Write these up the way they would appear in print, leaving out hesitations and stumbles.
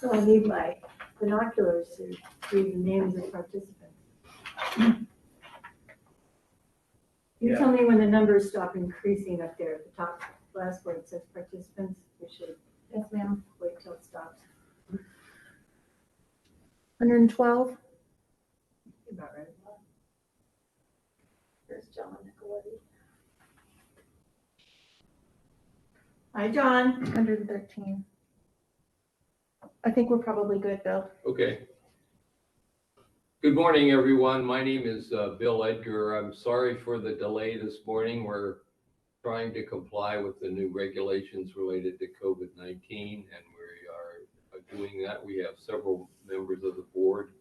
So I need my binoculars to read the names of participants. You tell me when the numbers stop increasing up there at the top last where it says participants. We should, Yes, ma'am. wait till it stops. 112. About right. Here's John Nicoletti. Hi, John. 113. I think we're probably good, Bill. Okay. Good morning, everyone. My name is Bill Edgar. I'm sorry for the delay this morning. We're trying to comply with the new regulations related to COVID-19, and we are doing that. We have several members of the board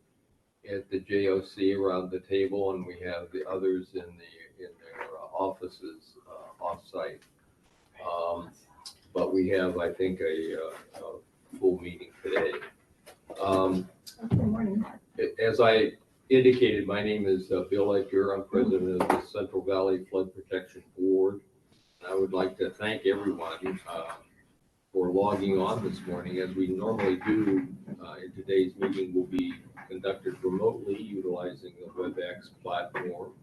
at the JOC around the table, and we have the others in their offices off-site. But we have, I think, a full meeting today. Good morning. As I indicated, my name is Bill Edgar. I'm president of the Central Valley Flood Protection Board. I would like to thank everyone for logging on this morning. As we normally do, in today's meeting will be conducted remotely utilizing the WebEx platform.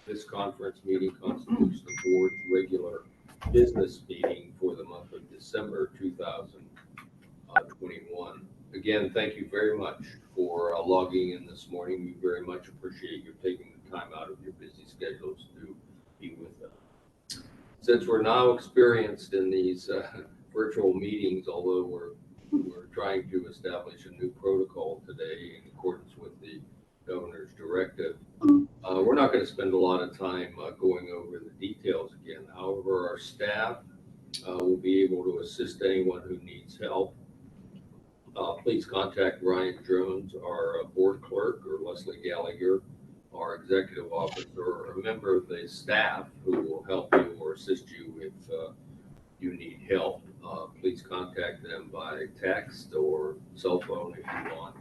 This conference meeting constitutes the board's regular business meeting for the month of December 2021. Again, thank you very much for logging in this morning. We very much appreciate you taking the time out of your busy schedules to be with us. Since we're now experienced in these virtual meetings, although we're trying to establish a new protocol today in accordance with the governor's directive, we're not going to spend a lot of time going over the details again. However, our staff will be able to assist anyone who needs help. Please contact Ryan Jones, our board clerk, or Leslie Gallagher, our executive officer, or a member of the staff who will help you or assist you if you need help. Please contact them by text or cell phone if you want.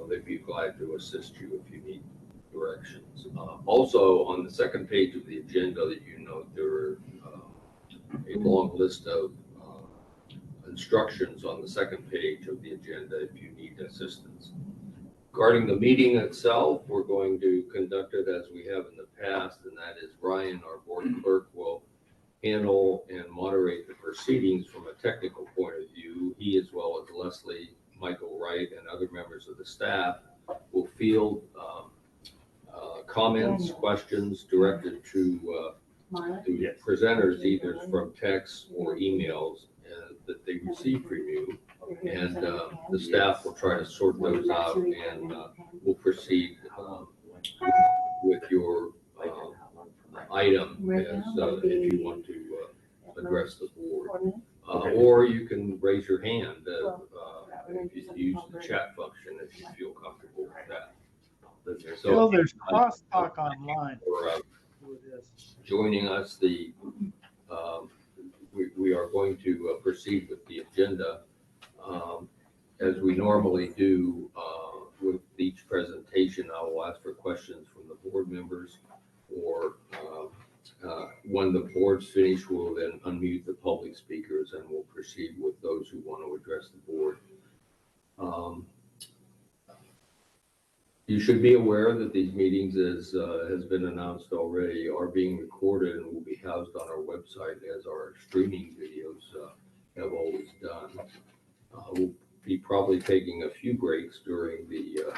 They'd be glad to assist you if you need directions. Also, on the second page of the agenda that you note, there are a long list of instructions on the second page of the agenda if you need assistance. Regarding the meeting itself, we're going to conduct it as we have in the past, and that is Ryan, our board clerk, will handle and moderate the proceedings from a technical point of view. He, as well as Leslie, Michael Wright, and other members of the staff, will field comments, questions directed to the presenters, either from text or emails that they receive from you, and the staff will try to sort those out, and we'll proceed with your item as if you want to address the board, or you can raise your hand if you use the chat function if you feel comfortable with that. So, well, there's crosstalk online. For joining us, we are going to proceed with the agenda as we normally do. With each presentation, I will ask for questions from the board members, or when the board's finished, we'll then unmute the public speakers and we'll proceed with those who want to address the board. You should be aware that these meetings, as has been announced already, are being recorded and will be housed on our website as our streaming videos have always done. We'll be probably taking a few breaks during the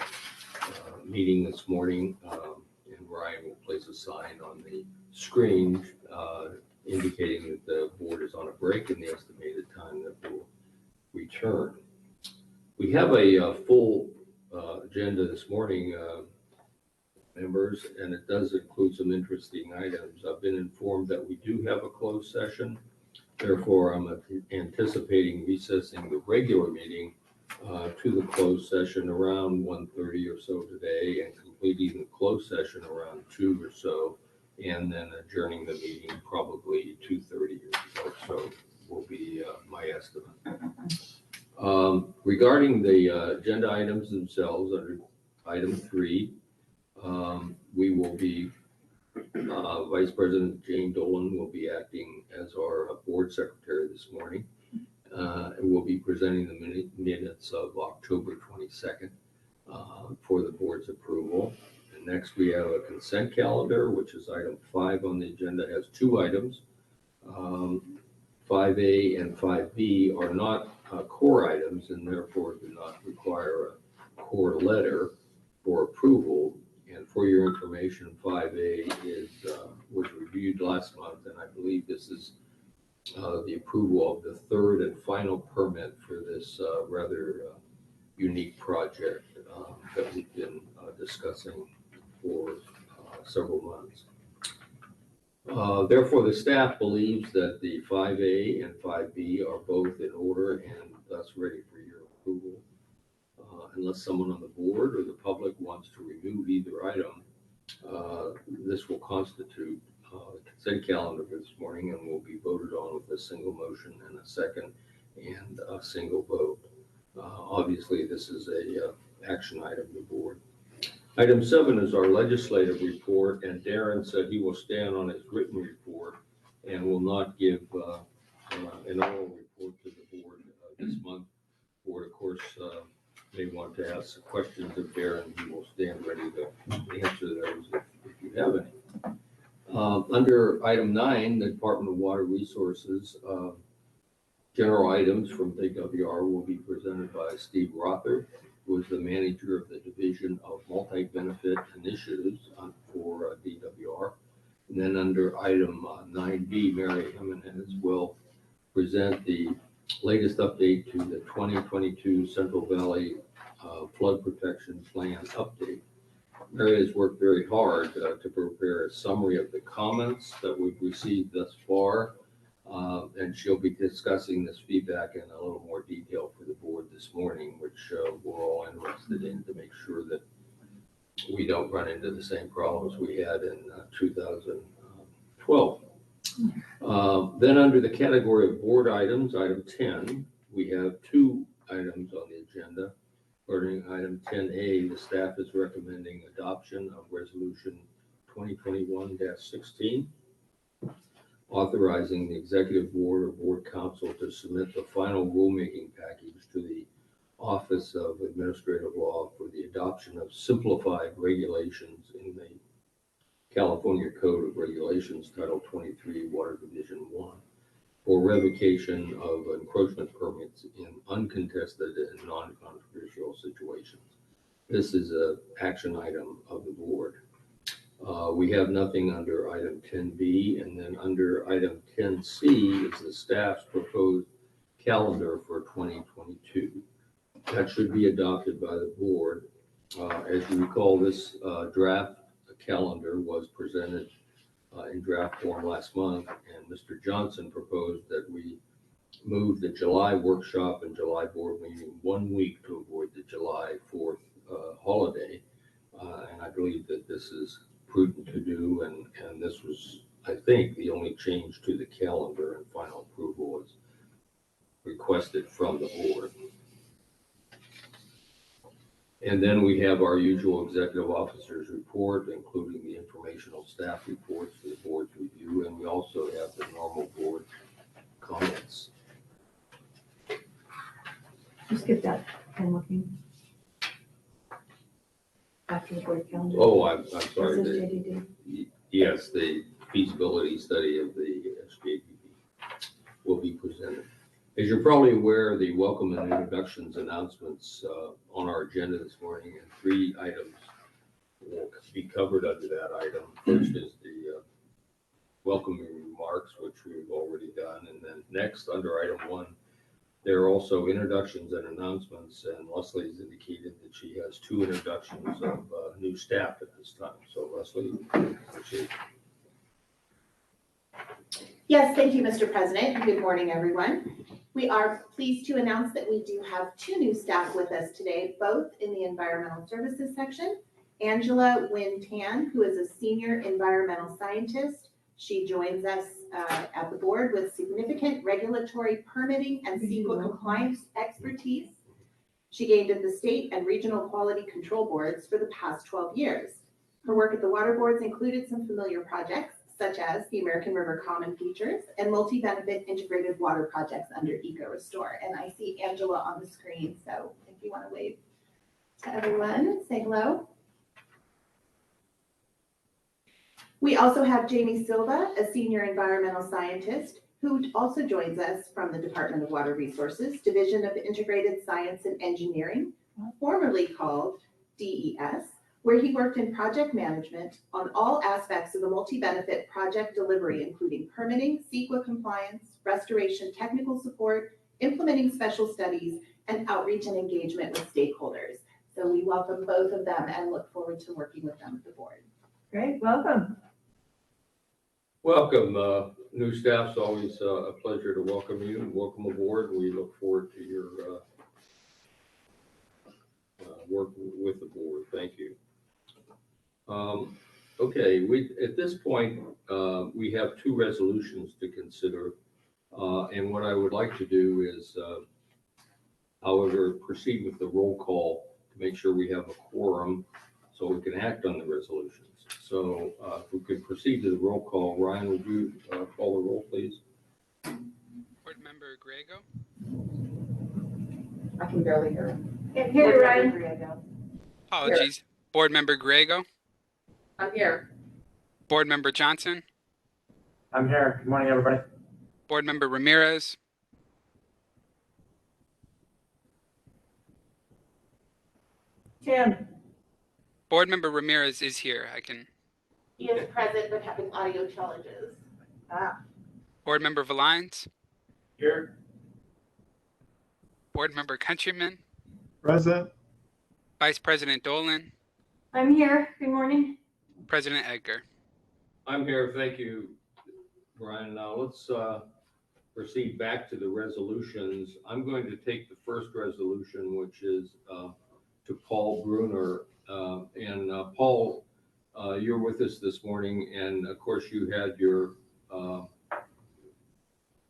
meeting this morning, and Ryan will place a sign on the screen indicating that the board is on a break and the estimated time that we'll return. We have a full agenda this morning, members, and it does include some interesting items. I've been informed that we do have a closed session. Therefore, I'm anticipating recessing the regular meeting to the closed session around 1:30 or so today, and completing the closed session around 2 or so, and then adjourning the meeting probably 2:30 or so will be my estimate. Regarding the agenda items themselves, under item 3, we will be, Vice President Jane Dolan will be acting as our board secretary this morning. and we'll be presenting the minutes of October 22nd for the board's approval. And next we have a consent calendar, which is item 5 on the agenda. It has 2 items. 5A and 5B are not core items and therefore do not require a core letter for approval. And for your information, 5A was reviewed last month, and I believe this is the approval of the 3rd and final permit for this rather unique project that we've been discussing for several months. Therefore, the staff believes that the 5A and 5B are both in order and thus ready for your approval. Unless someone on the board or the public wants to remove either item, this will constitute the consent calendar for this morning and will be voted on with a single motion and a second and a single vote. Obviously, this is a action item of the board. Item 7 is our legislative report, and Darren said he will stand on his written report and will not give an oral report to the board this month. The board, of course, may want to ask questions of Darren. He will stand ready to answer those if you have any. Under item 9, the Department of Water Resources, general items from DWR will be presented by Steve Rother, who is the manager of the Division of Multi-Benefit Initiatives for DWR. And then under item 9B, Mary Jimenez will present the latest update to the 2022 Central Valley Flood Protection Plan update. Mary has worked very hard to prepare a summary of the comments that we've received thus far. And she'll be discussing this feedback in a little more detail for the board this morning, which we're all interested in to make sure that we don't run into the same problems we had in 2012. Then under the category of board items, item 10, we have 2 items on the agenda. Regarding item 10A, the staff is recommending adoption of resolution 2021-16. Authorizing the executive board or board council to submit the final rulemaking package to the Office of Administrative Law for the adoption of simplified regulations in the California Code of Regulations, Title 23, Water Division 1, for revocation of encroachment permits in uncontested and non-controversial situations. This is an action item of the board. We have nothing under item 10B, and then under item 10C is the staff's proposed calendar for 2022. That should be adopted by the board. As you recall, this draft calendar was presented in draft form last month, and Mr. Johnson proposed that we move the July workshop and July board meeting 1 week to avoid the July 4th holiday. And I believe that this is prudent to do, and this was, I think, the only change to the calendar, and final approval was requested from the board. And then we have our usual executive officers report, including the informational staff reports for the board's review, and we also have the normal board comments. Just get that pen looking. After the board calendar. Oh, I'm sorry. This is JDD. Yes, the feasibility study of the SJPB will be presented. As you're probably aware, the welcome and introductions announcements on our agenda this morning, and 3 items will be covered under that item. First is the welcoming remarks, which we've already done, and then next under item 1, there are also introductions and announcements, and Leslie's indicated that she has 2 introductions of new staff at this time. So Leslie, appreciate it. Yes, thank you, Mr. President. Good morning, everyone. We are pleased to announce that we do have 2 new staff with us today, both in the environmental services section. Angela Wynn-Tan, who is a senior environmental scientist. She joins us at the board with significant regulatory permitting and CEQA compliance expertise. She gained at the state and regional quality control boards for the past 12 years. Her work at the water boards included some familiar projects, such as the American River Common Features and multi-benefit integrated water projects under Eco Restore. And I see Angela on the screen, so if you want to wave to everyone, say hello. We also have Jamie Silva, a senior environmental scientist, who also joins us from the Department of Water Resources, Division of Integrated Science and Engineering, formerly called DES, where he worked in project management on all aspects of the multi-benefit project delivery, including permitting, CEQA compliance, restoration, technical support, implementing special studies, and outreach and engagement with stakeholders. So we welcome both of them and look forward to working with them at the board. Great, welcome. Welcome, new staff. It's always a pleasure to welcome you and welcome aboard. We look forward to your work with the board. Thank you. Okay, at this point, we have two resolutions to consider. And what I would like to do is, however, proceed with the roll call to make sure we have a quorum so we can act on the resolutions. So if we could proceed to the roll call. Ryan, would you call the roll, please? Board Member Griego, I can barely hear him. Can't hear you, Ryan. apologies. Board Member Griego, I'm here. Board Member Johnson, I'm here. Good morning, everybody. Board Member Ramirez, Tim, Board Member Ramirez is here. He is present but having audio challenges. Board Member Valines, Here. Board Member Countryman, Present. Vice President Dolan, I'm here. Good morning. President Edgar. I'm here. Thank you, Brian. Now let's proceed back to the resolutions. I'm going to take the first resolution, which is to Paul Bruner. Paul, you're with us this morning, and of course you had your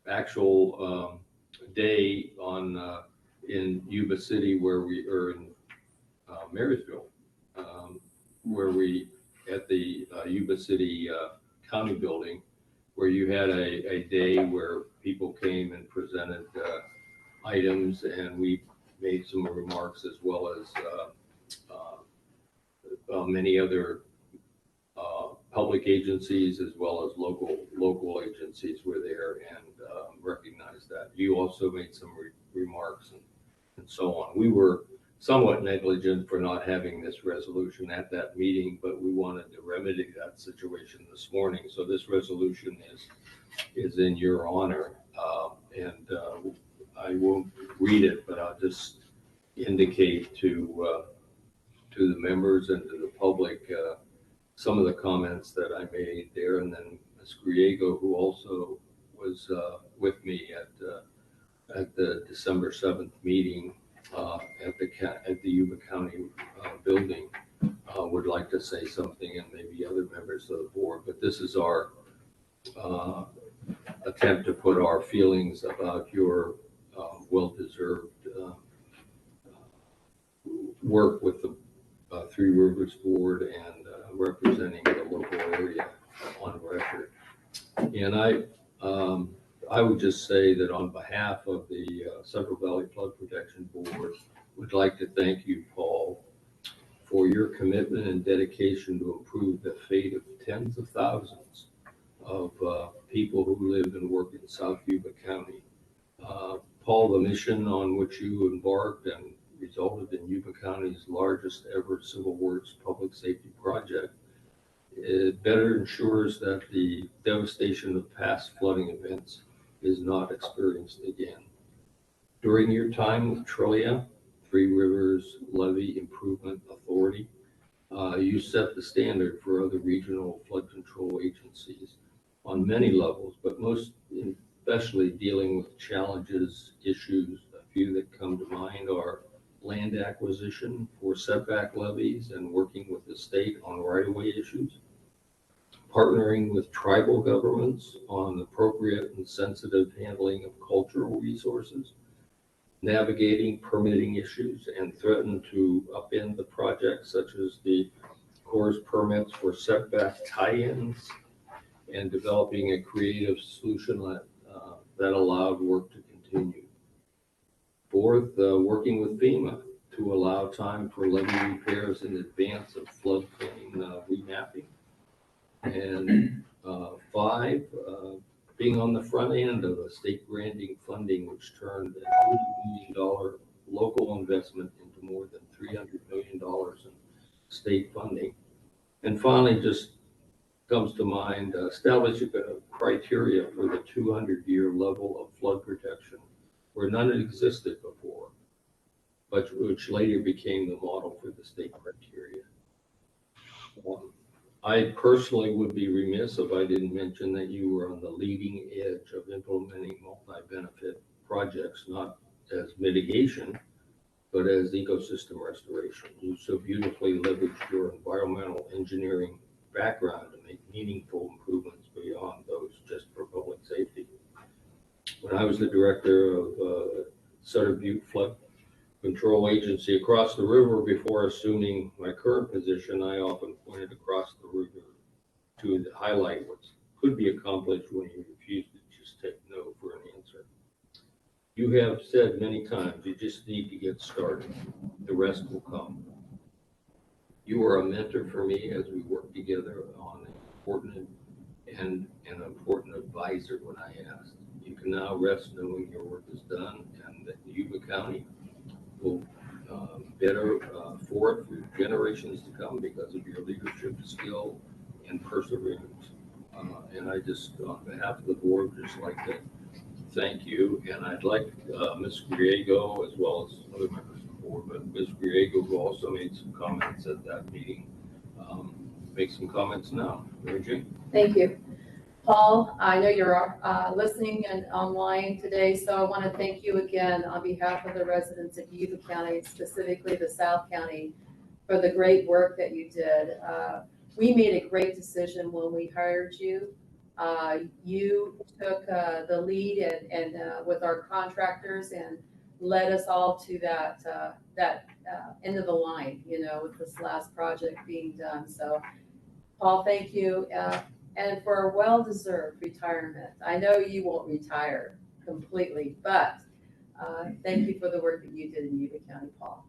actual day on in Yuba City, where we are in Marysville, where we at the Yuba City County Building, where you had a day where people came and presented items, and we made some remarks, as well as many other public agencies, as well as local agencies were there and recognized that. You also made some remarks and so on. We were somewhat negligent for not having this resolution at that meeting, but we wanted to remedy that situation this morning. So this resolution is in your honor, and I won't read it, but I'll just indicate to the members and to the public some of the comments that I made there, and then Ms. Griego, who also was with me at the December 7th meeting at the Yuba County building, would like to say something, and maybe other members of the board. But this is our attempt to put our feelings about your well-deserved work with the Three Rivers Board and representing the local area on record. And I would just say that on behalf of the Central Valley Flood Protection Board, would like to thank you, Paul, for your commitment and dedication to improve the fate of tens of thousands of people who live and work in South Yuba County. Paul, the mission on which you embarked and resulted in Yuba County's largest ever civil works public safety project, it better ensures that the devastation of past flooding events is not experienced again. During your time with Trillia, Three Rivers Levee Improvement Authority, you set the standard for other regional flood control agencies on many levels, but most especially dealing with challenges, issues. A few that come to mind are land acquisition for setback levies and working with the state on right-of-way issues, partnering with tribal governments on appropriate and sensitive handling of cultural resources, navigating permitting issues and threaten to upend the project, such as the Corps' permits for setback tie-ins, and developing a creative solution that allowed work to continue. Fourth, working with FEMA to allow time for levee repairs in advance of floodplain remapping. And five, being on the front end of a state granting funding, which turned a $40 million local investment into more than $300 million in state funding. And finally, just comes to mind, establishing a criteria for the 200-year level of flood protection where none had existed before, but which later became the model for the state criteria. I personally would be remiss if I didn't mention that you were on the leading edge of implementing multi-benefit projects, not as mitigation, but as ecosystem restoration. You so beautifully leveraged your environmental engineering background to make meaningful improvements beyond those just for public safety. When I was the director of Sutter Butte Flood Control Agency across the river before assuming my current position, I often pointed across the river to highlight what could be accomplished when you refuse to just take no for an answer. You have said many times, you just need to get started. The rest will come. You are a mentor for me as we work together on important and an important advisor when I asked. You can now rest knowing your work is done and that Yuba County will better forth for generations to come because of your leadership, skill, and perseverance. And I just, on behalf of the board, just like to thank you. And I'd like Ms. Griego, as well as other members of the board, but Ms. Griego, who also made some comments at that meeting, make some comments now. Mary Jane? Thank you. Paul, I know you're listening and online today, so I want to thank you again on behalf of the residents of Yuba County, specifically the South County, for the great work that you did. We made a great decision when we hired you. You took the lead and with our contractors and led us all to that end of the line, you know, with this last project being done. So, Paul, thank you. And for a well-deserved retirement. I know you won't retire completely, but thank you for the work that you did in Yuba County, Paul.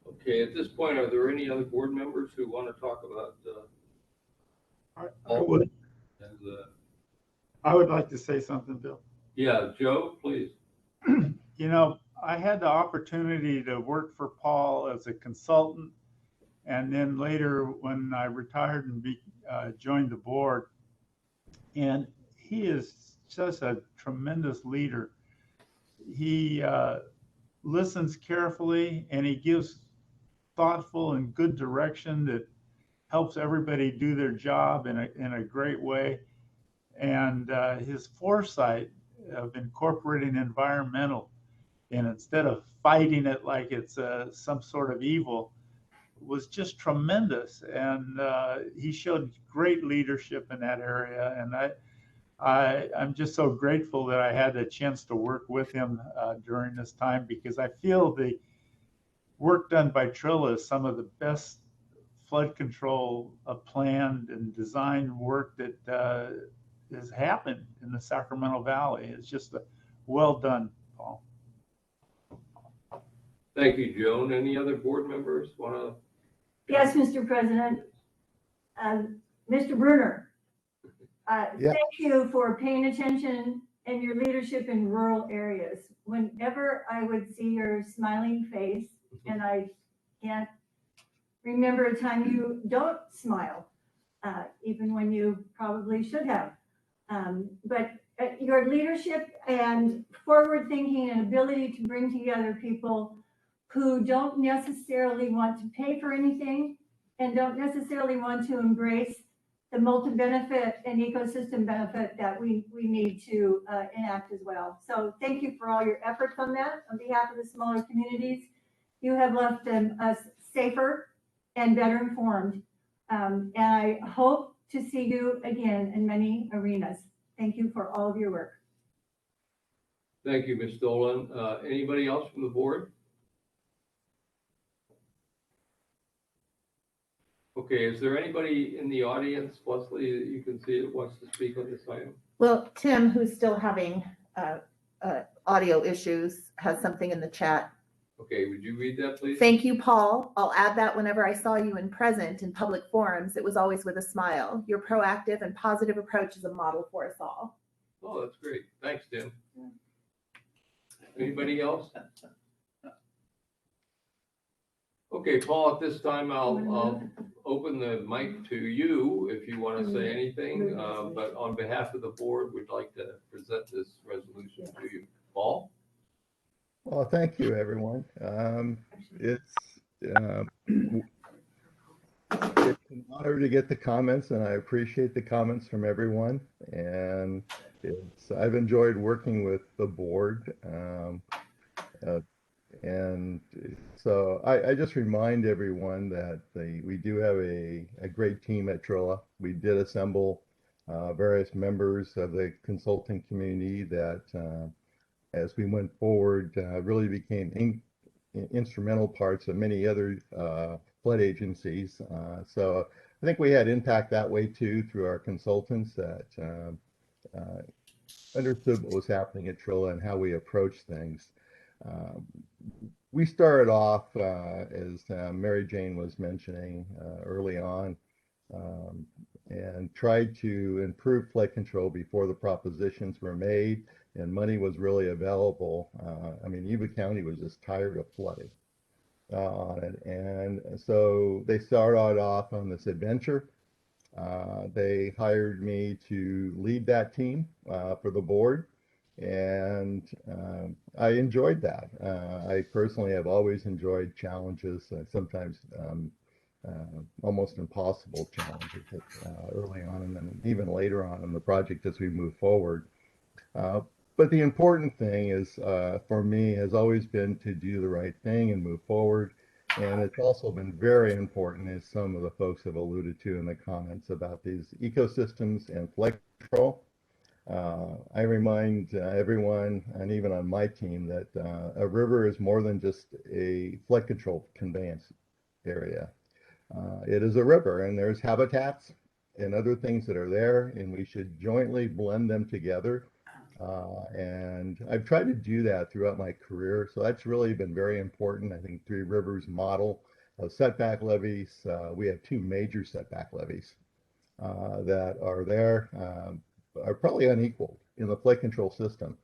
Okay, at this point, are there any other board members who want to talk about I would like to say something, Bill. Yeah, Joe, please. You know, I had the opportunity to work for Paul as a consultant, and then later when I retired and joined the board. And he is just a tremendous leader. He listens carefully and he gives thoughtful and good direction that helps everybody do their job in a great way. And his foresight of incorporating environmental, and instead of fighting it like it's some sort of evil, was just tremendous. And he showed great leadership in that area. And I'm just so grateful that I had a chance to work with him during this time, because I feel the work done by Trilla is some of the best flood control planned and designed work that has happened in the Sacramento Valley. It's just well done, Paul. Thank you, Joan. Any other board members want to? Yes, Mr. President. Mr. Bruner, Yeah. thank you for paying attention and your leadership in rural areas. Whenever I would see your smiling face, and I can't remember a time you don't smile, even when you probably should have. But your leadership and forward thinking and ability to bring together people who don't necessarily want to pay for anything and don't necessarily want to embrace the multi-benefit and ecosystem benefit that we need to enact as well. So thank you for all your efforts on that. On behalf of the smaller communities, you have left us safer and better informed. And I hope to see you again in many arenas. Thank you for all of your work. Thank you, Ms. Dolan. Anybody else from the board? Okay, is there anybody in the audience, Leslie, that you can see that wants to speak on this item? Well, Tim, who's still having audio issues, has something in the chat. Okay, would you read that, please? Thank you, Paul. I'll add that whenever I saw you in present in public forums, it was always with a smile. Your proactive and positive approach is a model for us all. Oh, that's great. Thanks, Tim. Anybody else? Okay, Paul, at this time, I'll open the mic to you if you want to say anything. But on behalf of the board, we'd like to present this resolution to you. Paul? Well, thank you, everyone. It's an honor to get the comments, and I appreciate the comments from everyone. And I've enjoyed working with the board. And so I just remind everyone that we do have a great team at Trilla. We did assemble various members of the consulting community that as we went forward, really became instrumental parts of many other flood agencies. So I think we had impact that way too through our consultants that understood what was happening at Trilla and how we approach things. We started off, as Mary Jane was mentioning early on, and tried to improve flood control before the propositions were made and money was really available. I mean, Yuba County was just tired of flooding on it. And so they started off on this adventure. They hired me to lead that team for the board. And I enjoyed that. I personally have always enjoyed challenges, sometimes almost impossible challenges early on and then even later on in the project as we move forward. But the important thing is, for me, has always been to do the right thing and move forward. And it's also been very important, as some of the folks have alluded to in the comments, about these ecosystems and flood control. I remind everyone, and even on my team, that a river is more than just a flood control conveyance area. It is a river, and there's habitats and other things that are there, and we should jointly blend them together. And I've tried to do that throughout my career, so that's really been very important. I think Three Rivers model of setback levees. We have two major setback levees that are there, are probably unequaled in the flood control system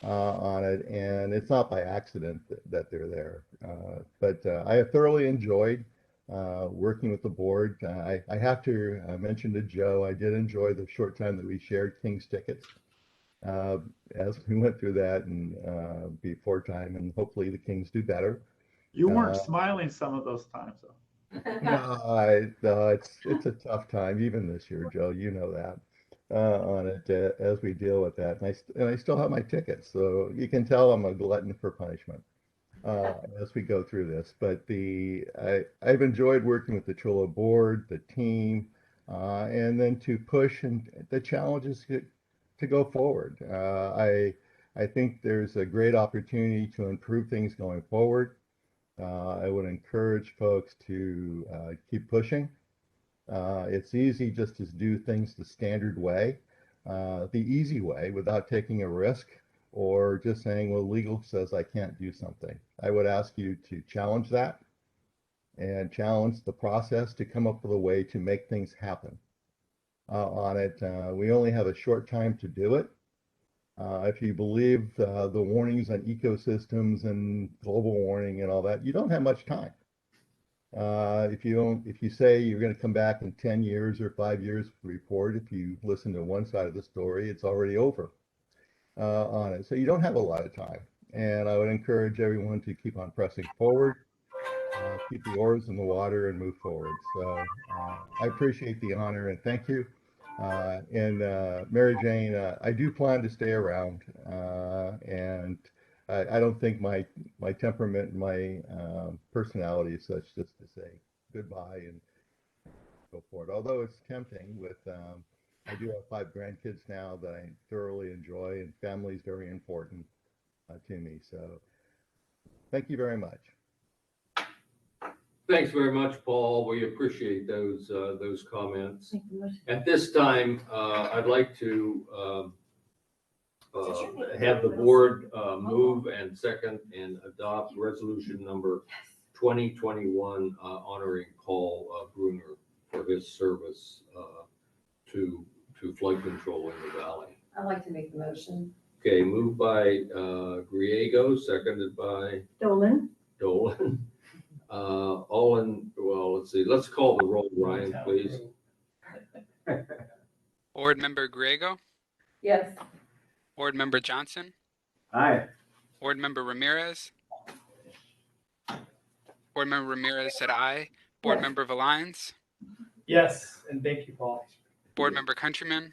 on it, and it's not by accident that they're there. But I have thoroughly enjoyed working with the board. I have to mention to Joe, I did enjoy the short time that we shared King's tickets as we went through that and before time, and hopefully the Kings do better. You weren't smiling some of those times, though. No, it's a tough time, even this year, Joe. You know that on it as we deal with that, and I still have my tickets, so you can tell I'm a glutton for punishment as we go through this. But I've enjoyed working with the Trilla board, the team, and then to push and the challenges to go forward. I think there's a great opportunity to improve things going forward. I would encourage folks to keep pushing. It's easy just to do things the standard way, the easy way, without taking a risk or just saying, well, legal says I can't do something. I would ask you to challenge that and challenge the process to come up with a way to make things happen on it. We only have a short time to do it. If you believe the warnings on ecosystems and global warming and all that, you don't have much time. If you say you're going to come back in 10 years or 5 years report, if you listen to one side of the story, it's already over on it. So you don't have a lot of time. And I would encourage everyone to keep on pressing forward, keep the oars in the water and move forward. So I appreciate the honor and thank you. And Mary Jane, I do plan to stay around, and I don't think my temperament and my personality is such just to say goodbye and go forward. Although it's tempting with, I do have 5 grandkids now that I thoroughly enjoy, and family is very important to me. So thank you very much. Thanks very much, Paul. We appreciate those comments. Make the motion. At this time, I'd like to have the board move and second and adopt resolution number 2021 honoring Paul Bruner for his service to flood control in the valley. I'd like to make the motion. Okay, moved by Griego, seconded by Dolan, Dolan. All in, well, let's see, let's call the roll, Ryan, please. Board Member Griego, Yes. Board Member Johnson, Aye. Board Member Ramirez. Board Member Ramirez said aye. Board Yes. Member Valines, Yes, and thank you, Paul. Board Member Countryman,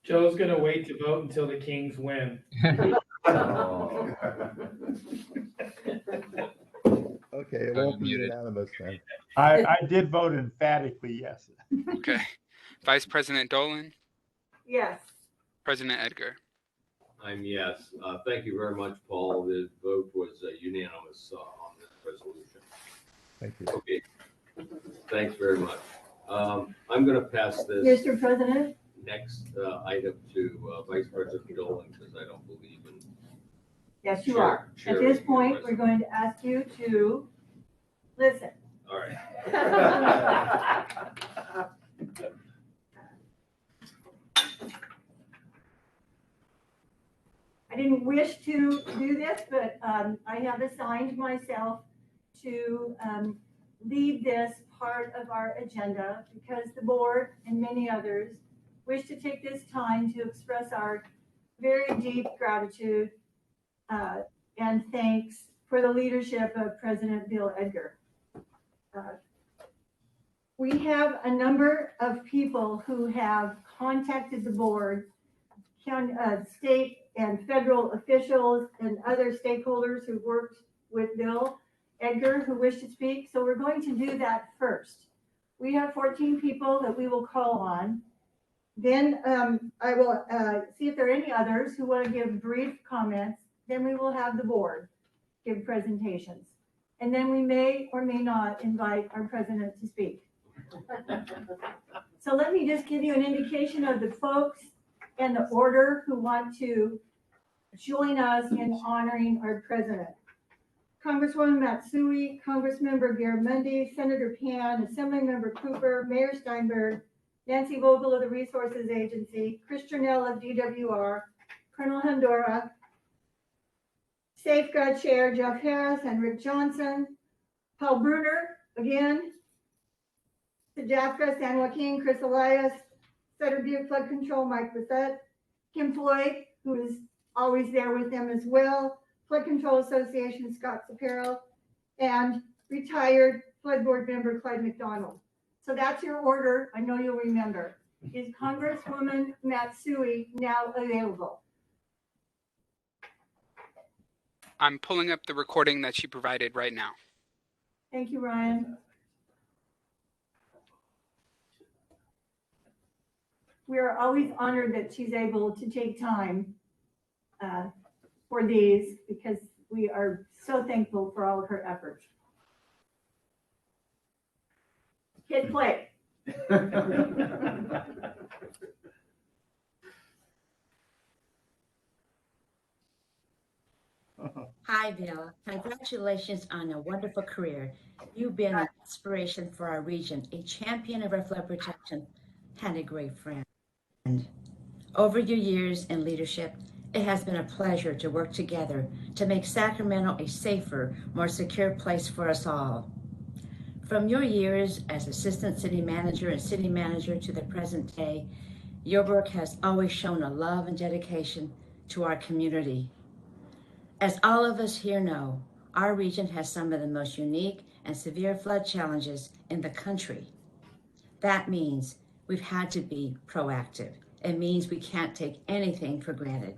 Joe's gonna wait to vote until the Kings win. Okay, it won't be unanimous then. I did vote emphatically yes. okay. Vice President Dolan, yes. President Edgar. I'm yes. Thank you very much, Paul. The vote was unanimous on this resolution. Thank you. Okay, thanks very much. I'm going to pass this Mr. President, next item to Vice President Dolan because I don't believe in. yes, you are. At Chair this is point, present. we're going to ask you to listen. All right. I didn't wish to do this, but I have assigned myself to lead this part of our agenda because the board and many others wish to take this time to express our very deep gratitude and thanks for the leadership of President Bill Edgar. We have a number of people who have contacted the board, state and federal officials and other stakeholders who worked with Bill Edgar who wish to speak. So we're going to do that first. We have 14 people that we will call on. Then I will see if there are any others who want to give brief comments. Then we will have the board give presentations. And then we may or may not invite our president to speak. So let me just give you an indication of the folks and the order who want to join us in honoring our president. Congresswoman Matsui, Congressmember Garamendi, Senator Pan, Assemblymember Cooper, Mayor Steinberg, Nancy Vogel of the Resources Agency, Chris Janelle of DWR, Colonel Hondura, Safeguard Chair Jeff Harris and Rick Johnson, Paul Bruner, again, Sajafka, San Joaquin, Chris Elias, Sutter Butte Flood Control, Mike Bissett, Kim Floyd, who is always there with them as well, Flood Control Association, Scott Sapiro, and retired Flood Board member Clyde McDonald. So that's your order. I know you'll remember. Is Congresswoman Matsui now available? I'm pulling up the recording that she provided right now. Thank you, Ryan. We are always honored that she's able to take time for these because we are so thankful for all of her efforts. Hit play. Hi, Bill. Congratulations on a wonderful career. You've been an inspiration for our region, a champion of our flood protection, and a great friend. Over your years in leadership, it has been a pleasure to work together to make Sacramento a safer, more secure place for us all. From your years as Assistant City Manager and City Manager to the present day, your work has always shown a love and dedication to our community. As all of us here know, our region has some of the most unique and severe flood challenges in the country. That means we've had to be proactive. It means we can't take anything for granted.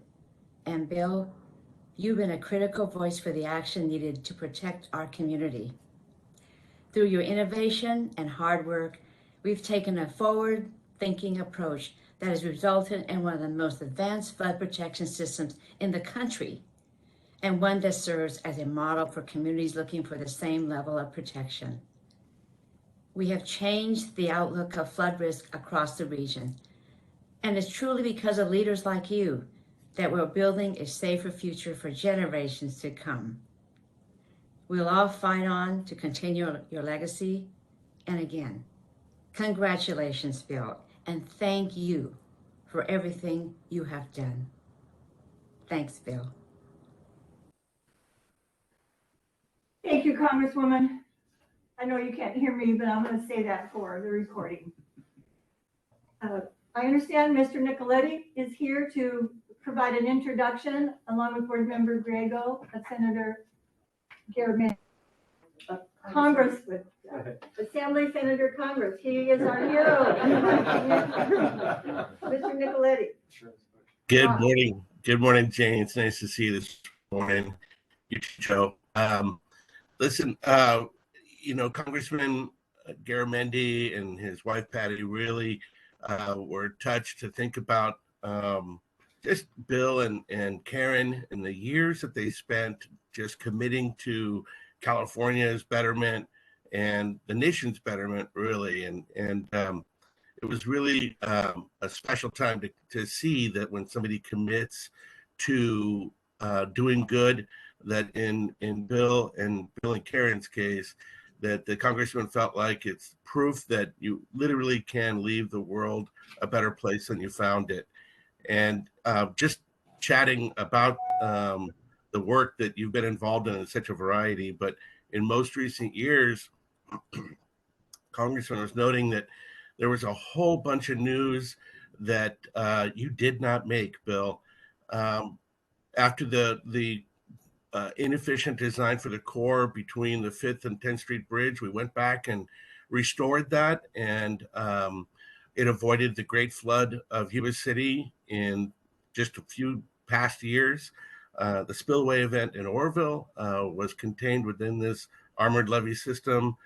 And Bill, you've been a critical voice for the action needed to protect our community. Through your innovation and hard work, we've taken a forward-thinking approach that has resulted in one of the most advanced flood protection systems in the country, and one that serves as a model for communities looking for the same level of protection. We have changed the outlook of flood risk across the region, and it's truly because of leaders like you that we're building a safer future for generations to come. We'll all fight on to continue your legacy, and again, congratulations, Bill, and thank you for everything you have done. Thanks, Bill. Thank you, Congresswoman. I know you can't hear me, but I'm going to say that for the recording. I understand Mr. Nicoletti is here to provide an introduction along with Board Member Grego, Senator Garrett, Congress with Assembly Senator Congress. He is our hero. Mr. Nicoletti. Good morning. Good morning, Jane. It's nice to see you this morning. You too, Joe. Listen, Congressman Garamendi and his wife Patty really were touched to think about just Bill and Karen and the years that they spent just committing to California's betterment and the nation's betterment, really. And it was really a special time to see that when somebody commits to doing good, that in Bill and Karen's case, that the congressman felt like it's proof that you literally can leave the world a better place than you found it. And just chatting about the work that you've been involved in such a variety, but in most recent years, Congressman was noting that there was a whole bunch of news that you did not make, Bill. After the inefficient design for the core between the 5th and 10th Street Bridge, we went back and restored that, and it avoided the great flood of Yuba City in just a few past years. The spillway event in Orville was contained within this armored levee system.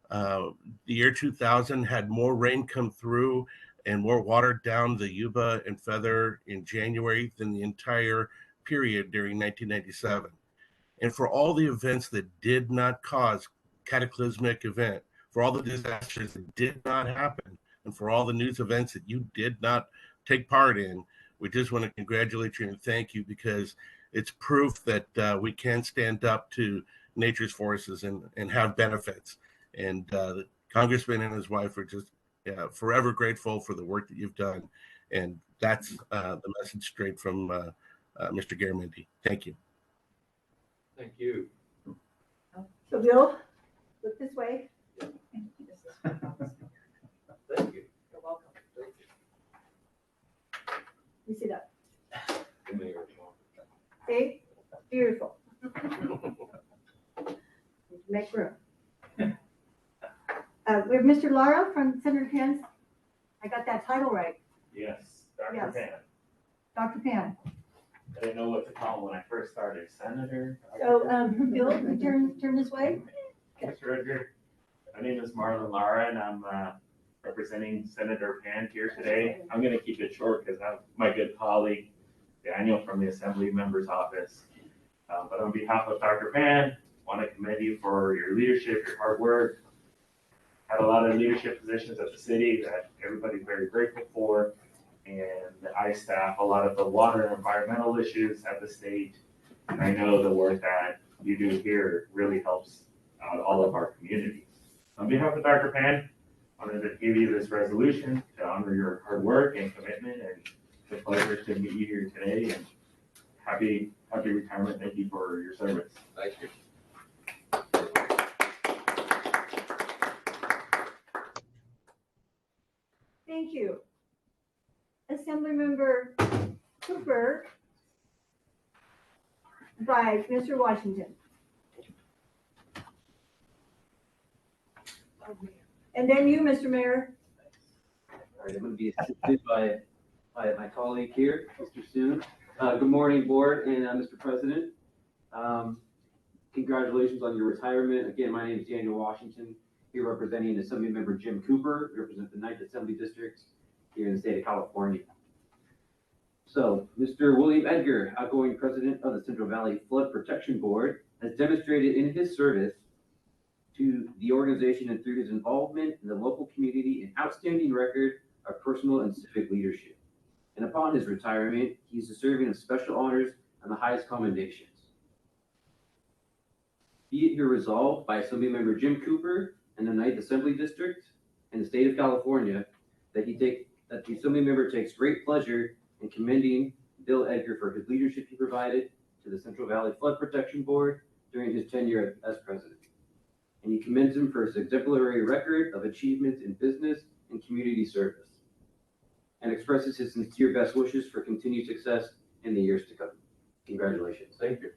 The year 2000 had more rain come through and more water down the Yuba and Feather in January than the entire period during 1997. And for all the events that did not cause cataclysmic event, for all the disasters that did not happen, and for all the news events that you did not take part in, we just want to congratulate you and thank you, because it's proof that we can stand up to nature's forces and have benefits. And the congressman and his wife are just forever grateful for the work that you've done. And that's the message straight from Mr. Garamendi. Thank you. Thank you. So Bill, look this way. Thank you. You're welcome. You see that? The mayor. See? Beautiful. Make room. We have Mr. Lara from Senator Pence. I got that title right. Yes, Dr. Yes. Pan. Dr. Pan. I didn't know what to call him when I first started. Senator? So, Bill, turn this way. Mr. Edgar, my name is Marlon Lara, and I'm representing Senator Pan here today. I'm going to keep it short because I'm my good colleague, Daniel, from the Assembly Member's Office. But on behalf of Dr. Pan, I want to commend you for your leadership, your hard work. Had a lot of leadership positions at the city that everybody's very grateful for. And I staff a lot of the water and environmental issues at the state. And I know the work that you do here really helps out all of our communities. On behalf of Dr. Pan, I wanted to give you this resolution to honor your hard work and commitment, and it's a pleasure to meet you here today, and happy retirement. Thank you for your service. Thank you. Thank you. Assemblymember Cooper by Mr. Washington. And then you, Mr. Mayor. All right, I'm going to be assisted by my colleague here, Mr. Soon. Good morning, board and Mr. President. Congratulations on your retirement. Again, my name is Daniel Washington, here representing Assembly Member Jim Cooper, represent the 9th Assembly District here in the state of California. So, Mr. William Edgar, outgoing president of the Central Valley Flood Protection Board, has demonstrated in his service to the organization and through his involvement in the local community an outstanding record of personal and civic leadership. And upon his retirement, he is deserving of special honors and the highest commendations. Be it here resolved by Assemblymember Jim Cooper and the 9th Assembly District in the state of California that the Assemblymember takes great pleasure in commending Bill Edgar for his leadership he provided to the Central Valley Flood Protection Board during his tenure as president. And he commends him for his exemplary record of achievements in business and community service, and expresses his sincere best wishes for continued success in the years to come. Congratulations. Thank you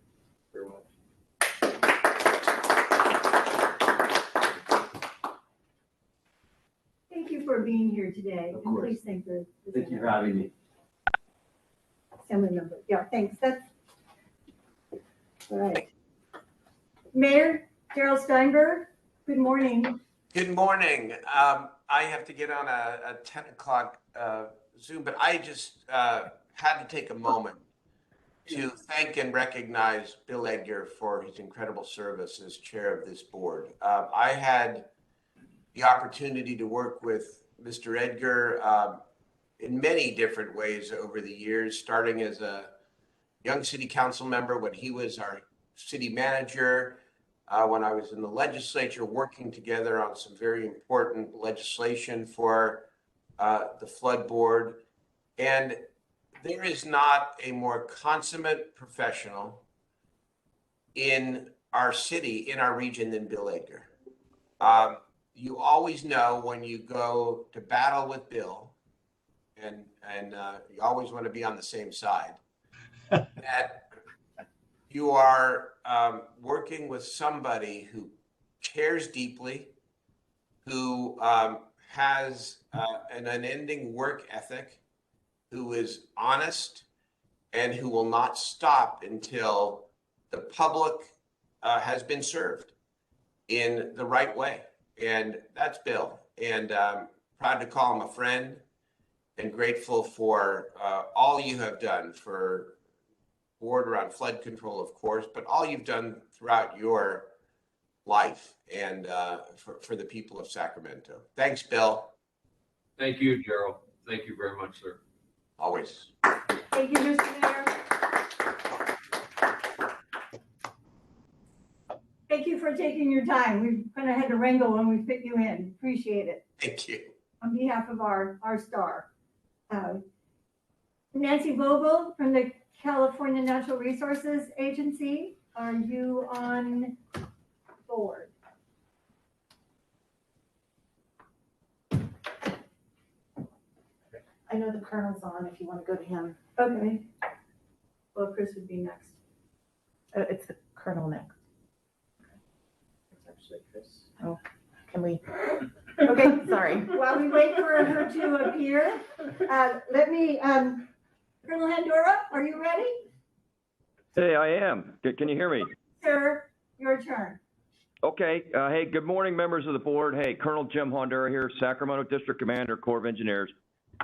very much. Thank you for being here today. Of And course. please thank the. Thank you for having me. Assembly member. Yeah, thanks. That's all right. Mayor Gerald Steinberg, good morning. Good morning. I have to get on a 10 o'clock Zoom, but I just had to take a moment to thank and recognize Bill Edgar for his incredible service as chair of this board. I had the opportunity to work with Mr. Edgar in many different ways over the years, starting as a young city council member when he was our city manager, when I was in the legislature working together on some very important legislation for the flood board. And there is not a more consummate professional in our city, in our region, than Bill Edgar. You always know when you go to battle with Bill, and you always want to be on the same side, that you are working with somebody who cares deeply, who has an unending work ethic, who is honest, and who will not stop until the public has been served in the right way. And that's Bill. And proud to call him a friend, and grateful for all you have done for board around flood control, of course, but all you've done throughout your life and for the people of Sacramento. Thanks, Bill. Thank you, Gerald. Thank you very much, sir. Always. Thank you, Mr. Mayor. Thank you for taking your time. We kind of had to wrangle when we fit you in. Appreciate it. Thank you. On behalf of our star. Nancy Vogel from the California Natural Resources Agency, are you on board? I know the colonel's on if you want to go to him. Okay. Well, Chris would be next. It's the colonel next. It's actually Chris. Oh, can we? Okay, sorry. While we wait for her to appear, let me, Colonel Handora, are you ready? Hey, I am. Can you hear me? Sir, your turn. Okay. Hey, good morning, members of the board. Hey, Colonel Jim Honduras here, Sacramento District Commander, Corps of Engineers.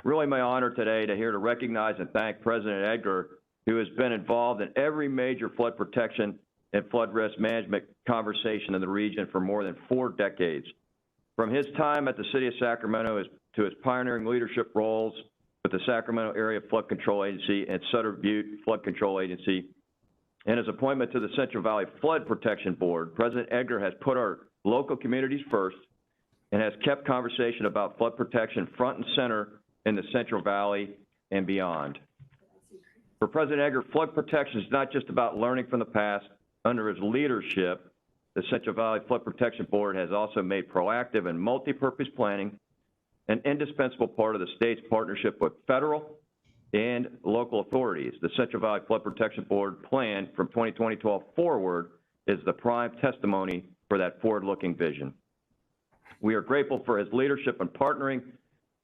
Really my honor today to recognize and thank President Edgar, who has been involved in every major flood protection and flood risk management conversation in the region for more than 4 decades. From his time at the City of Sacramento to his pioneering leadership roles with the Sacramento Area Flood Control Agency and Sutter Butte Flood Control Agency, and his appointment to the Central Valley Flood Protection Board, President Edgar has put our local communities first and has kept conversation about flood protection front and center in the Central Valley and beyond. For President Edgar, flood protection is not just about learning from the past. Under his leadership, the Central Valley Flood Protection Board has also made proactive and multi-purpose planning an indispensable part of the state's partnership with federal and local authorities. The Central Valley Flood Protection Board plan from 2012 forward is the prime testimony for that forward-looking vision. We are grateful for his leadership in partnering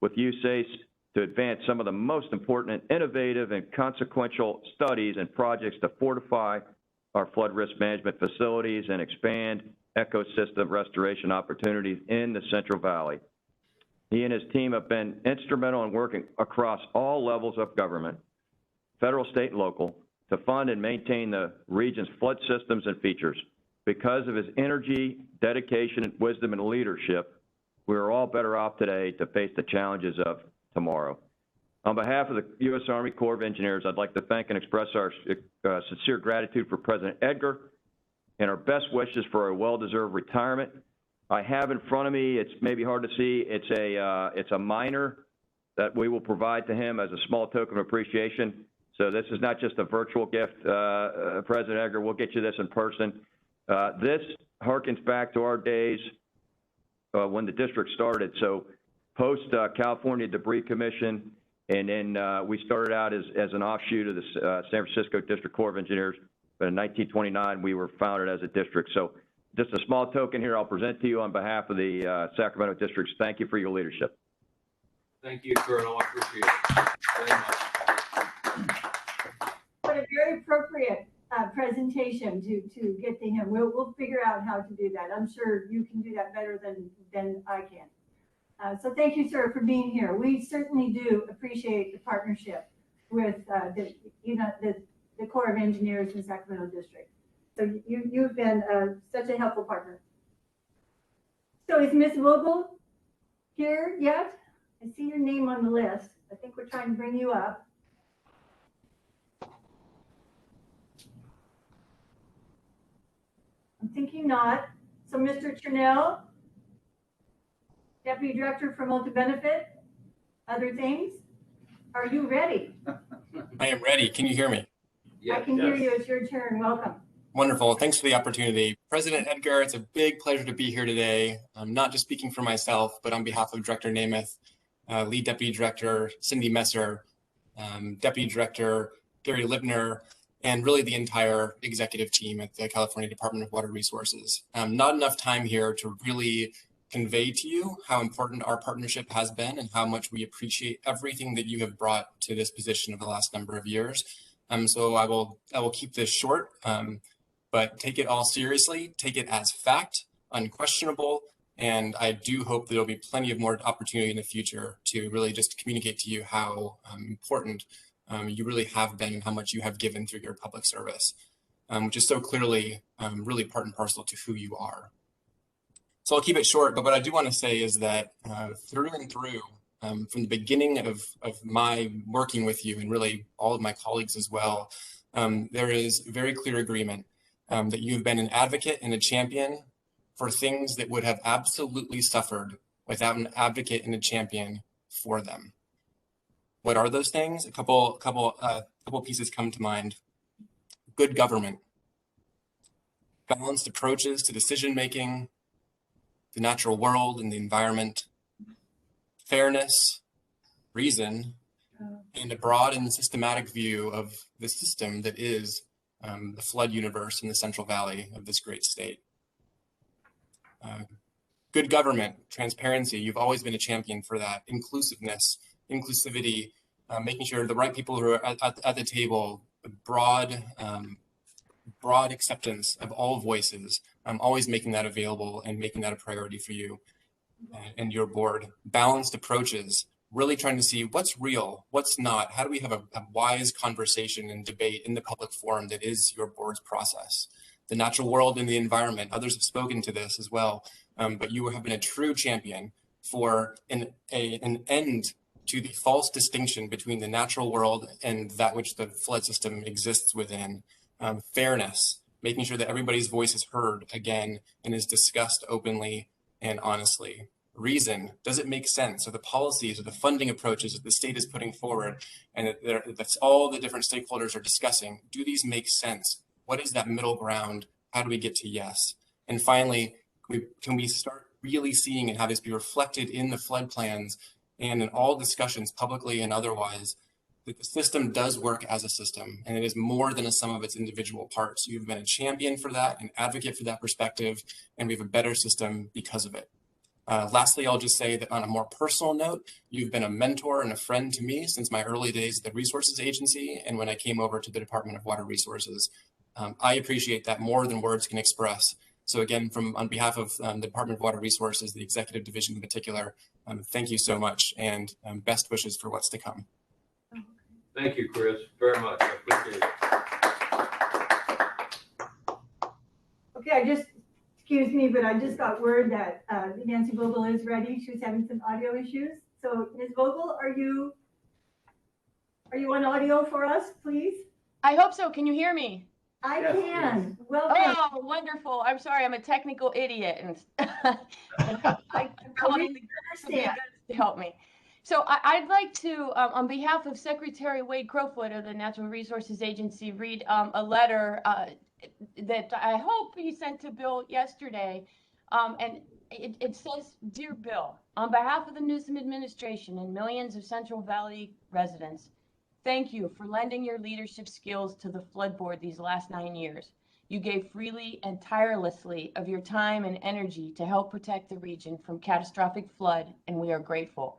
with USACE to advance some of the most important and innovative and consequential studies and projects to fortify our flood risk management facilities and expand ecosystem restoration opportunities in the Central Valley. He and his team have been instrumental in working across all levels of government, federal, state, and local, to fund and maintain the region's flood systems and features. Because of his energy, dedication, wisdom, and leadership, we are all better off today to face the challenges of tomorrow. On behalf of the U.S. Army Corps of Engineers, I'd like to thank and express our sincere gratitude for President Edgar and our best wishes for a well-deserved retirement. I have in front of me, it's maybe hard to see, it's a minor that we will provide to him as a small token of appreciation. So this is not just a virtual gift, President Edgar, we'll get you this in person. This harkens back to our days when the district started. So post California Debris Commission, and then we started out as an offshoot of the San Francisco District Corps of Engineers. But in 1929, we were founded as a district. So just a small token here I'll present to you on behalf of the Sacramento districts. Thank you for your leadership. Thank you, Colonel. I appreciate it very much. What a very appropriate presentation to get to him. We'll figure out how to do that. I'm sure you can do that better than I can. So thank you, sir, for being here. We certainly do appreciate the partnership with the Corps of Engineers in Sacramento District. So you've been such a helpful partner. So is Ms. Vogel here yet? I see your name on the list. I think we're trying to bring you up. I'm thinking not. So Mr. Chernell, Deputy Director for Multi-Benefit, other things, are you ready? I am ready. Can you hear me? I can hear you. It's your turn. Welcome. Wonderful. Thanks for the opportunity. President Edgar, it's a big pleasure to be here today. I'm not just speaking for myself, but on behalf of Director Namath, Lead Deputy Director Cindy Messer, Deputy Director Gary Libner, and really the entire executive team at the California Department of Water Resources. Not enough time here to really convey to you how important our partnership has been and how much we appreciate everything that you have brought to this position over the last number of years. So I will keep this short, but take it all seriously, take it as fact, unquestionable, and I do hope that there'll be plenty of more opportunity in the future to really just communicate to you how important you really have been and how much you have given through your public service, which is so clearly really part and parcel to who you are. So I'll keep it short, but what I do want to say is that through and through, from the beginning of my working with you and really all of my colleagues as well, there is very clear agreement that you've been an advocate and a champion for things that would have absolutely suffered without an advocate and a champion for them. What are those things? A couple pieces come to mind. Good government, balanced approaches to decision-making, the natural world and the environment, fairness, reason, and a broad and systematic view of the system that is the flood universe in the Central Valley of this great state. Good government, transparency, you've always been a champion for that. Inclusiveness, inclusivity, making sure the right people who are at the table, broad acceptance of all voices, always making that available and making that a priority for you and your board. Balanced approaches, really trying to see what's real, what's not. How do we have a wise conversation and debate in the public forum that is your board's process? The natural world and the environment, others have spoken to this as well, but you have been a true champion for an end to the false distinction between the natural world and that which the flood system exists within. Fairness, making sure that everybody's voice is heard again and is discussed openly and honestly. Reason, does it make sense? Are the policies or the funding approaches that the state is putting forward and that's all the different stakeholders are discussing, do these make sense? What is that middle ground? How do we get to yes? And finally, can we start really seeing and have this be reflected in the flood plans and in all discussions publicly and otherwise, that the system does work as a system and it is more than a sum of its individual parts. You've been a champion for that, an advocate for that perspective, and we have a better system because of it. Lastly, I'll just say that on a more personal note, you've been a mentor and a friend to me since my early days at the Resources Agency and when I came over to the Department of Water Resources. I appreciate that more than words can express. So again, on behalf of the Department of Water Resources, the Executive Division in particular, Thank you so much, and best wishes for what's to come. Thank you, Chris, very much. I appreciate it. Okay, excuse me, but I just got word that Nancy Vogel is ready. She was having some audio issues. So Ms. Vogel, are you on audio for us, please? I hope so. Can you hear me? I can. Welcome. Oh, wonderful. I'm sorry. I'm a technical idiot. And I'm calling the good to help me. So I'd like to, on behalf of Secretary Wade Crowfoot of the Natural Resources Agency, read a letter that I hope he sent to Bill yesterday. And it says, "Dear Bill, on behalf of the Newsom administration and millions of Central Valley residents, thank you for lending your leadership skills to the Flood Board these last 9 years. You gave freely and tirelessly of your time and energy to help protect the region from catastrophic flood, and we are grateful.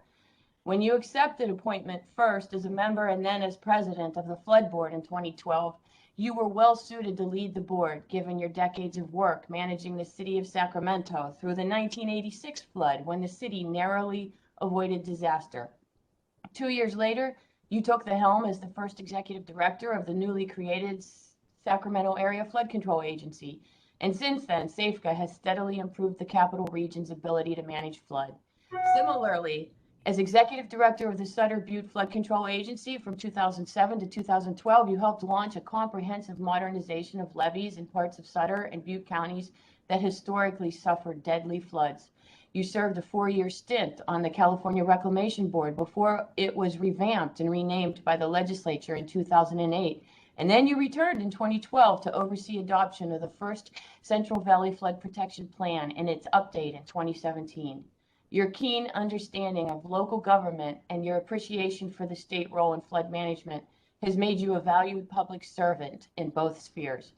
When you accepted appointment first as a member and then as president of the Flood Board in 2012, you were well suited to lead the board, given your decades of work managing the city of Sacramento through the 1986 flood, when the city narrowly avoided disaster. 2 years later, you took the helm as the first executive director of the newly created Sacramento Area Flood Control Agency. And since then, SAFCA has steadily improved the capital region's ability to manage flood. Similarly, as executive director of the Sutter Butte Flood Control Agency from 2007 to 2012, you helped launch a comprehensive modernization of levees in parts of Sutter and Butte counties that historically suffered deadly floods. You served a 4-year stint on the California Reclamation Board before it was revamped and renamed by the legislature in 2008. And then you returned in 2012 to oversee adoption of the first Central Valley Flood Protection Plan and its update in 2017. Your keen understanding of local government and your appreciation for the state role in flood management has made you a valued public servant in both spheres.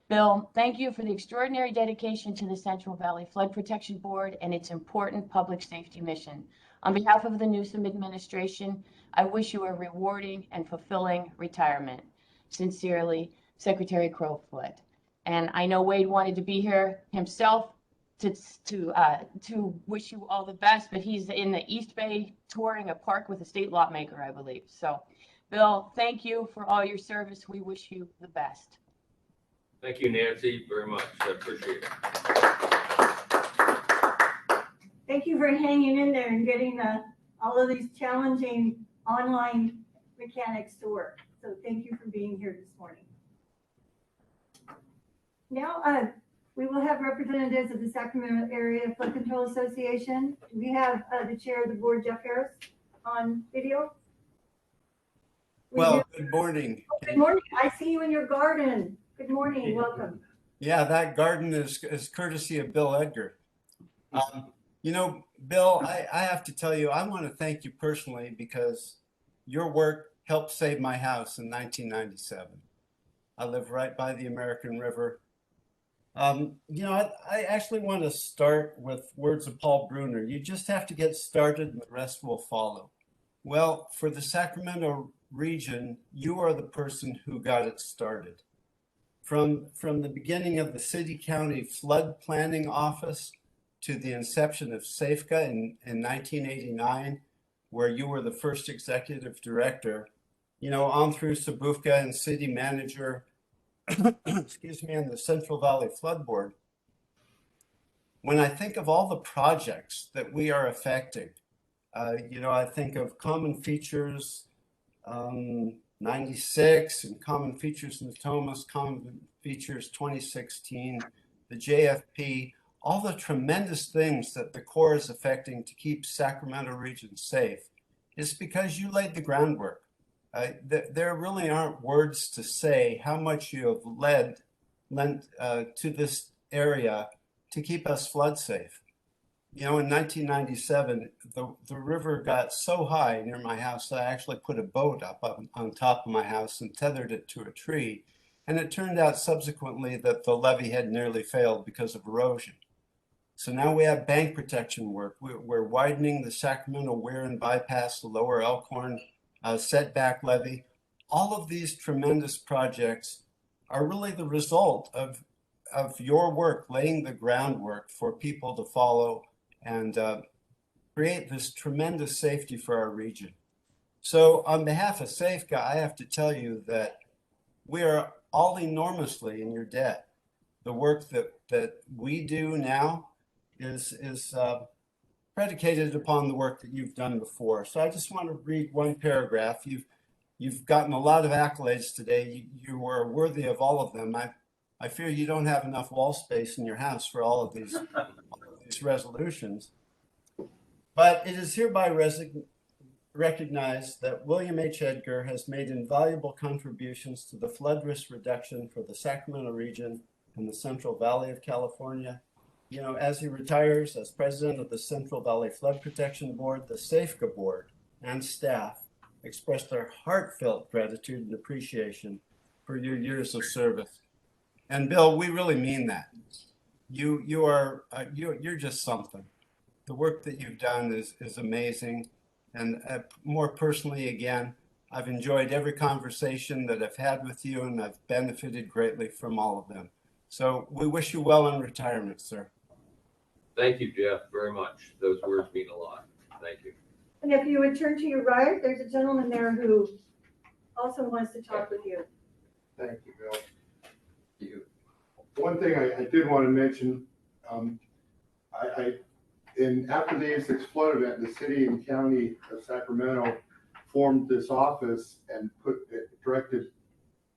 Bill, thank you for the extraordinary dedication to the Central Valley Flood Protection Board and its important public safety mission. On behalf of the Newsom administration, I wish you a rewarding and fulfilling retirement. Sincerely, Secretary Crowfoot. And I know Wade wanted to be here himself to wish you all the best, but he's in the East Bay touring a park with a state lawmaker, I believe. So, Bill, thank you for all your service. We wish you the best. Thank you, Nancy, very much. I appreciate it. Thank you for hanging in there and getting all of these challenging online mechanics to work. So thank you for being here this morning. Now we will have representatives of the Sacramento Area Flood Control Association. We have the chair of the board, Jeff Harris, on video. Good morning. Oh, good morning. I see you in your garden. Good morning. Welcome. Yeah, that garden is courtesy of Bill Edgar. You know, Bill, I have to tell you, I want to thank you personally because your work helped save my house in 1997. I live right by the American River. You know, I actually want to start with words of Paul Bruner. You just have to get started and the rest will follow. Well, for the Sacramento region, you are the person who got it started. From the beginning of the city-county flood planning office to the inception of SAFCA in 1989, where you were the first executive director, you know, on through Sabufka and city manager, excuse me, and the Central Valley Flood Board. When I think of all the projects that we are affecting, you know, I think of common features, 96 and common features in Thomas, common features 2016, the JFP, all the tremendous things that the Corps is affecting to keep Sacramento region safe is because you laid the groundwork. There really aren't words to say how much you have lent to this area to keep us flood safe. You know, in 1997, the river got so high near my house that I actually put a boat up on top of my house and tethered it to a tree. And it turned out subsequently that the levee had nearly failed because of erosion. So now we have bank protection work. We're widening the Sacramento weir and bypass, the lower Elkhorn setback levee. All of these tremendous projects are really the result of your work, laying the groundwork for people to follow and create this tremendous safety for our region. So on behalf of Safeca, I have to tell you that we are all enormously in your debt. The work that we do now is predicated upon the work that you've done before. So I just want to read one paragraph. You've gotten a lot of accolades today. You were worthy of all of them. I fear you don't have enough wall space in your house for all of these resolutions. But it is hereby recognized that William H. Edgar has made invaluable contributions to the flood risk reduction for the Sacramento region and the Central Valley of California. You know, as he retires as president of the Central Valley Flood Protection Board, the Safeca Board and staff express their heartfelt gratitude and appreciation for your years of service. And Bill, we really mean that. You're just something. The work that you've done is amazing. And more personally, again, I've enjoyed every conversation that I've had with you, and I've benefited greatly from all of them. So we wish you well in retirement, sir. Thank you, Jeff, very much. Those words mean a lot. Thank you. And if you would turn to your right, there's a gentleman there who also wants to talk with you. Thank you, Bill. One thing I did want to mention, after the A6 flood event, the city and county of Sacramento formed this office and directed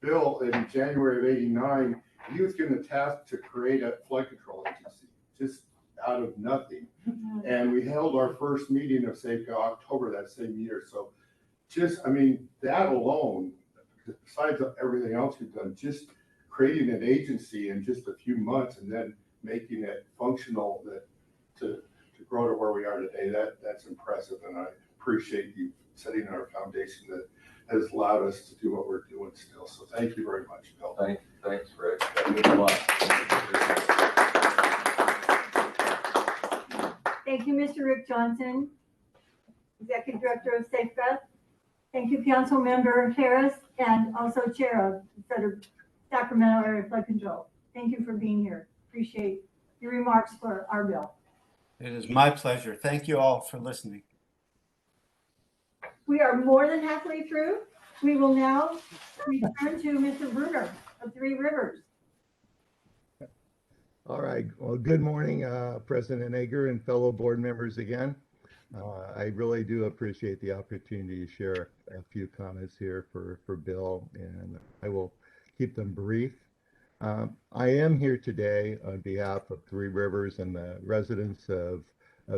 Bill in January of '89. He was given the task to create a flood control agency, just out of nothing. And we held our first meeting of Safeca October that same year. So that alone, besides everything else we've done, just creating an agency in just a few months and then making it functional to grow to where we are today, that's impressive. And I appreciate you setting our foundation that has allowed us to do what we're doing still. So thank you very much, Bill. Thanks, Rick. That means a lot. Thank you, Mr. Rick Johnson, Executive Director of Safeca. Thank you, Council Member Harris, and also Chair of Sacramento Area Flood Control. Thank you for being here. Appreciate your remarks for our bill. It is my pleasure. Thank you all for listening. We are more than halfway through. We will now return to Mr. Bruner of Three Rivers. All right. Well, good morning, President Edgar and fellow board members again. I really do appreciate the opportunity to share a few comments here for Bill, and I will keep them brief. I am here today on behalf of Three Rivers and the residents of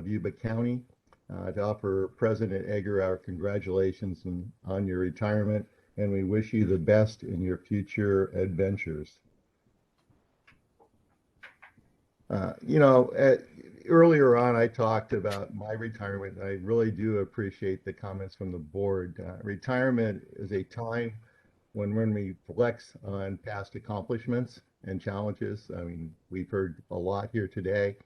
Yuba County to offer President Edgar our congratulations on your retirement, and we wish you the best in your future adventures. Earlier on, I talked about my retirement, and I really do appreciate the comments from the board. Retirement is a time when we reflect on past accomplishments and challenges. I mean, we've heard a lot here today.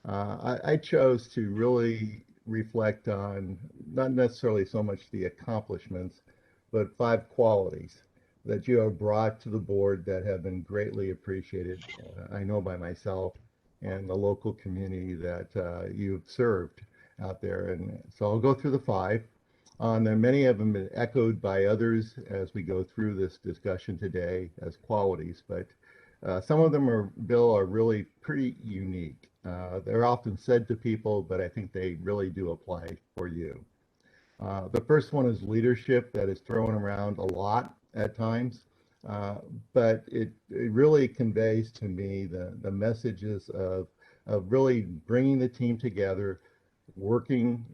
I chose to really reflect on not necessarily so much the accomplishments, but 5 qualities that you have brought to the board that have been greatly appreciated, I know by myself and the local community that you've served out there. And so I'll go through the 5. And many of them have been echoed by others as we go through this discussion today as qualities, but some of them Bill, are really pretty unique. They're often said to people, but I think they really do apply for you. The first one is leadership, that is thrown around a lot at times, but it really conveys to me the messages of really bringing the team together, working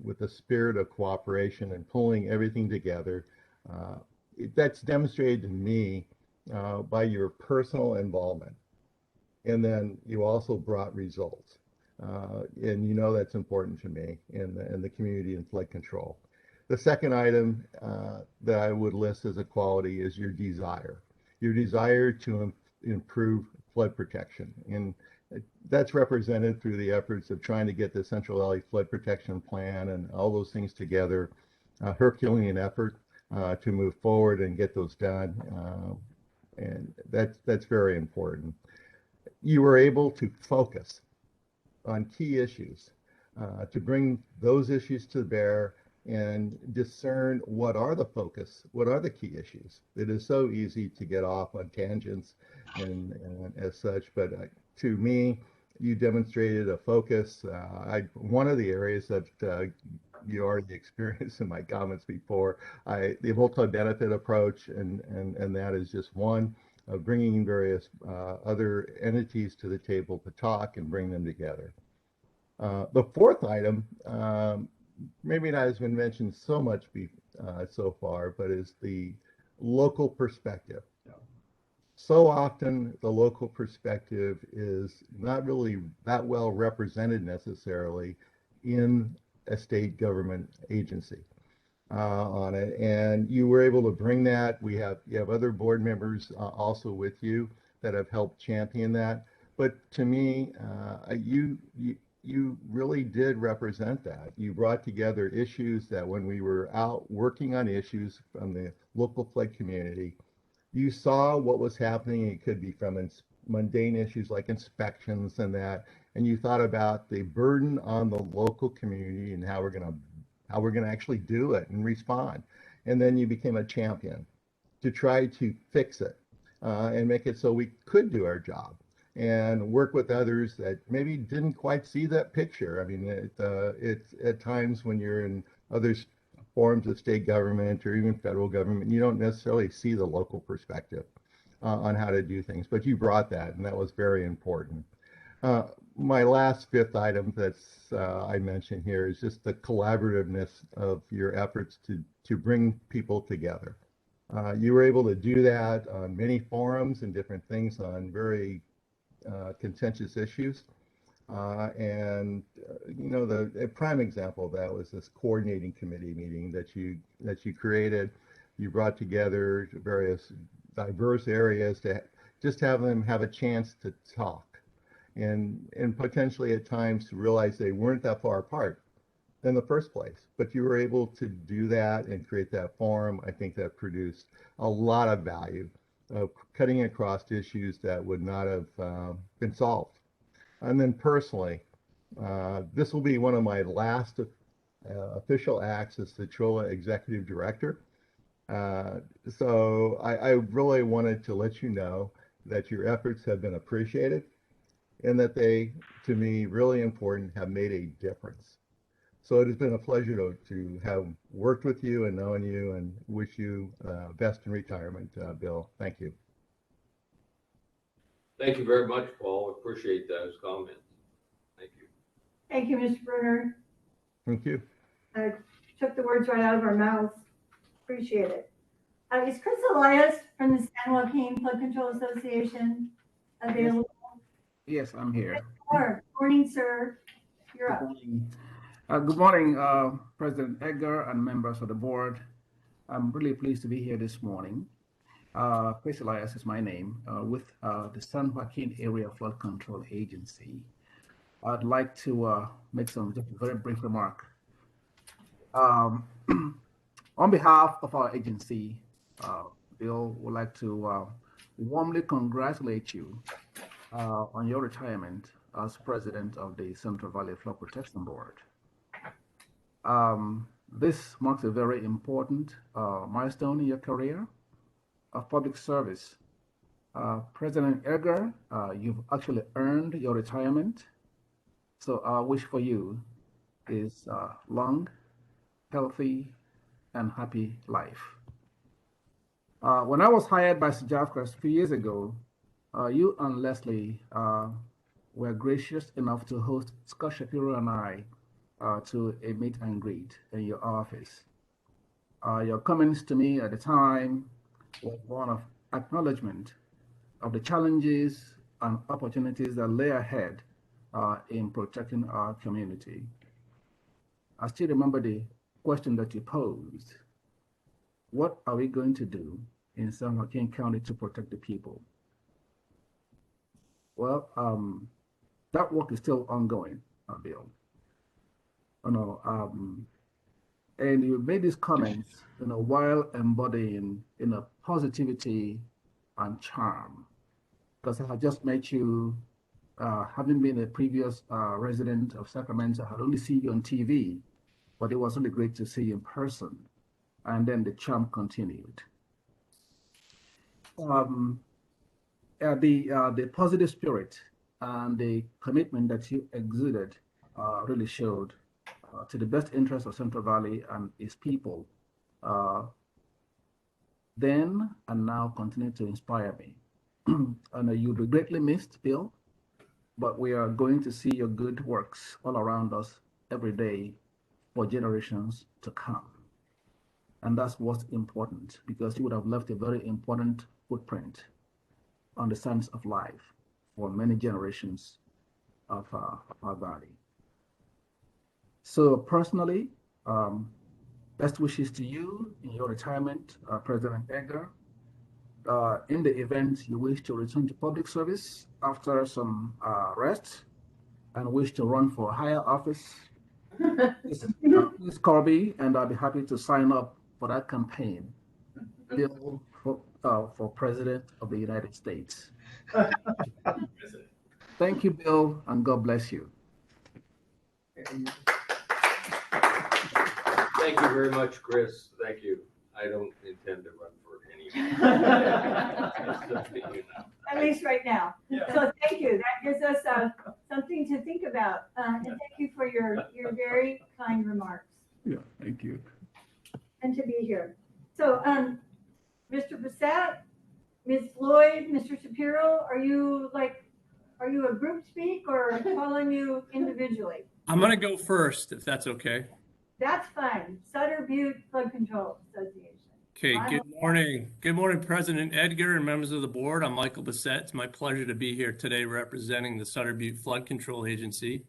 with the spirit of cooperation and pulling everything together. That's demonstrated to me by your personal involvement. And then you also brought results. And that's important to me in the community and flood control. The second item that I would list as a quality is your desire to improve flood protection. And that's represented through the efforts of trying to get the Central Valley Flood Protection Plan and all those things together, Herculean effort to move forward and get those done. And that's very important. You were able to focus on key issues to bring those issues to bear and discern what are the focus, what are the key issues. It is so easy to get off on tangents and as such, but to me, you demonstrated a focus. One of the areas that you already experienced in my comments before, the multi-benefit approach, and that is just one of bringing various other entities to the table to talk and bring them together. The fourth item, maybe not has been mentioned so much so far, but is the local perspective. So often the local perspective is not really that well represented necessarily in a state government agency on it. And you were able to bring that. You have other board members also with you that have helped champion that. But to me, you really did represent that. You brought together issues that when we were out working on issues from the local flood community, you saw what was happening. It could be from mundane issues like inspections and that, and you thought about the burden on the local community and how we're going to actually do it and respond. And then you became a champion to try to fix it and make it so we could do our job and work with others that maybe didn't quite see that picture. I mean, it's at times when you're in other forms of state government or even federal government, you don't necessarily see the local perspective on how to do things, but you brought that, and that was very important. My last fifth item that's I mentioned here is just the collaborativeness of your efforts to bring people together. You were able to do that on many forums and different things on very contentious issues. The prime example of that was this coordinating committee meeting that you created. You brought together various diverse areas to just have them have a chance to talk and potentially at times to realize they weren't that far apart in the first place. But you were able to do that and create that forum. I think that produced a lot of value of cutting across issues that would not have been solved. And then personally, this will be one of my last official acts as the TROA Executive Director. So I really wanted to let you know that your efforts have been appreciated and that they, to me, really important, have made a difference. So it has been a pleasure to have worked with you and known you, and wish you best in retirement, Bill. Thank you. Thank you very much, Paul. Appreciate those comments. Thank you. Thank you, Mr. Bruner. Thank you. Took the words right out of our mouths. Appreciate it. Is Chris Elias from the San Joaquin Flood Control Association available? Yes, I'm here. Good morning, sir. You're up. Good morning, President Edgar and members of the board. I'm really pleased to be here this morning. Chris Elias is my name, with the San Joaquin Area Flood Control Agency. I'd like to make some just very brief remark. On behalf of our agency, Bill would like to warmly congratulate you on your retirement as president of the Central Valley Flood Protection Board. This marks a very important milestone in your career of public service. President Edgar, you've actually earned your retirement. So our wish for you is long, healthy, and happy life. When I was hired by SJAFCA a few years ago, you and Leslie were gracious enough to host Scott Shapiro and I to a meet and greet in your office. Your comments to me at the time was one of acknowledgement of the challenges and opportunities that lay ahead in protecting our community. I still remember the question that you posed. What are we going to do in San Joaquin County to protect the people? Well, that work is still ongoing, Bill. And you made these comments, while embodying, positivity and charm. Because I had just met you having been a previous resident of Sacramento, I had only seen you on TV, but it was really great to see you in person. And then the charm continued. The positive spirit and the commitment that you exuded really showed to the best interest of Central Valley and its people. Then and now continue to inspire me. And you'll be greatly missed, Bill, but we are going to see your good works all around us every day for generations to come. And that's what's important, because you would have left a very important footprint on the sands of life for many generations of our valley. So personally, best wishes to you in your retirement, President Edgar. In the event you wish to return to public service after some rest and wish to run for higher office, please call me and I'll be happy to sign up for that campaign. Bill for President of the United States. Thank you, Bill, and God bless you. Thank you very much, Chris. Thank you. I don't intend to run for any. At least right now. Yeah. So thank you. That gives us something to think about. And thank you for your very kind remarks Yeah, thank you. and to be here. So, Mr. Bassett, Ms. Floyd, Mr. Shapiro, are you a group speak or calling you individually? I'm going to go first, if that's okay. That's fine. Sutter Butte Flood Control Association. Okay, good morning. Good morning, President Edgar and members of the board. I'm Michael Bassett. It's my pleasure to be here today representing the Sutter Butte Flood Control Agency.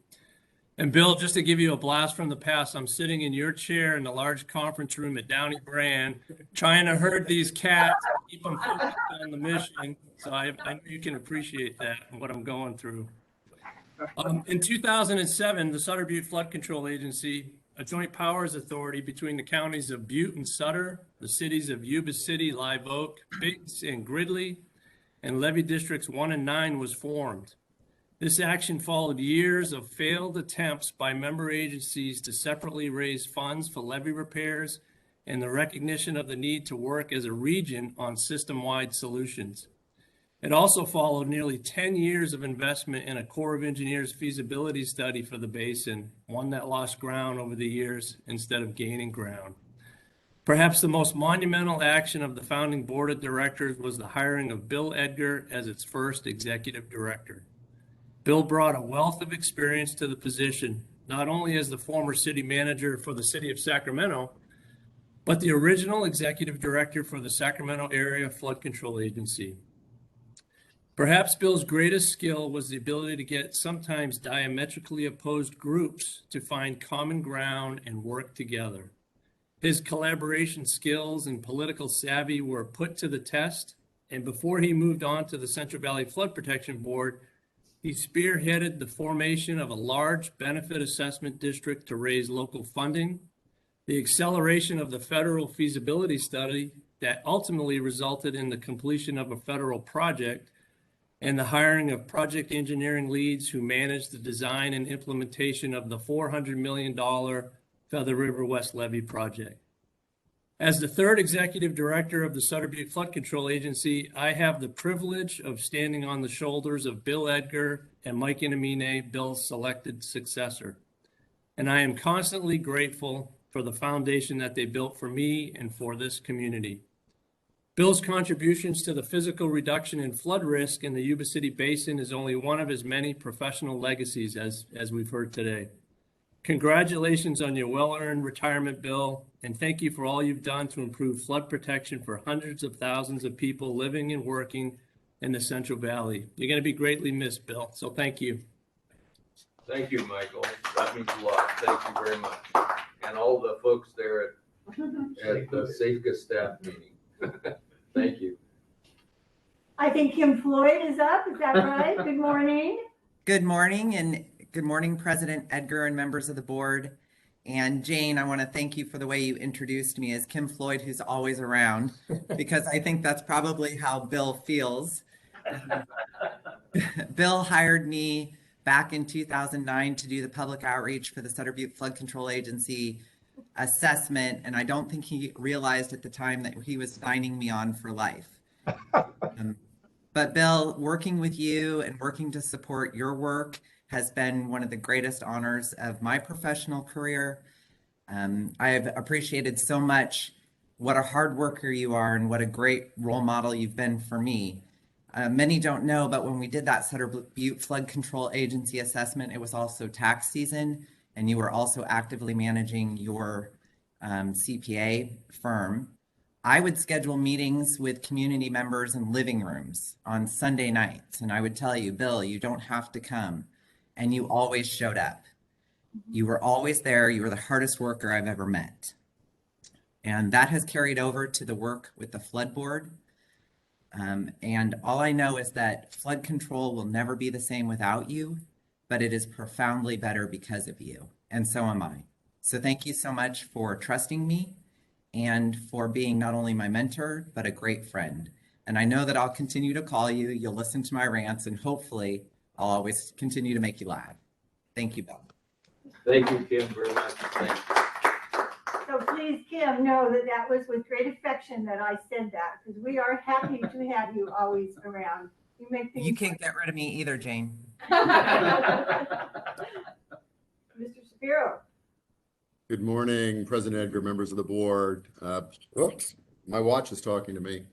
And Bill, just to give you a blast from the past, I'm sitting in your chair in the large conference room at Downey Brand, trying to herd these cats, keep them focused on the mission. So I know you can appreciate that and what I'm going through. In 2007, the Sutter Butte Flood Control Agency, a joint powers authority between the counties of Butte and Sutter, the cities of Yuba City, Live Oak, Biggs, and Gridley, and Levee Districts 1 and 9 was formed. This action followed years of failed attempts by member agencies to separately raise funds for levee repairs and the recognition of the need to work as a region on system-wide solutions. It also followed nearly 10 years of investment in a Corps of Engineers feasibility study for the basin, one that lost ground over the years instead of gaining ground. Perhaps the most monumental action of the founding board of directors was the hiring of Bill Edgar as its first executive director. Bill brought a wealth of experience to the position, not only as the former city manager for the city of Sacramento, but the original executive director for the Sacramento Area Flood Control Agency. Perhaps Bill's greatest skill was the ability to get sometimes diametrically opposed groups to find common ground and work together. His collaboration skills and political savvy were put to the test, and before he moved on to the Central Valley Flood Protection Board, he spearheaded the formation of a large benefit assessment district to raise local funding, the acceleration of the federal feasibility study that ultimately resulted in the completion of a federal project, and the hiring of project engineering leads who managed the design and implementation of the $400 million Feather River West Levee project. As the third executive director of the Sutter Butte Flood Control Agency, I have the privilege of standing on the shoulders of Bill Edgar and Mike Inamine, Bill's selected successor. And I am constantly grateful for the foundation that they built for me and for this community. Bill's contributions to the physical reduction in flood risk in the Yuba City Basin is only one of his many professional legacies, as we've heard today. Congratulations on your well-earned retirement, Bill, and thank you for all you've done to improve flood protection for hundreds of thousands of people living and working in the Central Valley. You're going to be greatly missed, Bill, so thank you. Thank you, Michael. That means a lot. Thank you very much. And all the folks there at the Safeca staff meeting. Thank you. I think Kim Floyd is up. Is that right? Good morning. Good morning, and good morning, President Edgar and members of the board. And Jane, I want to thank you for the way you introduced me as Kim Floyd, who's always around, because I think that's probably how Bill feels. Bill hired me back in 2009 to do the public outreach for the Sutter Butte Flood Control Agency assessment, and I don't think he realized at the time that he was signing me on for life. But Bill, working with you and working to support your work has been one of the greatest honors of my professional career. I've appreciated so much what a hard worker you are and what a great role model you've been for me. Many don't know, but when we did that Sutter Butte Flood Control Agency assessment, it was also tax season, and you were also actively managing your CPA firm. I would schedule meetings with community members in living rooms on Sunday nights, and I would tell you, Bill, you don't have to come, and you always showed up. You were always there. You were the hardest worker I've ever met. And that has carried over to the work with the flood board. And all I know is that flood control will never be the same without you, but it is profoundly better because of you. And so am I. So thank you so much for trusting me and for being not only my mentor, but a great friend. And I know that I'll continue to call you. You'll listen to my rants, and hopefully I'll always continue to make you laugh. Thank you, Bill. Thank you, Kim, very much. Thank you. So please, Kim, know that that was with great affection that I said that, because we are happy to have you always around. You make things. You can't get rid of me either, Jane. Mr. Shapiro. Good morning, President Edgar, members of the board. Oops, my watch is talking to me.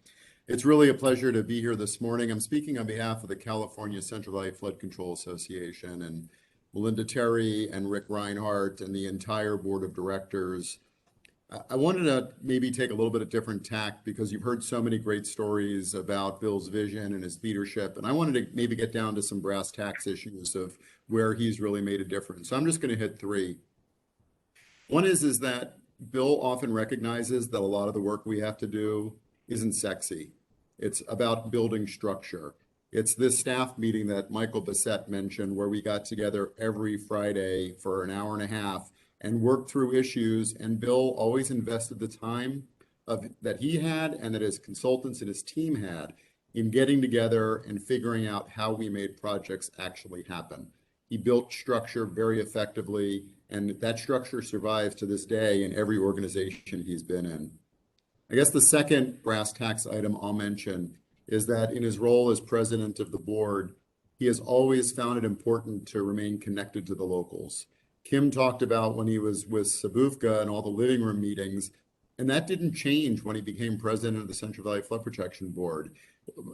It's really a pleasure to be here this morning. I'm speaking on behalf of the California Central Valley Flood Control Association, and Melinda Terry and Rick Reinhardt and the entire board of directors. I wanted to maybe take a little bit of different tack because you've heard so many great stories about Bill's vision and his leadership. And I wanted to maybe get down to some brass tacks issues of where he's really made a difference. So I'm just going to hit three. One is that Bill often recognizes that a lot of the work we have to do isn't sexy. It's about building structure. It's this staff meeting that Michael Bissett mentioned where we got together every Friday for an hour and a half and worked through issues, and Bill always invested the time that he had and that his consultants and his team had in getting together and figuring out how we made projects actually happen. He built structure very effectively, and that structure survives to this day in every organization he's been in. I guess the second brass tacks item I'll mention is that in his role as president of the board, he has always found it important to remain connected to the locals. Kim talked about when he was with Sabufka and all the living room meetings, and that didn't change when he became president of the Central Valley Flood Protection Board.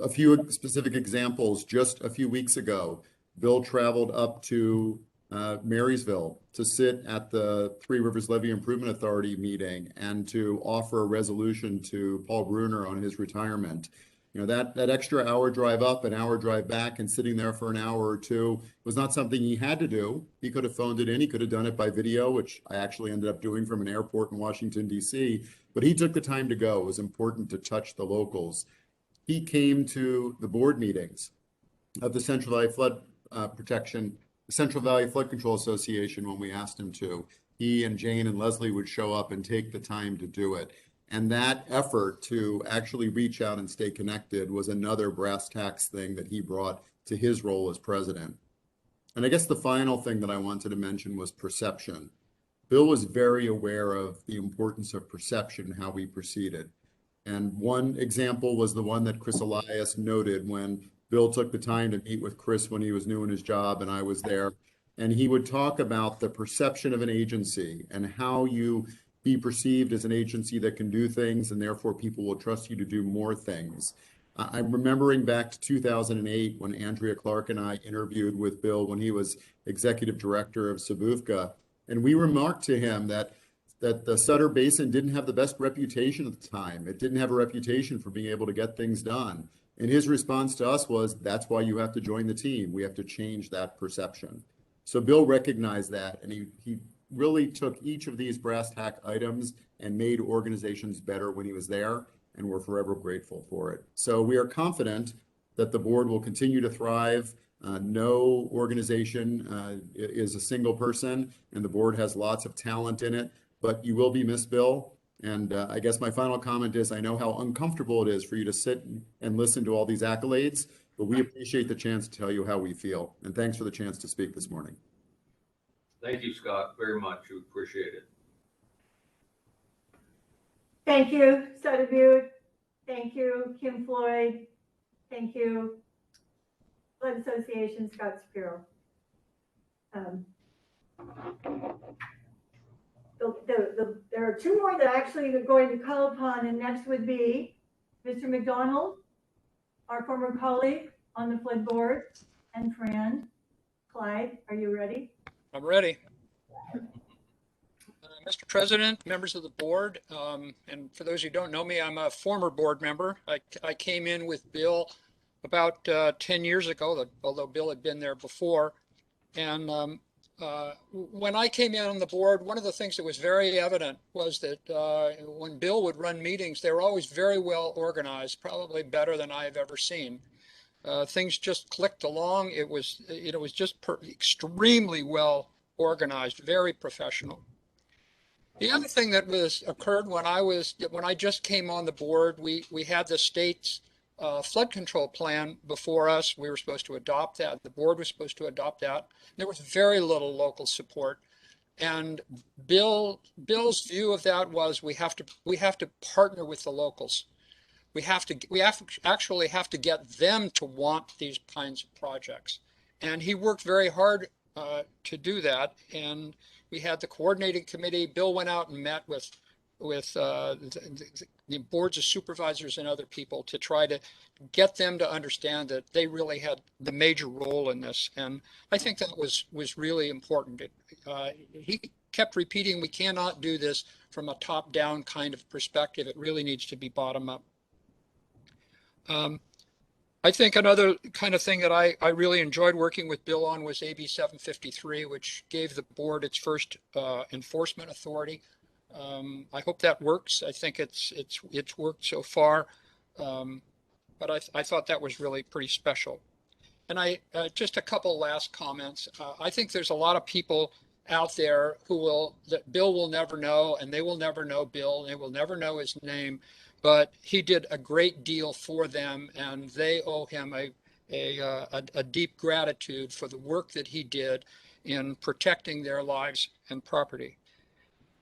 A few specific examples, just a few weeks ago, Bill traveled up to Marysville to sit at the Three Rivers Levee Improvement Authority meeting and to offer a resolution to Paul Bruner on his retirement. You know, that extra hour drive up, an hour drive back, and sitting there for an hour or two was not something he had to do. He could have phoned it in. He could have done it by video, which I actually ended up doing from an airport in Washington, D.C. But he took the time to go. It was important to touch the locals. He came to the board meetings of the Central Valley Flood Control Association when we asked him to. He and Jane and Leslie would show up and take the time to do it. And that effort to actually reach out and stay connected was another brass tacks thing that he brought to his role as president. And I guess the final thing that I wanted to mention was perception. Bill was very aware of the importance of perception and how we proceeded. And one example was the one that Chris Elias noted when Bill took the time to meet with Chris when he was new in his job and I was there. And he would talk about the perception of an agency and how you be perceived as an agency that can do things, and therefore people will trust you to do more things. I'm remembering back to 2008 when Andrea Clark and I interviewed with Bill when he was executive director of Sabufka, and we remarked to him that the Sutter Basin didn't have the best reputation at the time. It didn't have a reputation for being able to get things done. And his response to us was, that's why you have to join the team. We have to change that perception. So Bill recognized that, and he really took each of these brass tack items and made organizations better when he was there, and we're forever grateful for it. So we are confident that the board will continue to thrive. No organization is a single person, and the board has lots of talent in it, but you will be missed, Bill. And I guess my final comment is I know how uncomfortable it is for you to sit and listen to all these accolades, but we appreciate the chance to tell you how we feel. And thanks for the chance to speak this morning. Thank you, Scott, very much. We appreciate it. Thank you, Sutter Butte. Thank you, Kim Floyd. Thank you, Flood Association, Scott Spiro. There are two more that actually are going to call upon, and next would be Mr. McDonald, our former colleague on the flood board and friend. Clyde, are you ready? I'm ready. Mr. President, members of the board, and for those who don't know me, I'm a former board member. I came in with Bill about 10 years ago, although Bill had been there before. And when I came in on the board, one of the things that was very evident was that when Bill would run meetings, they were always very well organized, probably better than I have ever seen. Things just clicked along. It was just extremely well organized, very professional. The other thing that occurred when I just came on the board, we had the state's flood control plan before us. We were supposed to adopt that. The board was supposed to adopt that. There was very little local support, and Bill's view of that was we have to partner with the locals. We actually have to get them to want these kinds of projects, and he worked very hard to do that. And we had the coordinating committee. Bill went out and met with the boards of supervisors and other people to try to get them to understand that they really had the major role in this. And I think that was really important. He kept repeating, we cannot do this from a top-down kind of perspective. It really needs to be bottom-up. I think another kind of thing that I really enjoyed working with Bill on was AB 753, which gave the board its first enforcement authority. I hope that works. I think it's worked so far, but I thought that was really pretty special. And just a couple last comments. I think there's a lot of people out there that Bill will never know, and they will never know Bill, and they will never know his name. But he did a great deal for them, and they owe him a deep gratitude for the work that he did in protecting their lives and property.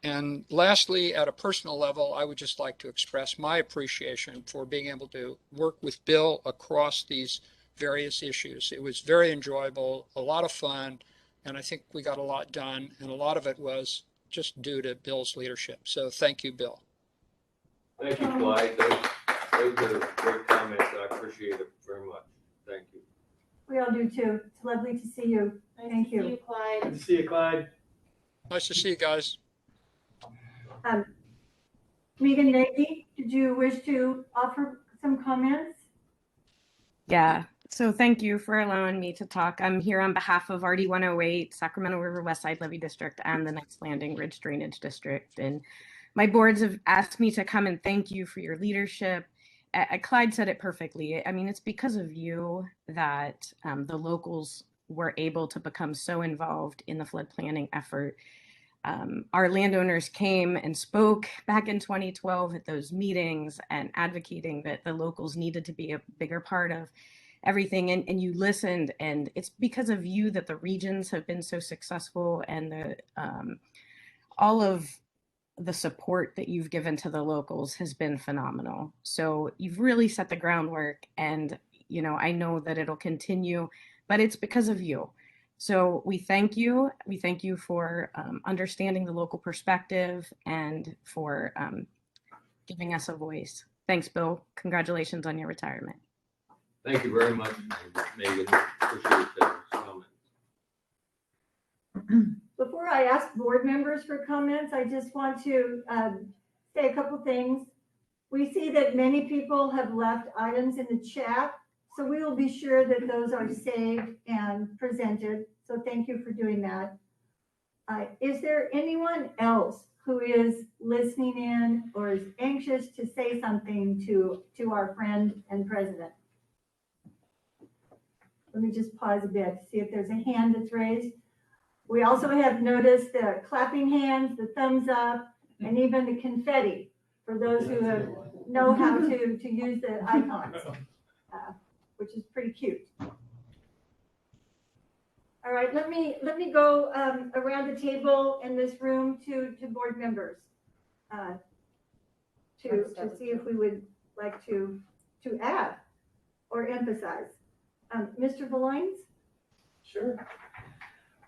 And lastly, at a personal level, I would just like to express my appreciation for being able to work with Bill across these various issues. It was very enjoyable, a lot of fun, and I think we got a lot done, and a lot of it was just due to Bill's leadership. So thank you, Bill. Thank you, Clyde. Those are great comments. I appreciate it very much. Thank you. We all do too. It's lovely to see you. Thank you. See you, Clyde. Good to see you, Clyde. Nice to see you guys. Megan Nagy, did you wish to offer some comments? Yeah, so thank you for allowing me to talk. I'm here on behalf of RD 108, Sacramento River Westside Levee District, and the Next Landing Ridge Drainage District. And my boards have asked me to come and thank you for your leadership. Clyde said it perfectly. I mean, it's because of you that the locals were able to become so involved in the flood planning effort. Our landowners came and spoke back in 2012 at those meetings and advocating that the locals needed to be a bigger part of everything, and you listened, and it's because of you that the regions have been so successful, and all of the support that you've given to the locals has been phenomenal. So you've really set the groundwork, and I know that it'll continue, but it's because of you. So we thank you. We thank you for understanding the local perspective and for giving us a voice. Thanks, Bill. Congratulations on your retirement. Thank you very much, Megan. Appreciate that comment. Before I ask board members for comments, I just want to say a couple things. We see that many people have left items in the chat, so we will be sure that those are saved and presented. So thank you for doing that. Is there anyone else who is listening in or is anxious to say something to our friend and president? Let me just pause a bit to see if there's a hand that's raised. We also have noticed the clapping hands, the thumbs up, and even the confetti for those who know how to use the icons. which is pretty cute. All right, let me go around the table in this room to board members to see if we would like to add or emphasize. Mr. Valines? Sure.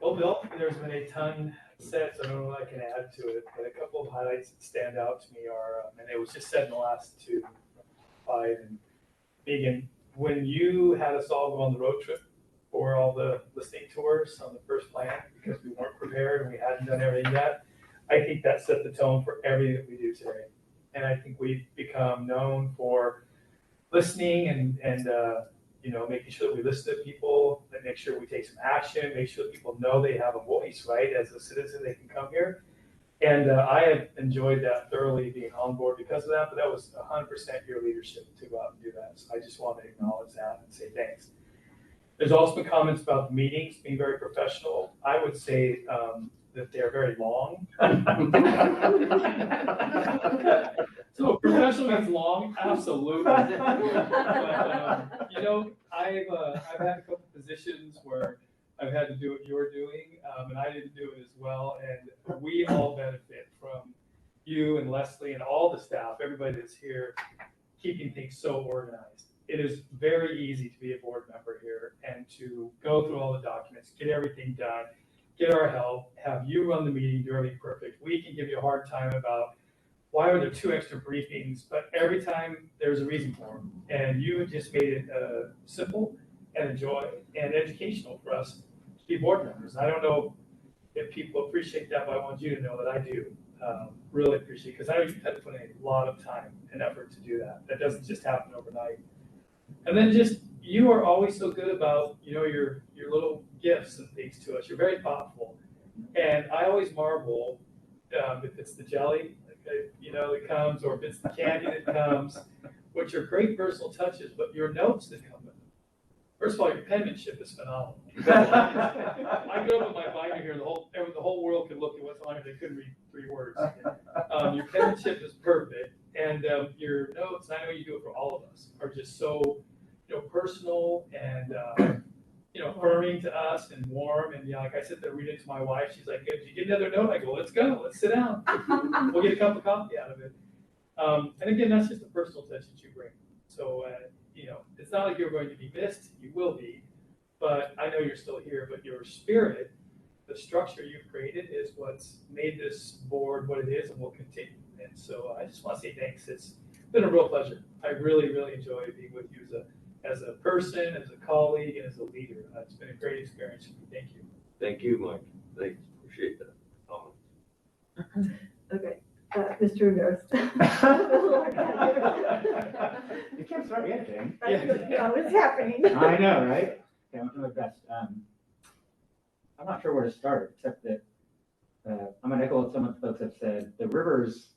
Well, Bill, there's been a ton said, so I don't know what I can add to it, but a couple of highlights that stand out to me are, and it was just said in the last two, Clyde and Megan, when you had us all go on the road trip for all the listening tours on the first plan, because we weren't prepared and we hadn't done everything yet, I think that set the tone for everything that we do today. And I think we've become known for listening and you know, making sure that we listen to people, that make sure we take some action, make sure that people know they have a voice, right? As a citizen, they can come here. And I have enjoyed that thoroughly, being on board because of that, but that was 100% your leadership to go out and do that. So I just want to acknowledge that and say thanks. There's also been comments about the meetings being very professional. I would say that they're very long. So professional means long, absolutely. But, you know, I've had a couple positions where I've had to do what you're doing, and I didn't do it as well. And we all benefit from you and Leslie and all the staff, everybody that's here, keeping things so organized. It is very easy to be a board member here and to go through all the documents, get everything done, get our help, have you run the meeting, do everything perfect. We can give you a hard time about why are there 2 extra briefings, but every time there's a reason for them. And you just made it simple and a joy and educational for us to be board members. I don't know if people appreciate that, but I want you to know that I do really appreciate it, because I know you've had to put in a lot of time and effort to do that. That doesn't just happen overnight. And then just, you are always so good about, you know, your little gifts and things to us. You're very thoughtful. And I always marvel if it's the jelly, you know, that comes, or if it's the candy that comes, which are great personal touches, but your notes that come with them. First of all, your penmanship is phenomenal. I go up with my binder here, the whole world could look at what's on it, they couldn't read 3 words. Your penmanship is perfect, and your notes, I know you do it for all of us, are just so, you know, personal and you know, affirming to us and warm. And, you know, like I sit there reading it to my wife, she's like, "Did you get another note?" I go, "Let's go, let's sit down. We'll get a cup of coffee out of it." And again, that's just a personal touch that you bring. So, you know, it's not like you're going to be missed, you will be, but I know you're still here, but your spirit, the structure you've created is what's made this board what it is and will continue. And so I just want to say thanks. It's been a real pleasure. I really, really enjoy being with you as a person, as a colleague, and as a leader. It's been a great experience for me. Thank you. Thank you, Mike. Thanks. Appreciate that. Okay, Mr. Ramirez. You can't start yet, Jane. I know it's happening. I know, right? Okay, I'm doing my best. I'm not sure where to start, except that I'm going to echo what some of the folks have said. The rivers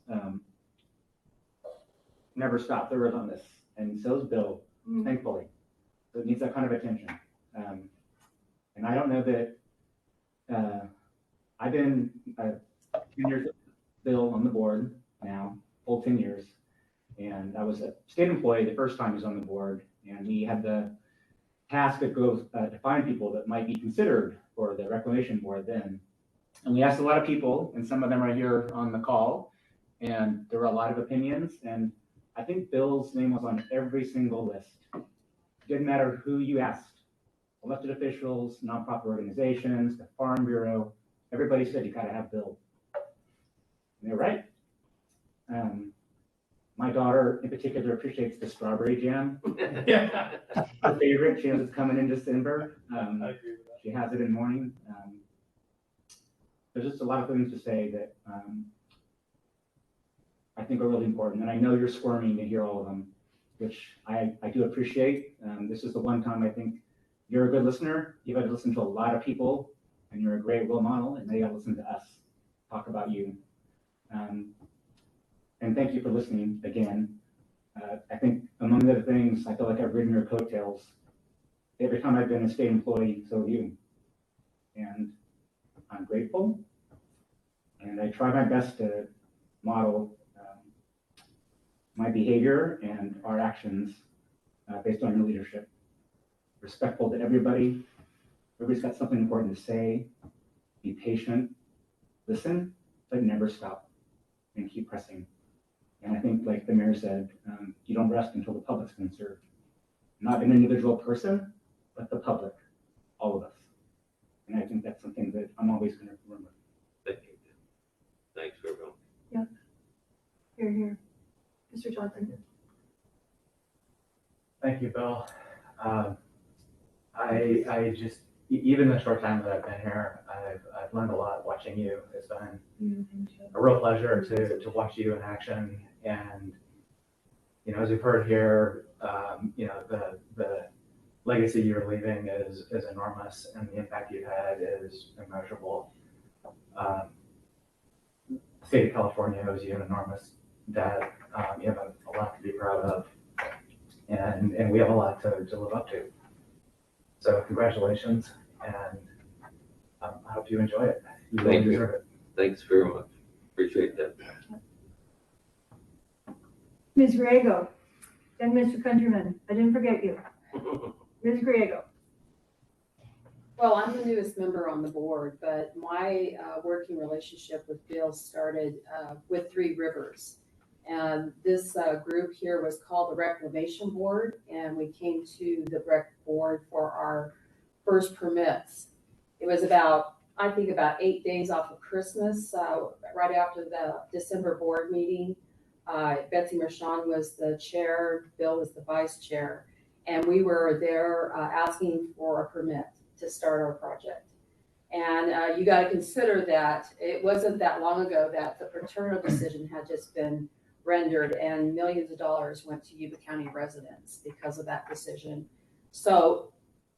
never stop. The rivers on this, and so's Bill, thankfully. So it needs that kind of attention. And I don't know that I've been 10 years with Bill on the board now, full 10 years. And I was a state employee the first time he was on the board, and we had the task to go to find people that might be considered for the reclamation board then. And we asked a lot of people, and some of them are here on the call, and there were a lot of opinions. And I think Bill's name was on every single list. It didn't matter who you asked, elected officials, nonprofit organizations, the Farm Bureau, everybody said you gotta have Bill. And they're right. My daughter in particular appreciates the strawberry jam. Her favorite. She knows it's coming in December. She has it in the morning. There's just a lot of things to say that I think are really important. And I know you're squirming to hear all of them, which I do appreciate. This is the one time I think you're a good listener. You've had to listen to a lot of people, and you're a great role model, and they got to listen to us talk about you. And thank you for listening again. I think among the other things, I feel like I've ridden your coattails every time I've been a state employee, so have you. And I'm grateful, and I try my best to model my behavior and our actions based on your leadership. respectful to everybody. Everybody's got something important to say. Be patient, listen, but never stop, and keep pressing. And I think, like the mayor said, you don't rest until the public's been served. Not an individual person, but the public, all of us. And I think that's something that I'm always going to remember. Thank you. Thanks, everyone. Yep. Here. Mr. Johnson. Thank you, Bill. I just, even the short time that I've been here, I've learned a lot watching you. It's been a real pleasure to watch you in action. And, you know, as we've heard here, you know, the legacy you're leaving is enormous, and the impact you've had is immeasurable. The state of California owes you an enormous debt. You have a lot to be proud of, and we have a lot to live up to. So congratulations, and I hope you enjoy it. You really deserve it. Thanks very much. Appreciate that. Ms. Griego, then Mr. Countryman. I didn't forget you. Ms. Griego. Well, I'm the newest member on the board, but my working relationship with Bill started with Three Rivers. And this group here was called the Reclamation Board, and we came to the Rec Board for our first permits. It was about 8 days off of Christmas, right after the December board meeting. Betsy Mershon was the chair, Bill was the vice chair, and we were there asking for a permit to start our project. And you got to consider that it wasn't that long ago that the paternal decision had just been rendered, and millions of dollars went to Yuba County residents because of that decision. So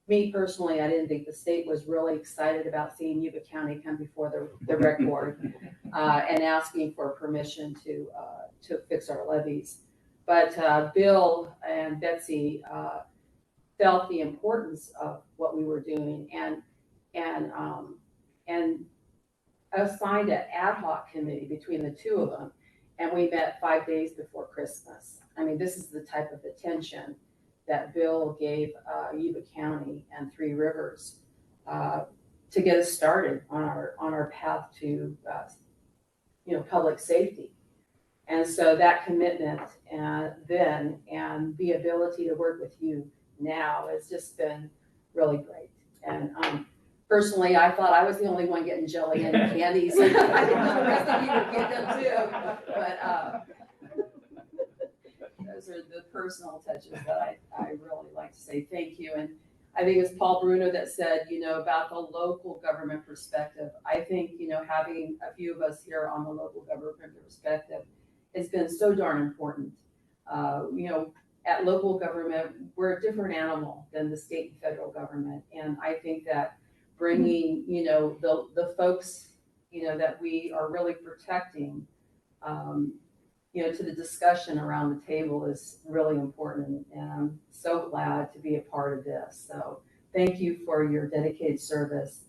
me personally, I didn't think the state was really excited about seeing Yuba County come before the rec board and asking for permission to fix our levees. But Bill and Betsy felt the importance of what we were doing and assigned an ad hoc committee between the two of them. And we met 5 days before Christmas. I mean, this is the type of attention that Bill gave Yuba County and Three Rivers to get us started on our path to public safety. And so that commitment then and the ability to work with you now has just been really great. And personally, I thought I was the only one getting jelly and candies. I didn't know the rest of you would get them too. But those are the personal touches that I really like to say thank you. And I think it was Paul Bruno that said, about the local government perspective. I think, having a few of us here on the local government perspective has been so darn important. At local government, we're a different animal than the state and federal government. And I think that bringing, the folks, that we are really protecting, to the discussion around the table is really important. And I'm so glad to be a part of this. So thank you for your dedicated service.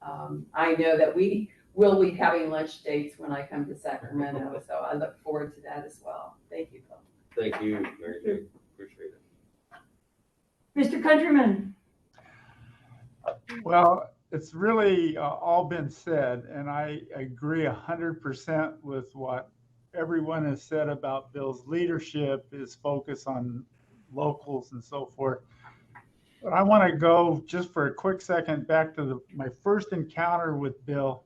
I know that we will be having lunch dates when I come to Sacramento. So I look forward to that as well. Thank you, Bill. Thank you, Mary Jane. Appreciate it. Mr. Countryman. Well, it's really all been said, and I agree 100% with what everyone has said about Bill's leadership, his focus on locals and so forth. But I want to go just for a quick second back to my first encounter with Bill.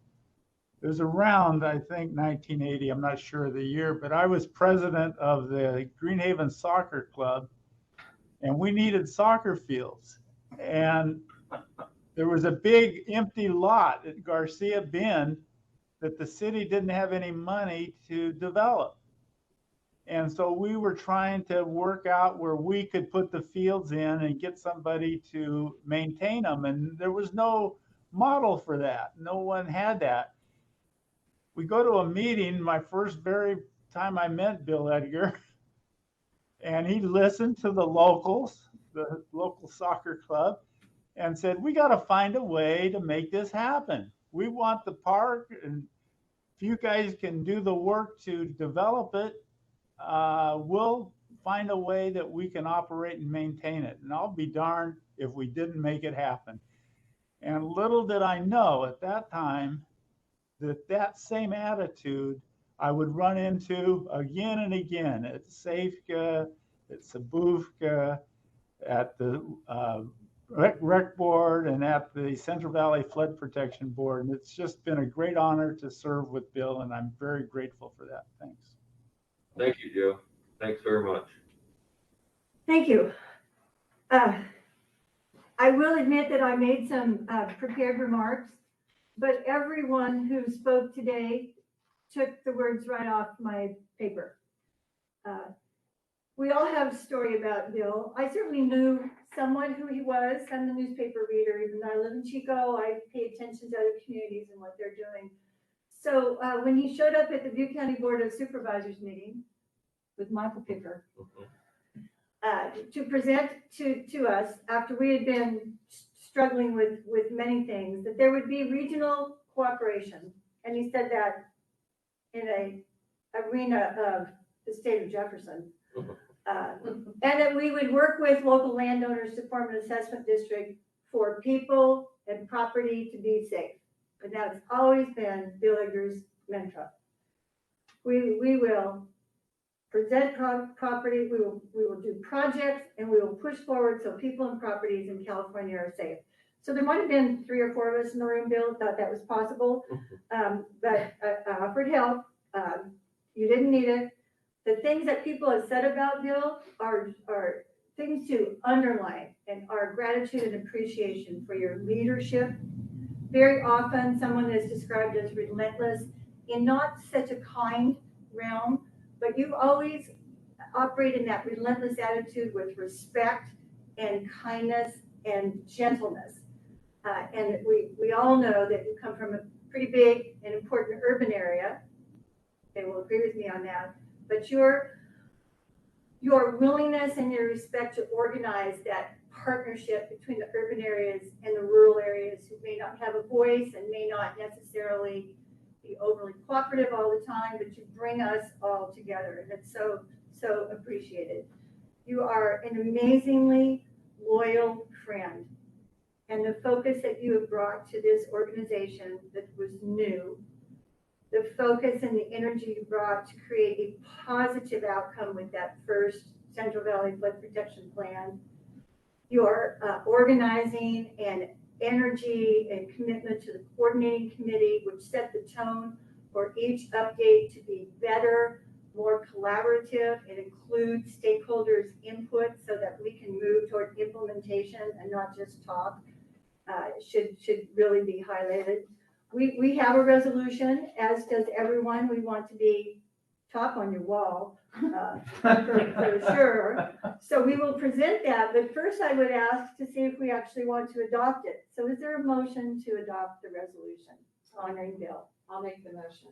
It was around, I think, 1980. I'm not sure of the year, but I was president of the Greenhaven Soccer Club, and we needed soccer fields. And there was a big empty lot at Garcia Bend that the city didn't have any money to develop. And so we were trying to work out where we could put the fields in and get somebody to maintain them. And there was no model for that. No one had that. We go to a meeting, my very time I met Bill Edgar, and he listened to the locals, the local soccer club, and said, we got to find a way to make this happen. We want the park, and if you guys can do the work to develop it, we'll find a way that we can operate and maintain it. And I'll be darned if we didn't make it happen. And little did I know at that time that same attitude I would run into again and again at Safeka, at Sabufka, at the Rec Board, and at the Central Valley Flood Protection Board. And it's just been a great honor to serve with Bill, and I'm very grateful for that. Thanks. Thank you, Joe. Thanks very much. Thank you. I will admit that I made some prepared remarks, but everyone who spoke today took the words right off my paper. We all have a story about Bill. I certainly knew somewhat who he was. I'm a newspaper reader. Even though I live in Chico, I pay attention to other communities and what they're doing. So when he showed up at the Butte County Board of Supervisors meeting with Michael Picker, to present to us after we had been struggling with many things, that there would be regional cooperation. And he said that in a arena of the state of Jefferson. And that we would work with local landowners to form an assessment district for people and property to be safe. And that's always been Bill Edgar's mantra. We will present property, we will do projects, and we will push forward so people and properties in California are safe. So there might have been 3 or 4 of us in the room, Bill, thought that was possible, but I offered help. You didn't need it. The things that people have said about Bill are things to underline, and our gratitude and appreciation for your leadership. Very often someone is described as relentless in not such a kind realm, but you've always operated in that relentless attitude with respect and kindness and gentleness. And we all know that you come from a pretty big and important urban area. They will agree with me on that. But your willingness and your respect to organize that partnership between the urban areas and the rural areas who may not have a voice and may not necessarily be overly cooperative all the time, but you bring us all together, and it's so, so appreciated. You are an amazingly loyal friend, and the focus that you have brought to this organization that was new, the focus and the energy you brought to create a positive outcome with that first Central Valley Flood Protection Plan, your organizing and energy and commitment to the coordinating committee, which set the tone for each update to be better, more collaborative. It includes stakeholders' input so that we can move toward implementation and not just talk. Should really be highlighted. We have a resolution, as does everyone. We want to be top on your wall, for sure. So we will present that, but first I would ask to see if we actually want to adopt it. So is there a motion to adopt the resolution honoring Bill? I'll make the motion.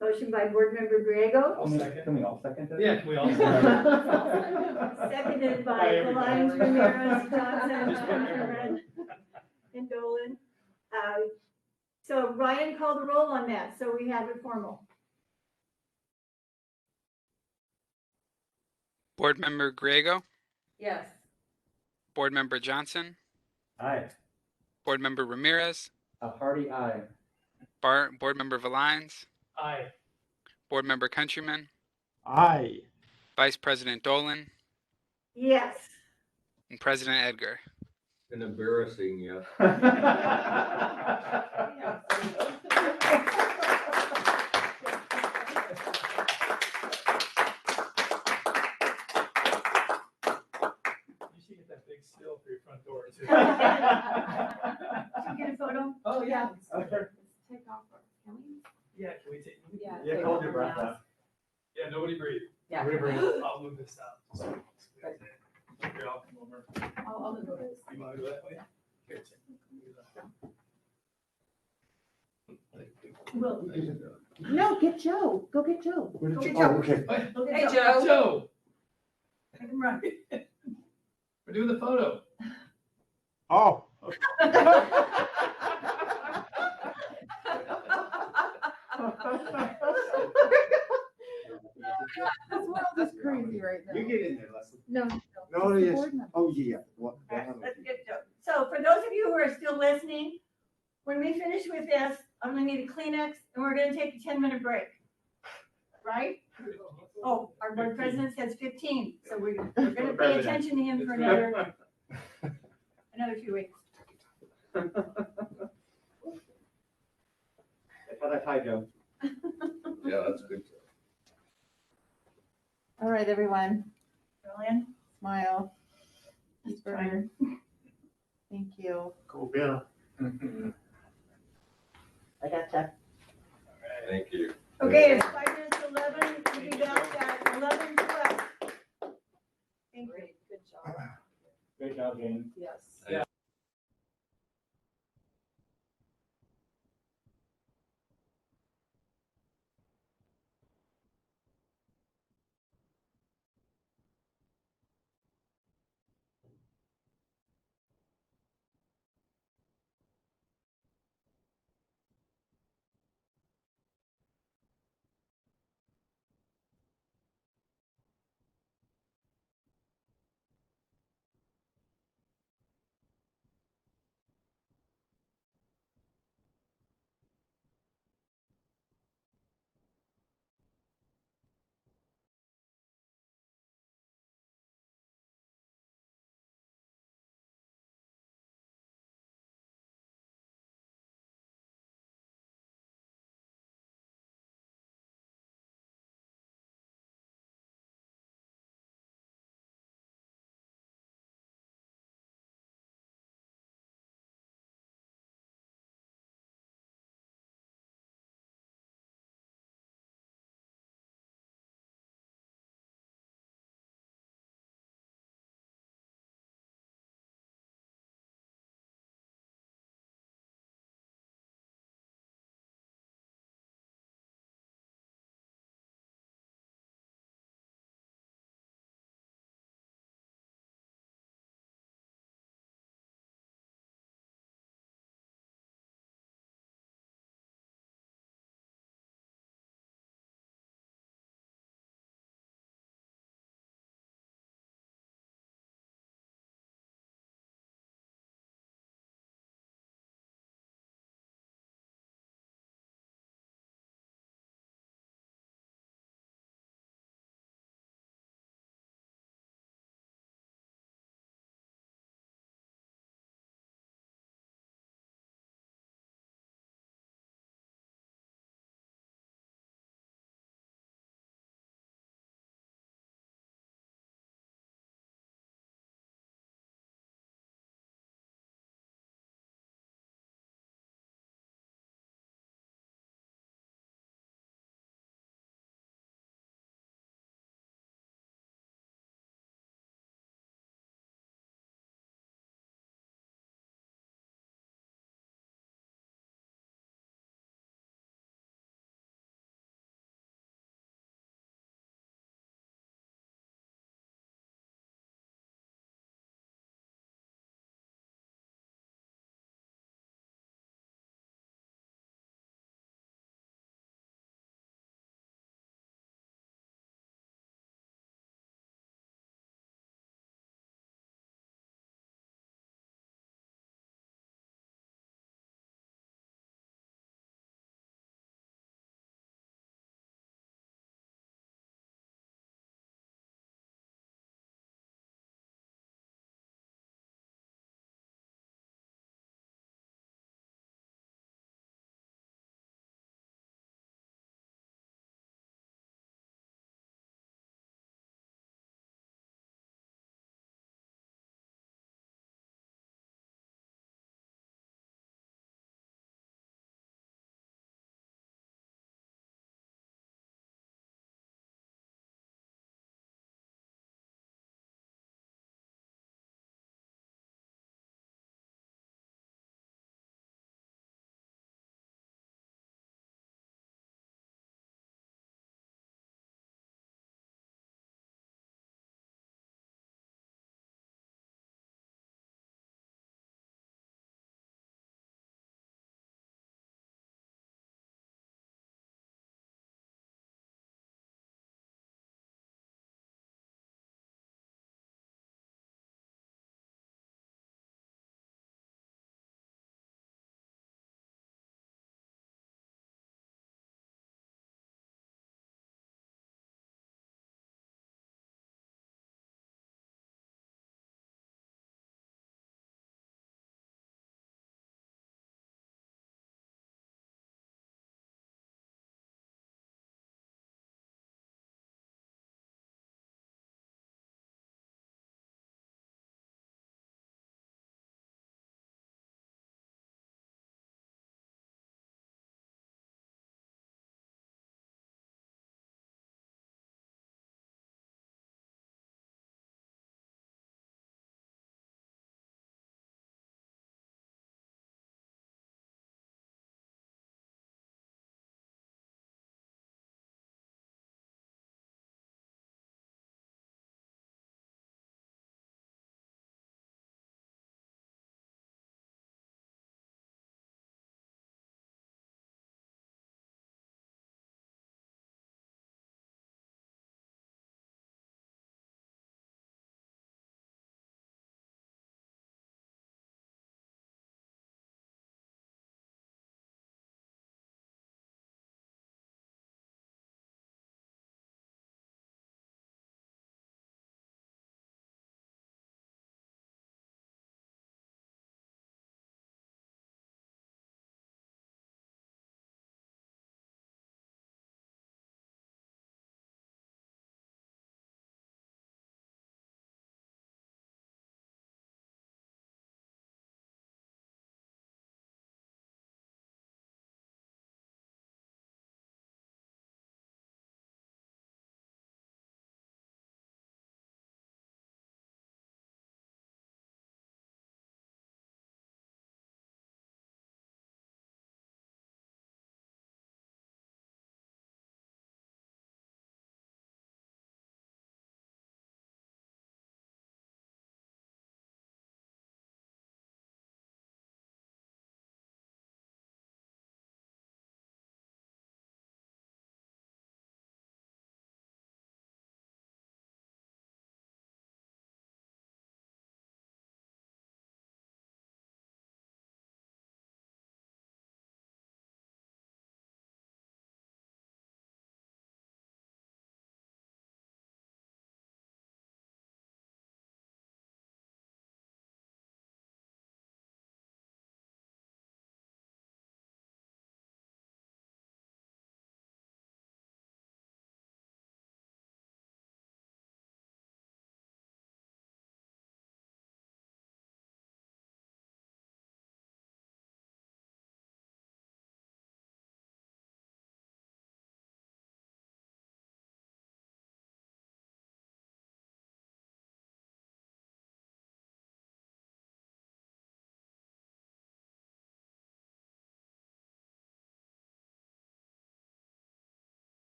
Motion by Board Member Griego. Can we all second it? Yeah, can we all second it? Seconded by Lyons, Ramirez, Johnson, and Dolan. So Ryan called the roll on that, so we have it formal. Board Member Griego, Yes. Board Member Johnson, Aye. Board Member Ramirez, A hearty aye. Board Member Valines, Aye. Board Member Countryman, Aye. Vice President Dolan, Yes. and President Edgar. An embarrassing, yes. Big seal for your front door too. Should we get a photo? Oh, yeah. Okay. Take off. Can we? Yeah, can we take? Yeah. Yeah, take hold off your our breath mask. out. Yeah, nobody breathe. Yeah. Nobody breathe. I'll move this out. Here, I'll come over. I'll do this. You want to go that way? Here, take. Well, no, get Joe. Go get Joe. Go get Joe. Joe. Okay. Hey, Joe. Joe. Make him run. We're doing the photo. Oh. This world is crazy right now. You get in there, Leslie. No, No, it's the yes. board member. Oh, yeah. What the All right, hell? let's get to it. So for those of you who are still listening, when we finish with this, I'm gonna need a Kleenex and we're gonna take a 10-minute break. Right? Oh, our board president says 15, so we're gonna pay attention to him for another few weeks. How that tie go? Yeah, that's good. All right, everyone, Julian? smile. He's tired. Thank you. Go Bill. I gotcha. Thank you. Okay, it's 5 minutes to 11. We'll be back at 11:12. Thank you. Good job. Great job, Jane. Yes. Yeah.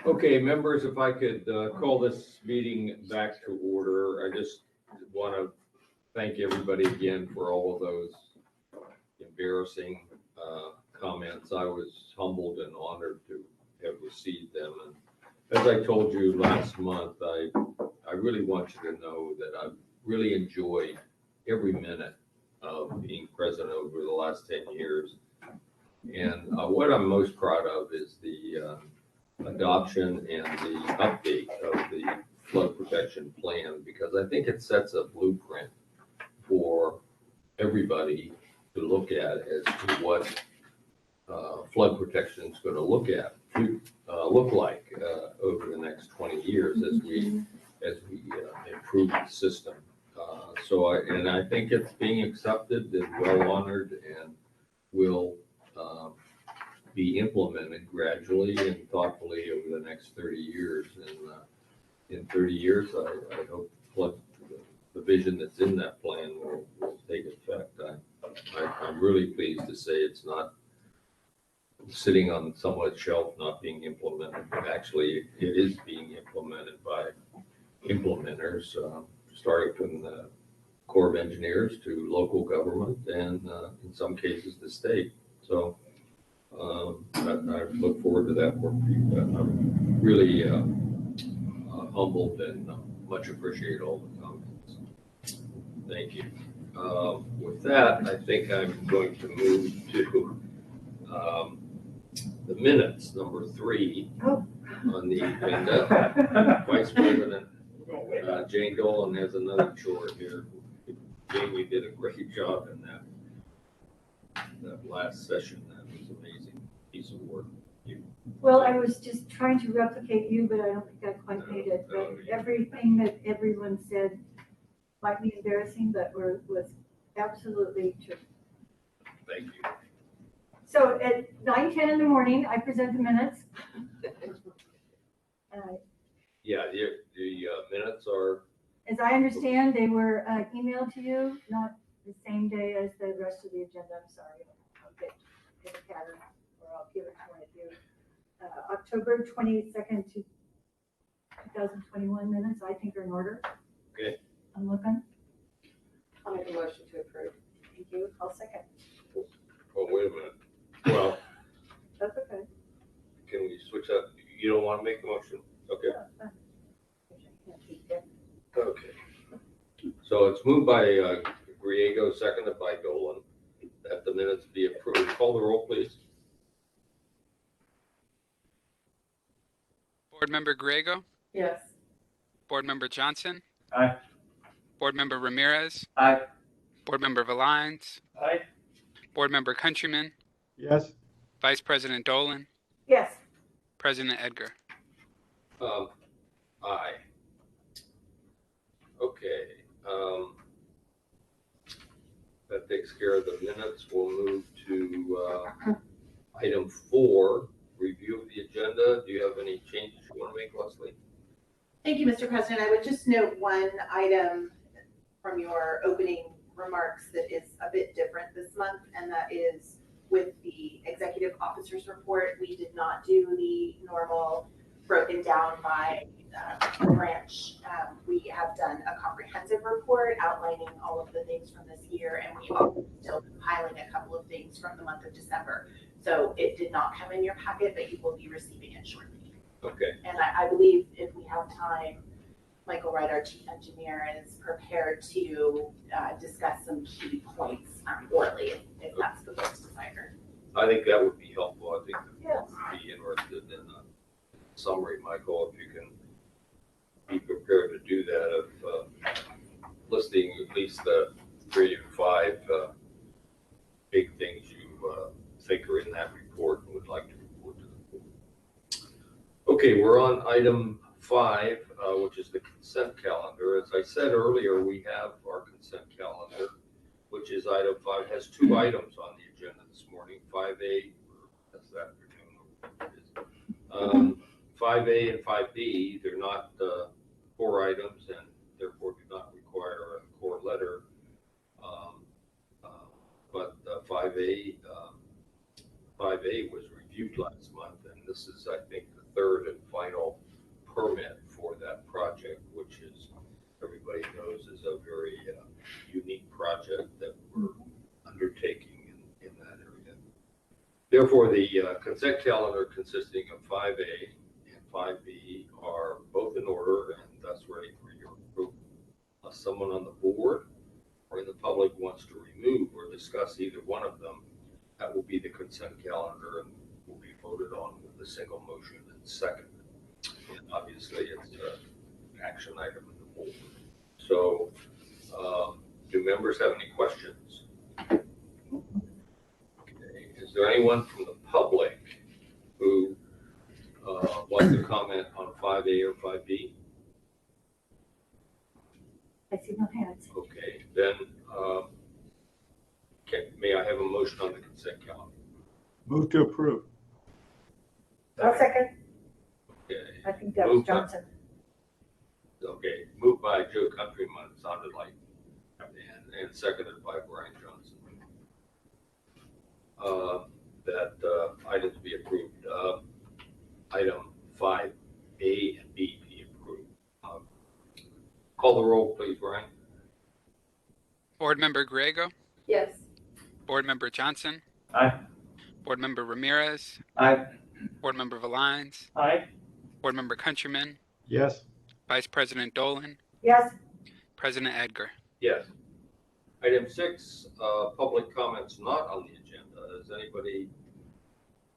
Okay, members, if I could call this meeting back to order, I just want to thank everybody again for all of those embarrassing comments. I was humbled and honored to have received them. And as I told you last month, I really want you to know that I've really enjoyed every minute of being president over the last 10 years. And what I'm most proud of is the adoption and the update of the flood protection plan, because I think it sets a blueprint for everybody to look at as to what flood protection is going to look like over the next 20 years as we improve the system. And I think it's being accepted and well honored and will be implemented gradually and thoughtfully over the next 30 years. And in 30 years, I hope the vision that's in that plan will take effect. I'm really pleased to say it's not sitting on someone's shelf not being implemented. Actually, it is being implemented by implementers, starting from the Corps of Engineers to local government and in some cases the state. So I look forward to that work. I'm really humbled and much appreciate all the comments. Thank you. With that, I think I'm going to move to the minutes, number 3 on the agenda. Vice President Jane Dolan has another chore here. Jane, you did a great job in that last session. That was an amazing piece of work. Well, I was just trying to replicate you, but I don't think I quite made it. But everything that everyone said might be embarrassing, but was absolutely true. Thank you. So at 9:10 in the morning, I present the minutes. Yeah, the minutes are. As I understand, they were emailed to you, not the same day as the rest of the agenda. I'm sorry. I'll get a pattern, or I'll give it to one of you. October 22nd to 2021 minutes, I think, are in order. Okay. I'm looking. I'll make a motion to approve. Thank you. I'll second. Oh, wait a minute. Well, That's okay. can we switch up? You don't want to make the motion? Okay. Okay. So it's moved by Griego, seconded by Dolan, that the minutes be approved. Call the roll, please. Board Member Griego, Yes. Board Member Johnson, Aye. Board Member Ramirez, Aye. Board Member Valines, Aye. Board Member Countryman, Yes. Vice President Dolan, Yes. President Edgar. Aye. Okay. That takes care of the minutes. We'll move to item 4, review of the agenda. Do you have any changes you want to make, Leslie? Thank you, Mr. President. I would just note one item from your opening remarks that is a bit different this month, and that is with the executive officer's report. We did not do the normal broken down by branch. We have done a comprehensive report outlining all of the things from this year, and we are still compiling a couple of things from the month of December. So it did not come in your packet, but you will be receiving it shortly. Okay. And I believe if we have time, Michael Wright, our chief engineer, is prepared to discuss some key points orally, if that's the board's desire. I think that would be helpful. I think Yes. I'd be interested in a summary, Michael, if you can be prepared to do that, of listing at least the 3 to 5 big things you think are in that report and would like to report to the board. Okay, we're on item 5, which is the consent calendar. As I said earlier, we have our consent calendar, which is item 5. It has 2 items on the agenda this morning, 5A, that's that afternoon. 5A and 5B, they're not core items and therefore do not require a core letter. But 5A 5A was reviewed last month, and this is, I think, the third and final permit for that project, which is, everybody knows, is a very unique project that we're undertaking in that area. Therefore, the consent calendar consisting of 5A and 5B are both in order and thus ready for your approval. Unless someone on the board or in the public wants to remove or discuss either one of them, that will be the consent calendar and will be voted on with a single motion and second. And obviously, it's an action item of the board. So, do members have any questions? Okay. Is there anyone from the public who wants to comment on 5A or 5B? I see no hands. Okay, then, may I have a motion on the consent calendar? Move to approve. I'll second. Okay. I think that was Johnson. Okay, moved by Joe Countryman, sounded like, and seconded by Brian Johnson. That item to be approved. Item 5A and B be approved. Call the roll, please, Brian. Board Member Griego, Yes. Board Member Johnson, Aye. Board Member Ramirez, Aye. Board Member Valines, Aye. Board Member Countryman, Yes. Vice President Dolan, Yes. President Edgar. Yes. Item 6, public comments not on the agenda. Does anybody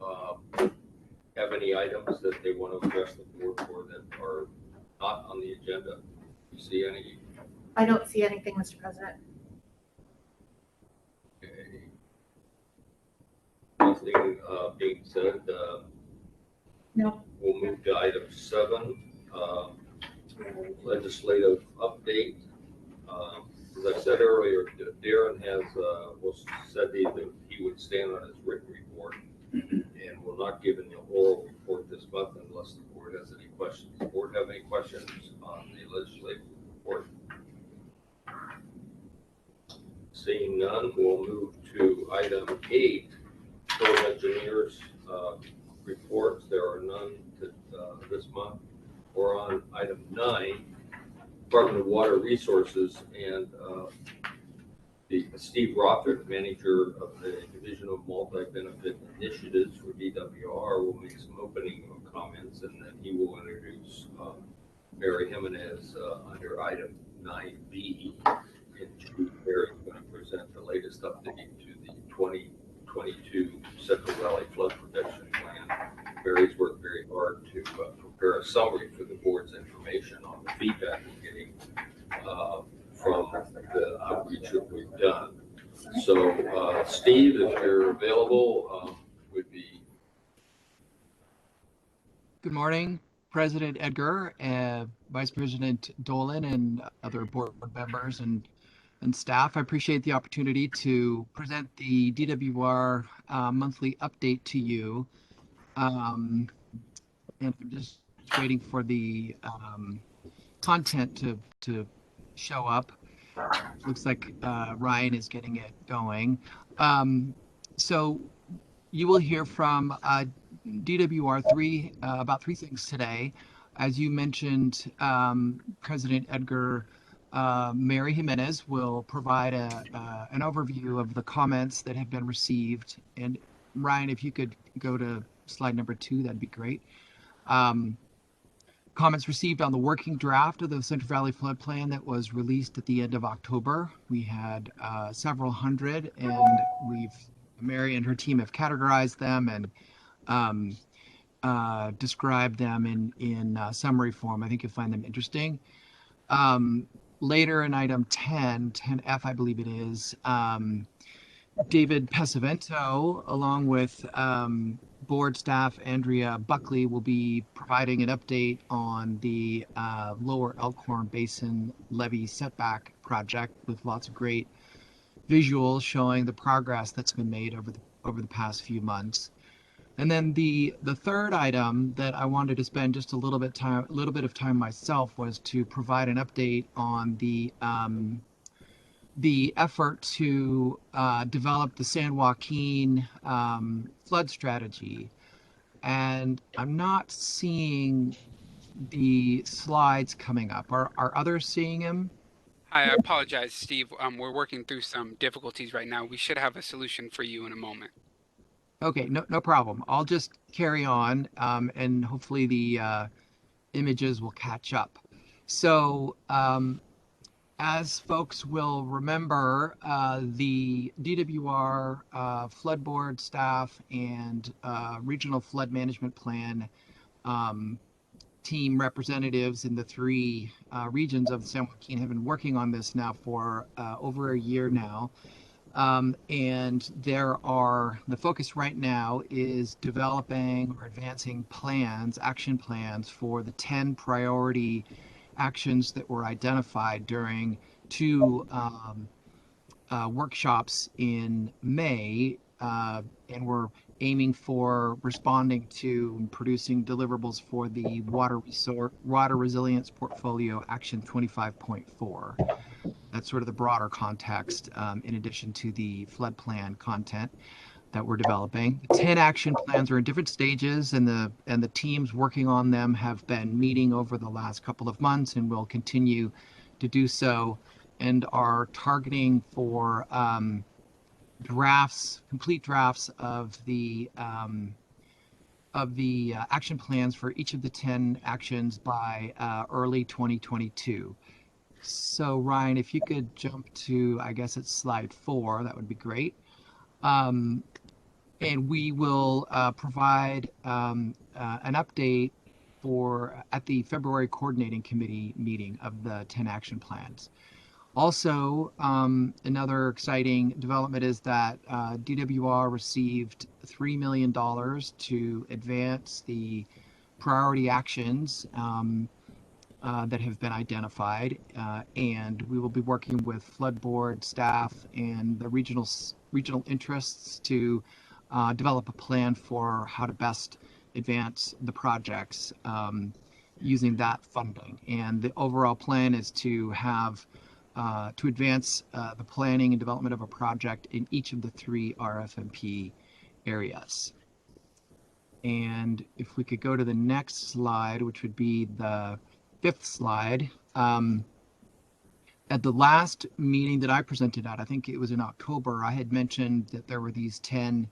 have any items that they want to address the board for that are not on the agenda? You see any? I don't see anything, Mr. President. Okay. Nothing being said. No. We'll move to item 7, legislative update. As I said earlier, Darren has said that he would stand on his written report and will not give an oral report this month unless the board has any questions. Does the board have any questions on the legislative report? Seeing none, we'll move to item 8, Corps of Engineers reports. There are none this month. We're on item 9, Department of Water Resources, and Steve Rothert, manager of the Division of Multi-Benefit Initiatives for DWR, will make some opening comments, and then he will introduce Mary Jimenez under item 9B. And Mary is going to present the latest update to the 2022 Central Valley Flood Protection Plan. Mary's worked very hard to prepare a summary for the board's information on the feedback we're getting from the outreach that we've done. So, Steve, if you're available, would be. Good morning, President Edgar, Vice President Dolan, and other board members and staff. I appreciate the opportunity to present the DWR monthly update to you. And I'm just waiting for the content to show up. Looks like Ryan is getting it going. So you will hear from DWR about 3 things today. As you mentioned, President Edgar, Mary Jimenez will provide an overview of the comments that have been received. And Ryan, if you could go to slide number 2, that'd be great. Comments received on the working draft of the Central Valley Flood Plan that was released at the end of October. We had several hundred, and Mary and her team have categorized them and described them in summary form. I think you'll find them interesting. Later in item 10F, I believe it is, David Pesavento, along with board staff Andrea Buckley, will be providing an update on the lower Elkhorn Basin Levee Setback project with lots of great visuals showing the progress that's been made over the past few months. And then the third item that I wanted to spend just a little bit of time myself was to provide an update on the the effort to develop the San Joaquin flood strategy. And I'm not seeing the slides coming up. Are others seeing them? I apologize, Steve. We're working through some difficulties right now. We should have a solution for you in a moment. Okay, no problem. I'll just carry on, and hopefully the images will catch up. So, as folks will remember, the DWR Flood Board staff and Regional Flood Management Plan team representatives in the three regions of San Joaquin have been working on this now for over a year now. And the focus right now is developing or advancing plans, action plans for the 10 priority actions that were identified during two workshops in May, and we're aiming for responding to and producing deliverables for the water resilience portfolio action 25.4. That's sort of the broader context, in addition to the flood plan content that we're developing. The 10 action plans are in different stages, and the teams working on them have been meeting over the last couple of months and will continue to do so, and are targeting for complete drafts of the action plans for each of the 10 actions by early 2022. So Ryan, if you could jump to, I guess it's slide 4, that would be great. And we will provide an update at the February coordinating committee meeting of the 10 action plans. Also, another exciting development is that DWR received $3 million to advance the priority actions that have been identified, and we will be working with flood board staff and the regional interests to develop a plan for how to best advance the projects using that funding. And the overall plan is to have to advance the planning and development of a project in each of the 3 RFMP areas. And if we could go to the next slide, which would be the 5th slide. At the last meeting that I presented at, I think it was in October, I had mentioned that there were these 10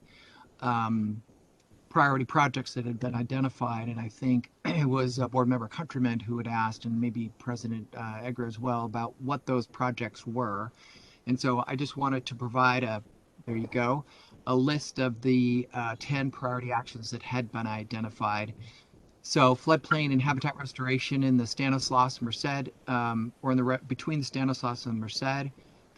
priority projects that had been identified, and I think it was Board Member Countryman who had asked, and maybe President Edgar as well, about what those projects were. And so I just wanted to provide there you go, a list of the 10 priority actions that had been identified. So floodplain and habitat restoration in the Stanislaus and Merced, or in the between the Stanislaus and Merced, the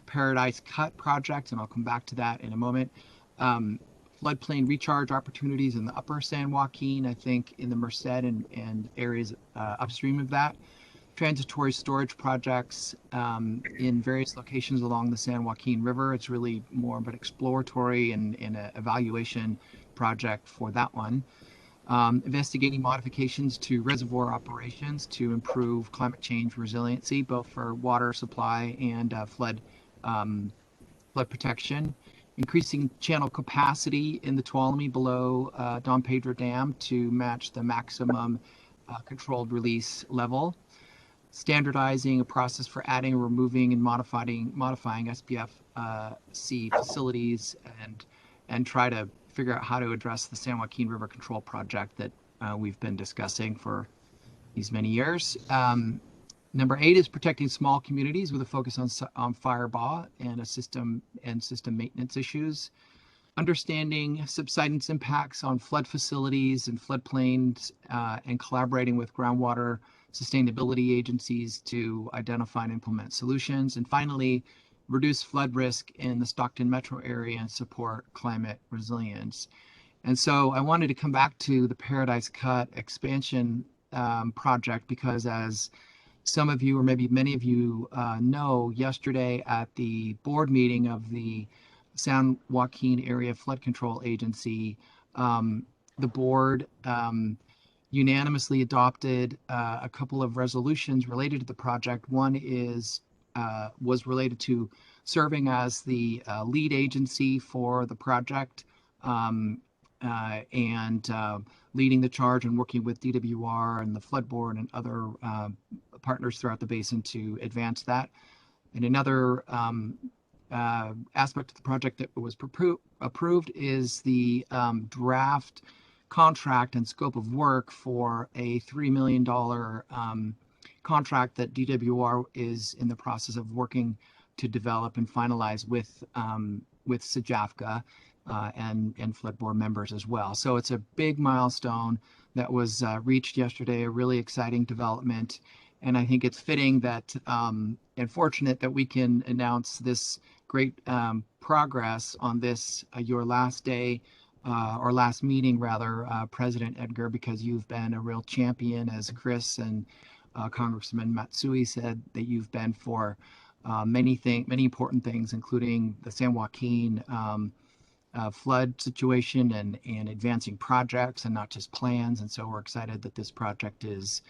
Paradise Cut project, and I'll come back to that in a moment. Floodplain recharge opportunities in the upper San Joaquin, I think in the Merced and areas upstream of that. Transitory storage projects in various locations along the San Joaquin River. It's really more of an exploratory and an evaluation project for that one. Investigating modifications to reservoir operations to improve climate change resiliency, both for water supply and flood protection. Increasing channel capacity in the Tuolumne below Don Pedro Dam to match the maximum controlled release level. Standardizing a process for adding, removing, and modifying SPF-C facilities, and try to figure out how to address the San Joaquin River Control Project that we've been discussing for these many years. Number 8 is protecting small communities with a focus on fire BAW and system maintenance issues. Understanding subsidence impacts on flood facilities and floodplains, and collaborating with groundwater sustainability agencies to identify and implement solutions. And finally, reduce flood risk in the Stockton metro area and support climate resilience. And so I wanted to come back to the Paradise Cut expansion project, because as some of you, or maybe many of you know, yesterday at the board meeting of the San Joaquin Area Flood Control Agency, the board unanimously adopted a couple of resolutions related to the project. One was related to serving as the lead agency for the project, and leading the charge and working with DWR and the Flood Board and other partners throughout the basin to advance that. And another aspect of the project that was approved is the draft contract and scope of work for a $3 million contract that DWR is in the process of working to develop and finalize with CVFPB and Flood Board members as well. So it's a big milestone that was reached yesterday, a really exciting development. And I think it's fitting that and fortunate that we can announce this great progress on this, your last day, or last meeting rather, President Edgar, because you've been a real champion, as Chris and Congressman Matsui said, that you've been for many important things, including the San Joaquin flood situation and advancing projects and not just plans. And so we're excited that this project is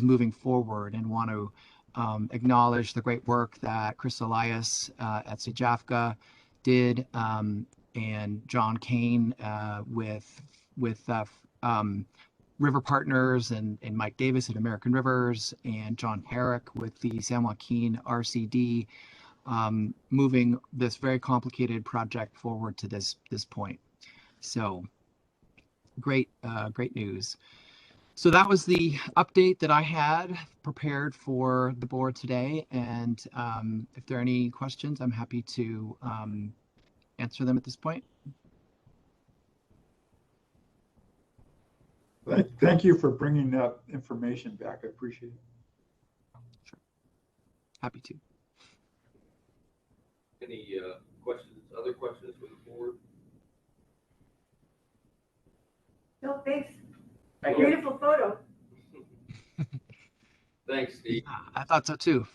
moving forward, and want to acknowledge the great work that Chris Elias at CVFPB did, and John Kane with River Partners and Mike Davis at American Rivers, and John Herrick with the San Joaquin RCD, moving this very complicated project forward to this point. So great news. So that was the update that I had prepared for the board today. And if there are any questions, I'm happy to answer them at this point. Thank you for bringing that information back. I appreciate it. Sure. Happy to. Any questions, other questions from the board? No, thanks. Thank you. Beautiful photo. Thanks, Steve. I thought so too.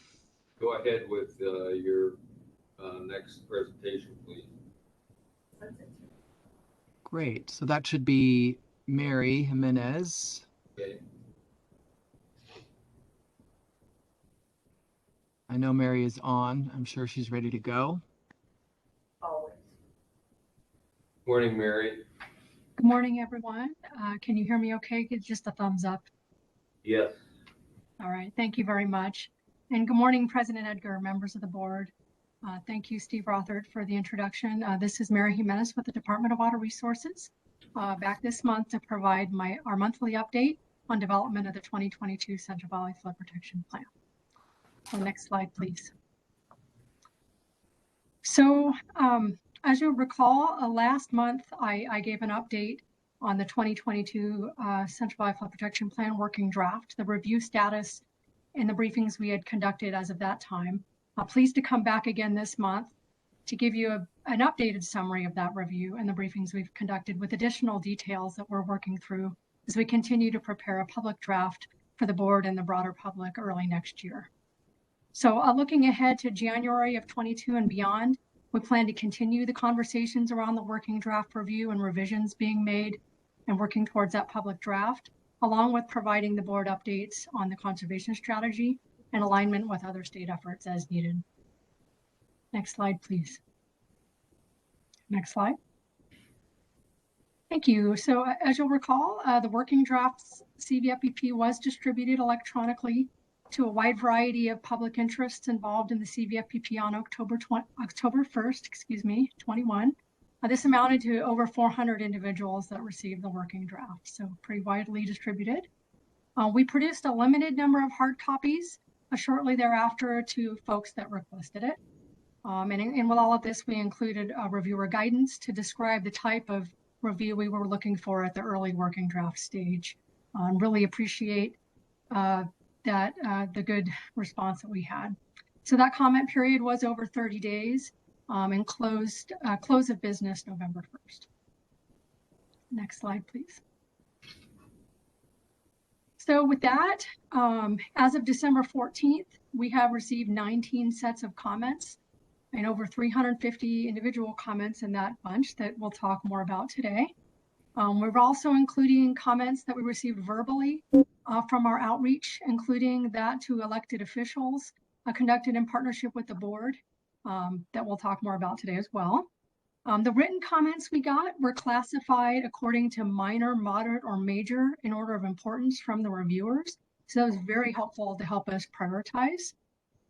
Go ahead with your next presentation, please. Great. So that should be Mary Jimenez. Okay. I know Mary is on. I'm sure she's ready to go. Always. Morning, Mary. Good morning, everyone. Can you hear me okay? Give just a thumbs up. Yes. All right, thank you very much. And good morning, President Edgar, members of the board. Thank you, Steve Rothert, for the introduction. This is Mary Jimenez with the Department of Water Resources, back this month to provide our monthly update on development of the 2022 Central Valley Flood Protection Plan. So next slide, please. So as you'll recall, last month I gave an update on the 2022 Central Valley Flood Protection Plan working draft, the review status, and the briefings we had conducted as of that time. Pleased to come back again this month to give you an updated summary of that review and the briefings we've conducted, with additional details that we're working through as we continue to prepare a public draft for the board and the broader public early next year. So looking ahead to January of 22 and beyond, we plan to continue the conversations around the working draft review and revisions being made and working towards that public draft, along with providing the board updates on the conservation strategy and alignment with other state efforts as needed. Next slide, please. Next slide. Thank you. So as you'll recall, the working drafts CVFPB was distributed electronically to a wide variety of public interests involved in the CVFPB on October 1st, 21. This amounted to over 400 individuals that received the working draft, so pretty widely distributed. We produced a limited number of hard copies shortly thereafter to folks that requested it. And with all of this, we included reviewer guidance to describe the type of review we were looking for at the early working draft stage. Really appreciate the good response that we had. So that comment period was over 30 days and close of business November 1st. Next slide, please. So with that, as of December 14th, we have received 19 sets of comments and over 350 individual comments in that bunch that we'll talk more about today. We're also including comments that we received verbally from our outreach, including that to elected officials conducted in partnership with the board. that we'll talk more about today as well. The written comments we got were classified according to minor, moderate, or major in order of importance from the reviewers. So that was very helpful to help us prioritize.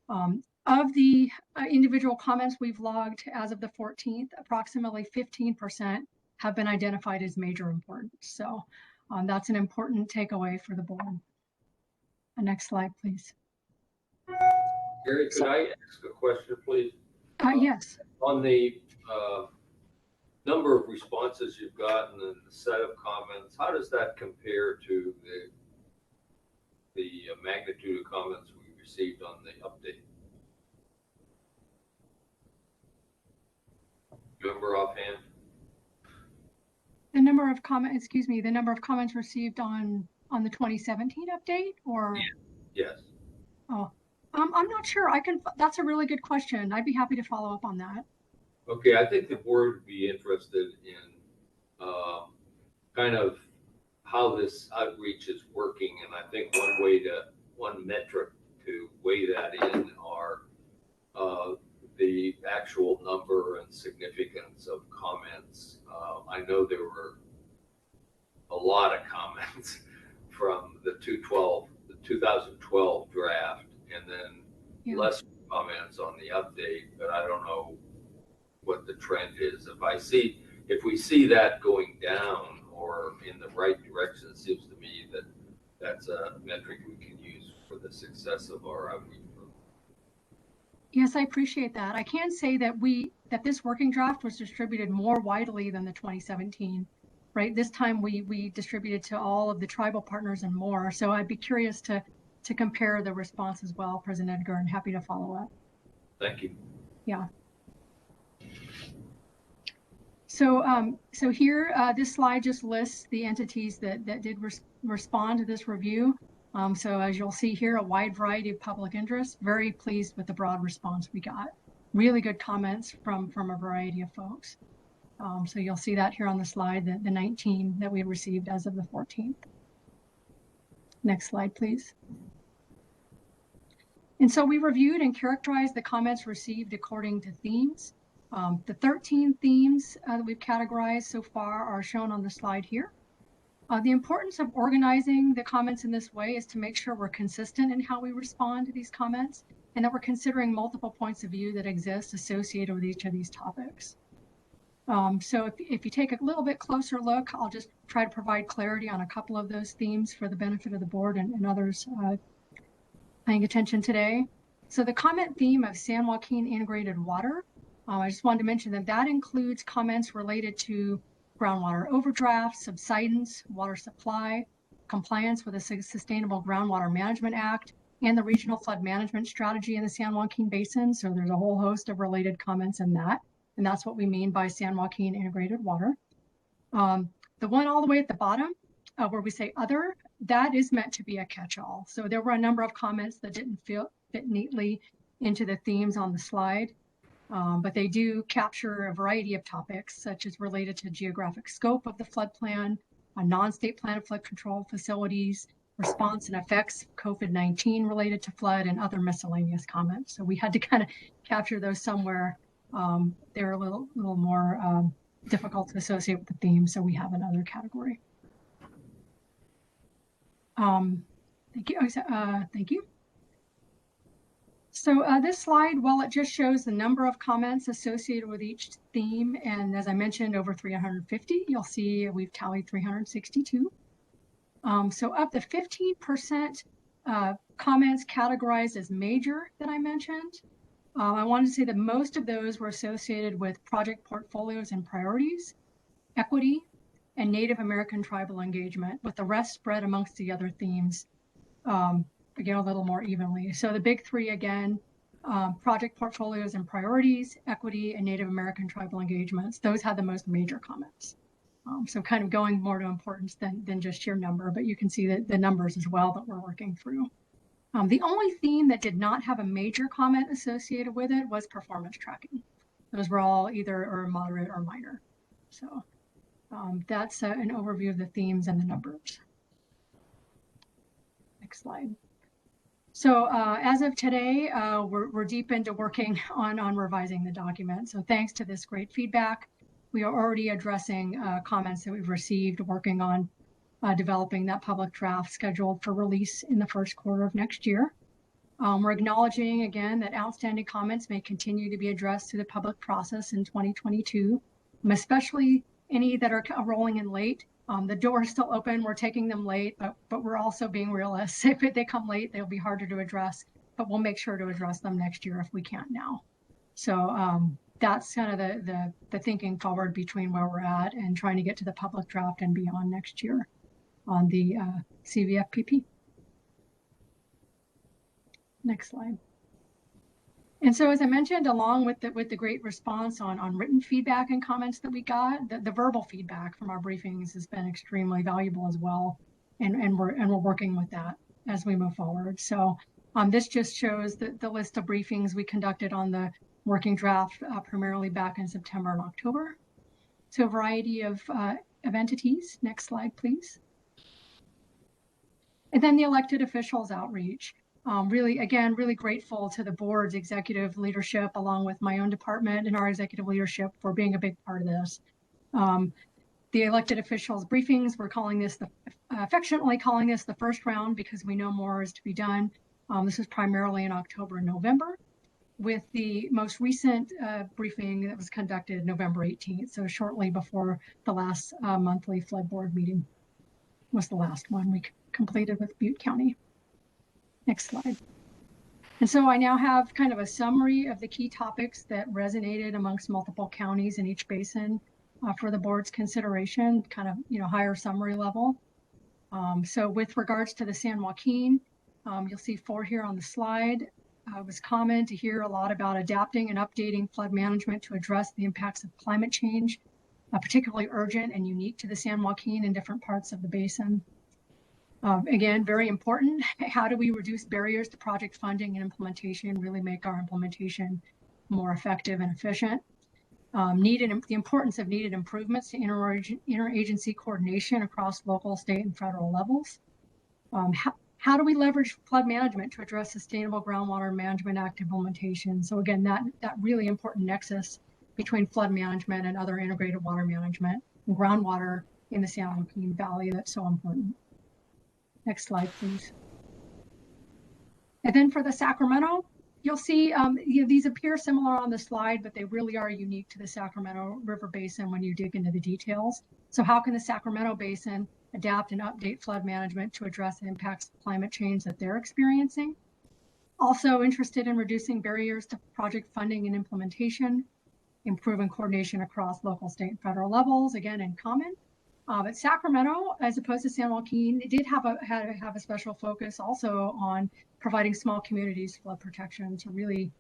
Of the individual comments we've logged as of the 14th, approximately 15% have been identified as major importance. So that's an important takeaway for the board. Next slide, please. Gary, could I ask a question, please? Yes. On the number of responses you've gotten and the set of comments, how does that compare to the magnitude of comments we received on the update? Remember offhand? The number of comments received on the 2017 update, or? Yes. Oh, I'm not sure. That's a really good question. I'd be happy to follow up on that. Okay, I think the board would be interested in kind of how this outreach is working, and I think one metric to weigh that in are the actual number and significance of comments. I know there were a lot of comments from the 2012 draft, and then less comments on the update, but I don't know what the trend is. If we see that going down or in the right direction, it seems to me that that's a metric we can use for the success of our outreach. Yes, I appreciate that. I can say that this working draft was distributed more widely than the 2017, right? This time we distributed to all of the tribal partners and more. So I'd be curious to compare the response as well, President Edgar, and happy to follow up. Thank you. Yeah. So here, this slide just lists the entities that did respond to this review. So as you'll see here, a wide variety of public interests. Very pleased with the broad response we got. Really good comments from a variety of folks. So you'll see that here on the slide, the 19 that we received as of the 14th. Next slide, please. And so we reviewed and characterized the comments received according to themes. The 13 themes that we've categorized so far are shown on the slide here. The importance of organizing the comments in this way is to make sure we're consistent in how we respond to these comments and that we're considering multiple points of view that exist associated with each of these topics. So if you take a little bit closer look, I'll just try to provide clarity on a couple of those themes for the benefit of the board and others paying attention today. So the comment theme of San Joaquin integrated water, I just wanted to mention that includes comments related to groundwater overdraft, subsidence, water supply, compliance with the Sustainable Groundwater Management Act, and the Regional Flood Management Strategy in the San Joaquin Basin. So there's a whole host of related comments in that. And that's what we mean by San Joaquin integrated water. The one all the way at the bottom, where we say other, that is meant to be a catch-all. So there were a number of comments that didn't fit neatly into the themes on the slide. But they do capture a variety of topics, such as related to geographic scope of the flood plan, a non-state plan of flood control facilities, response and effects of COVID-19 related to flood, and other miscellaneous comments. So we had to kind of capture those somewhere. They're a little more difficult to associate with the theme, so we have another category. Thank you. Thank you. So this slide, while it just shows the number of comments associated with each theme, and as I mentioned, over 350, you'll see we've tallied 362. So of the 15% comments categorized as major that I mentioned, I wanted to say that most of those were associated with project portfolios and priorities, equity, and Native American tribal engagement, with the rest spread amongst the other themes. Again, a little more evenly. So the big three again, project portfolios and priorities, equity, and Native American tribal engagements. Those had the most major comments. So kind of going more to importance than just sheer number, but you can see that the numbers as well that we're working through. The only theme that did not have a major comment associated with it was performance tracking. Those were all either or moderate or minor. So that's an overview of the themes and the numbers. Next slide. So as of today, we're deep into working on revising the document. So thanks to this great feedback, we are already addressing comments that we've received, working on developing that public draft scheduled for release in the first quarter of next year. We're acknowledging again that outstanding comments may continue to be addressed through the public process in 2022, especially any that are rolling in late. The door is still open. We're taking them late, but we're also being realists. If they come late, they'll be harder to address, but we'll make sure to address them next year if we can't now. So that's kind of the thinking forward between where we're at and trying to get to the public draft and beyond next year on the CVFPP. Next slide. And so, as I mentioned, along with the great response on written feedback and comments that we got, the verbal feedback from our briefings has been extremely valuable as well, and we're working with that as we move forward. So this just shows the list of briefings we conducted on the working draft, primarily back in September and October. So a variety of entities. Next slide, please. And then the elected officials outreach. Really grateful to the board's executive leadership, along with my own department and our executive leadership, for being a big part of this. The elected officials briefings, we're calling this affectionately calling this the first round, because we know more is to be done. This is primarily in October and November, with the most recent briefing that was conducted November 18th, so shortly before the last monthly flood board meeting was the last one we completed with Butte County. Next slide. And so I now have kind of a summary of the key topics that resonated amongst multiple counties in each basin for the board's consideration, kind of, higher summary level. So with regards to the San Joaquin, you'll see 4 here on the slide. It was common to hear a lot about adapting and updating flood management to address the impacts of climate change, particularly urgent and unique to the San Joaquin in different parts of the basin. Again, very important. How do we reduce barriers to project funding and implementation, really make our implementation more effective and efficient? The importance of needed improvements to interagency coordination across local, state, and federal levels. How do we leverage flood management to address Sustainable Groundwater Management Act implementation? So again, that really important nexus between flood management and other integrated water management and groundwater in the San Joaquin Valley, that's so important. Next slide, please. And then for the Sacramento, you'll see these appear similar on the slide, but they really are unique to the Sacramento River Basin when you dig into the details. So how can the Sacramento Basin adapt and update flood management to address the impacts of climate change that they're experiencing? Also interested in reducing barriers to project funding and implementation, improving coordination across local, state, and federal levels, again, in common. But Sacramento, as opposed to San Joaquin, it did have a special focus also on providing small communities flood protection to really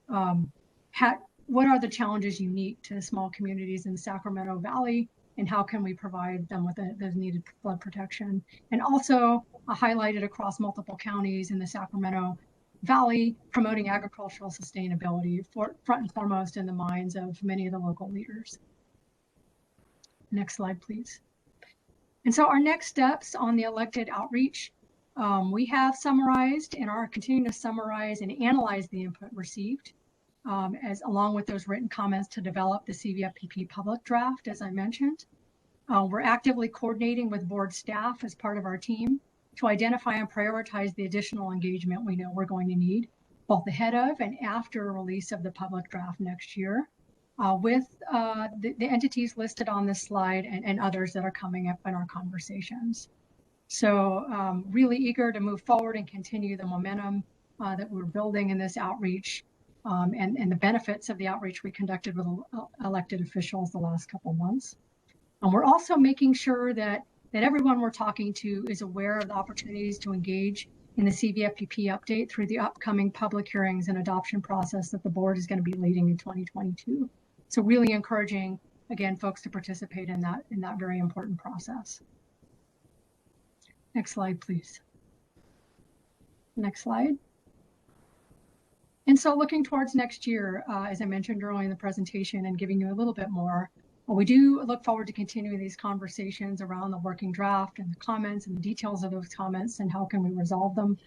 what are the challenges unique to the small communities in the Sacramento Valley, and how can we provide them with the needed flood protection? And also highlighted across multiple counties in the Sacramento Valley, promoting agricultural sustainability front and foremost in the minds of many of the local leaders. Next slide, please. And so our next steps on the elected outreach, we have summarized and are continuing to summarize and analyze the input received, along with those written comments to develop the CVFPP public draft, as I mentioned. We're actively coordinating with board staff as part of our team to identify and prioritize the additional engagement we know we're going to need, both ahead of and after release of the public draft next year. With the entities listed on this slide and others that are coming up in our conversations. So really eager to move forward and continue the momentum that we're building in this outreach and the benefits of the outreach we conducted with elected officials the last couple months. We're also making sure that everyone we're talking to is aware of the opportunities to engage in the CVFPP update through the upcoming public hearings and adoption process that the board is going to be leading in 2022. So really encouraging, again, folks to participate in that very important process. Next slide, please. Next slide. And so looking towards next year, as I mentioned earlier in the presentation and giving you a little bit more, we do look forward to continuing these conversations around the working draft and the comments and the details of those comments and how can we resolve them.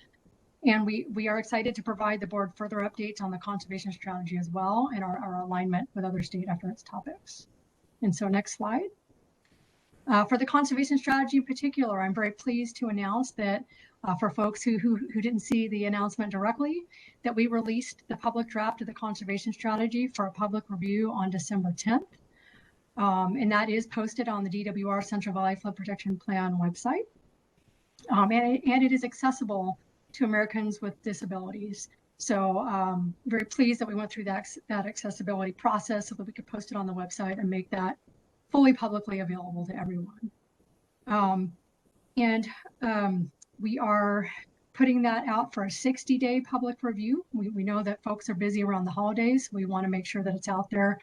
And we are excited to provide the board further updates on the conservation strategy as well and our alignment with other state efforts topics. And so next slide. For the conservation strategy in particular, I'm very pleased to announce that for folks who didn't see the announcement directly, that we released the public draft of the conservation strategy for a public review on December 10th. And that is posted on the DWR Central Valley Flood Protection Plan website. And it is accessible to Americans with disabilities. So very pleased that we went through that accessibility process so that we could post it on the website and make that fully publicly available to everyone. We are putting that out for a 60-day public review. We know that folks are busy around the holidays. We want to make sure that it's out there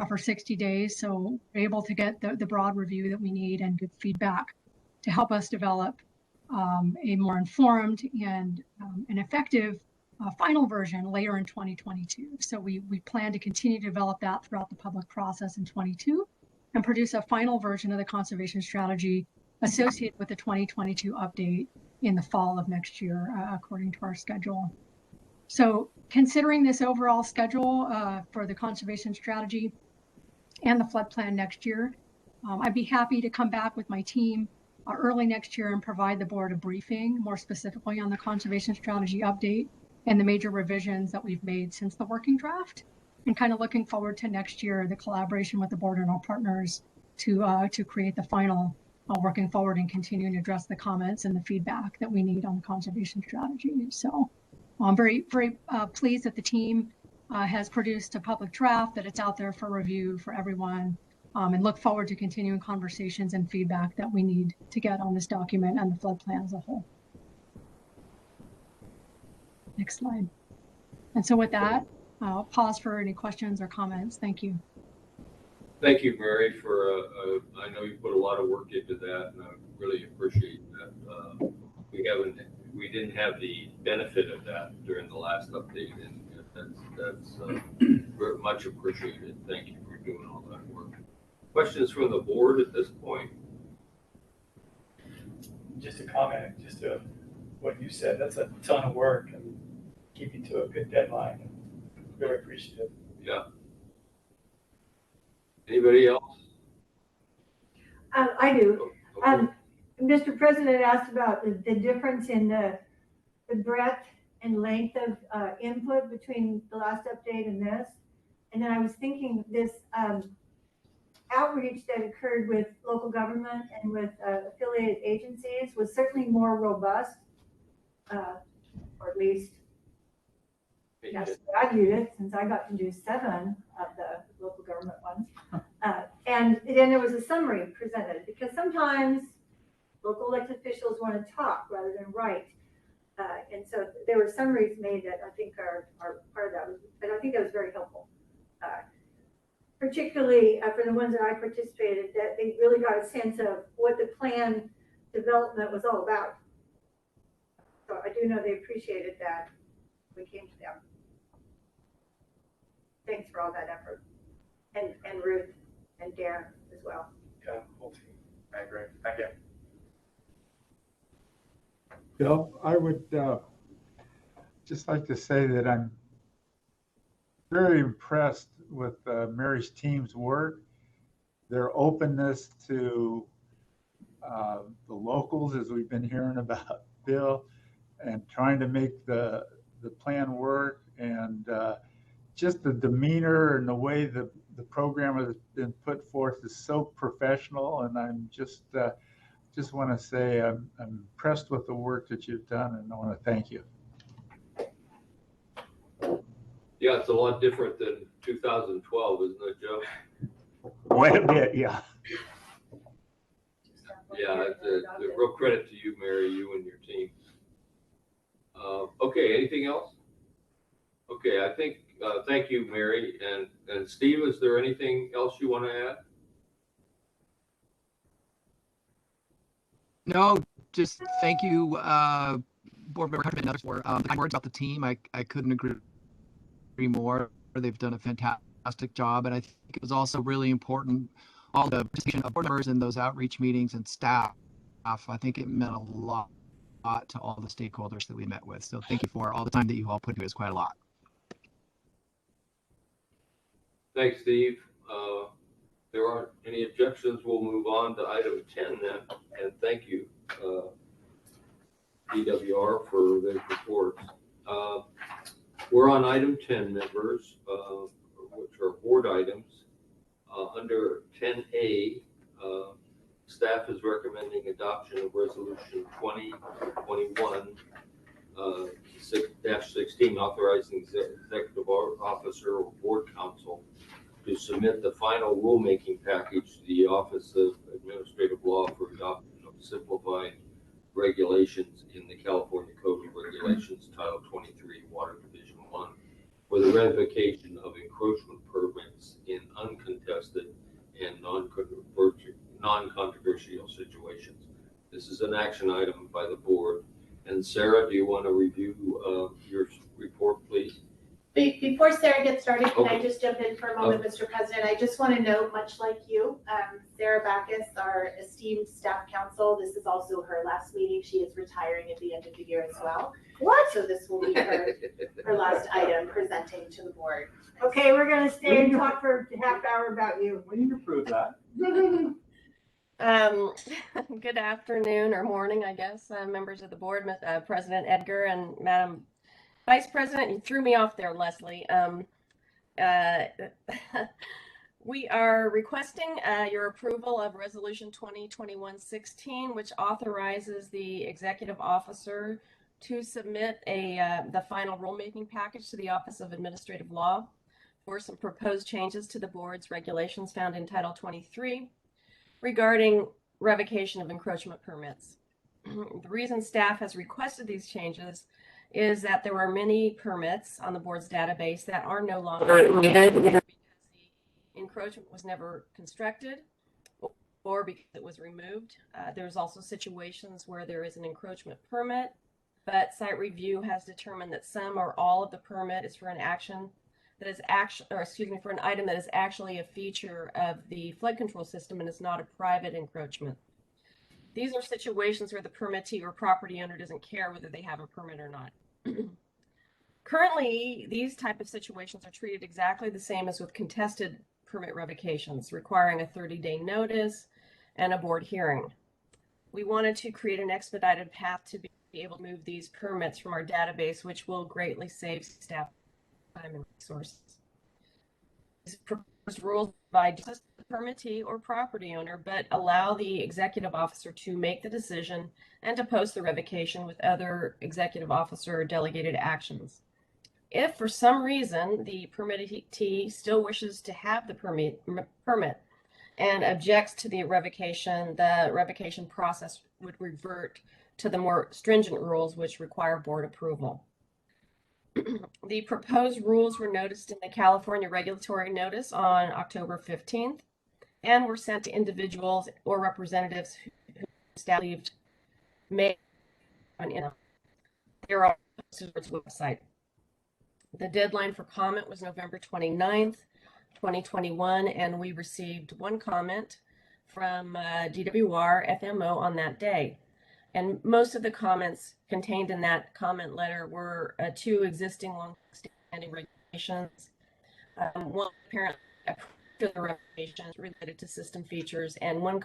for 60 days. So we're able to get the broad review that we need and good feedback to help us develop a more informed and an effective final version later in 2022. So we plan to continue to develop that throughout the public process in 22 and produce a final version of the conservation strategy associated with the 2022 update in the fall of next year, according to our schedule. So considering this overall schedule for the conservation strategy and the flood plan next year, I'd be happy to come back with my team early next year and provide the board a briefing more specifically on the conservation strategy update and the major revisions that we've made since the working draft, and kind of looking forward to next year, the collaboration with the board and our partners to create the final working forward and continuing to address the comments and the feedback that we need on the conservation strategy. So I'm very, very pleased that the team has produced a public draft, that it's out there for review for everyone, and look forward to continuing conversations and feedback that we need to get on this document and the flood plan as a whole. Next slide. And so with that, I'll pause for any questions or comments. Thank you. Thank you, Mary, for, I know you put a lot of work into that, and I really appreciate that. We didn't have the benefit of that during the last update, and that's very much appreciated. Thank you for doing all that work. Questions from the board at this point? Just a comment, just to what you said, that's a ton of work and keeping to a good deadline. Very appreciative. Yeah. Anybody else? I do. Okay. Mr. President asked about the difference in the breadth and length of input between the last update and this. And then I was thinking this outreach that occurred with local government and with affiliated agencies was certainly more robust, or at least that's what I viewed it, since I got to do 7 of the local government ones. And then there was a summary presented, because sometimes local elected officials want to talk rather than write. And so there were summaries made that I think are part of that, and I think that was very helpful. Particularly for the ones that I participated, that they really got a sense of what the plan development was all about. So I do know they appreciated that we came to them. Thanks for all that effort. And Ruth and Darren as well. Yeah, whole team. I agree. Thank you. Bill, I would just like to say that I'm very impressed with Mary's team's work, their openness to the locals, as we've been hearing about Bill, and trying to make the plan work, and just the demeanor and the way the program has been put forth is so professional, and I'm just want to say I'm impressed with the work that you've done, and I want to thank you. Yeah, it's a lot different than 2012, isn't it, Joe? Quite a bit, yeah. Yeah, it's a real credit to you, Mary, you and your team. Okay, anything else? Okay, I think, thank you, Mary. And Steve, is there anything else you want to add? No, just thank you, board member Hunter and others for the kind words about the team. I couldn't agree more. They've done a fantastic job, and I think it was also really important, all the participation of board members in those outreach meetings and staff. I think it meant a lot lot to all the stakeholders that we met with. So thank you for all the time that you all put into it. It's quite a lot. Thanks, Steve. There aren't any objections. We'll move on to item 10 then. And thank you, DWR, for their reports. We're on item 10, members, which are board items. Under 10A, staff is recommending adoption of resolution 2021-16 authorizing executive officer or board counsel to submit the final rulemaking package to the Office of Administrative Law for adoption of simplified regulations in the California Code of Regulations, Title 23, Water Division 1, for the ratification of encroachment permits in uncontested and non-controversial situations. This is an action item by the board. And Sarah, do you want to review your report, please? Before Sarah gets started, can I Okay. just jump in for a moment, Mr. President? I just want to note, much like you, Sarah Backus, our esteemed staff counsel, this is also her last meeting. She is retiring at the end of the year as well. What? So this will be her last item presenting to the board. Okay, we're gonna stay and talk for a half hour about you. When you approve that. Good afternoon or morning, I guess, members of the board, President Edgar and Madam Vice President. You threw me off there, Leslie. We are requesting your approval of Resolution 2021-16, which authorizes the executive officer to submit the final rulemaking package to the Office of Administrative Law for some proposed changes to the board's regulations found in Title 23 regarding revocation of encroachment permits. The reason staff has requested these changes is that there are many permits on the board's database that are no longer needed because the encroachment was never constructed or because it was removed. There's also situations where there is an encroachment permit, but site review has determined that some or all of the permit is for an action that is for an item that is actually a feature of the flood control system and is not a private encroachment. These are situations where the permittee or property owner doesn't care whether they have a permit or not. Currently, these type of situations are treated exactly the same as with contested permit revocations, requiring a 30-day notice and a board hearing. We wanted to create an expedited path to be able to move these permits from our database, which will greatly save staff time and resources. These proposed rules provide just the permittee or property owner, but allow the executive officer to make the decision and to post the revocation with other executive officer delegated actions. If for some reason the permittee still wishes to have the permit and objects to the revocation process would revert to the more stringent rules which require board approval. The proposed rules were noticed in the California Regulatory Notice on October 15th and were sent to individuals or representatives who staff believed may have an in. They are all posted on its website. The deadline for comment was November 29th, 2021, and we received one comment from DWR FMO on that day. And most of the comments contained in that comment letter were two existing long-standing regulations. One apparently approved the regulations related to system features, and one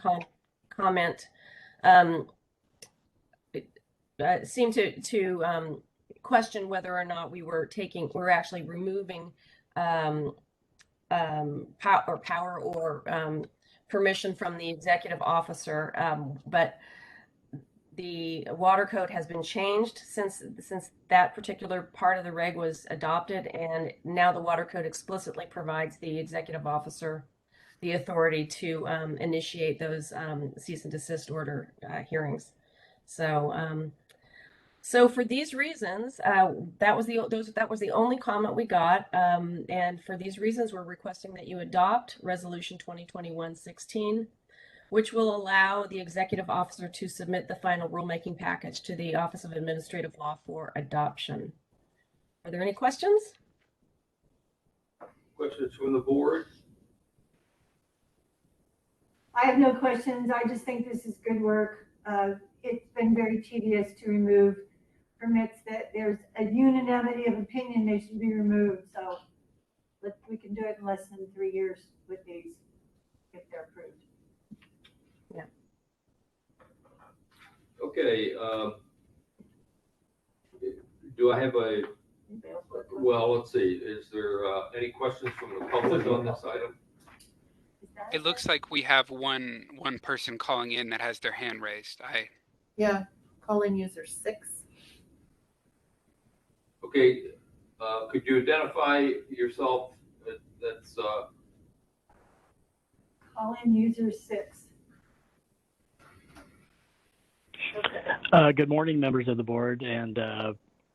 comment seemed to question whether or not we were actually removing power or permission from the executive officer, but the water code has been changed since that particular part of the reg was adopted, and now the water code explicitly provides the executive officer the authority to initiate those cease and desist order hearings. So for these reasons, that was the only comment we got, and for these reasons, we're requesting that you adopt Resolution 2021-16. Which will allow the executive officer to submit the final rulemaking package to the Office of Administrative Law for adoption. Are there any questions? Questions from the board? I have no questions. I just think this is good work. it's been very tedious to remove permits that there's a unanimity of opinion they should be removed. So we can do it in less than 3 years with these if they're approved. Yeah. Okay, do I have well, let's see, is there any questions from the public on this item? It looks like we have one person calling in that has their hand raised. Yeah, call-in user 6. Okay, could you identify yourself? That's Call-in user 6. Good morning, members of the board and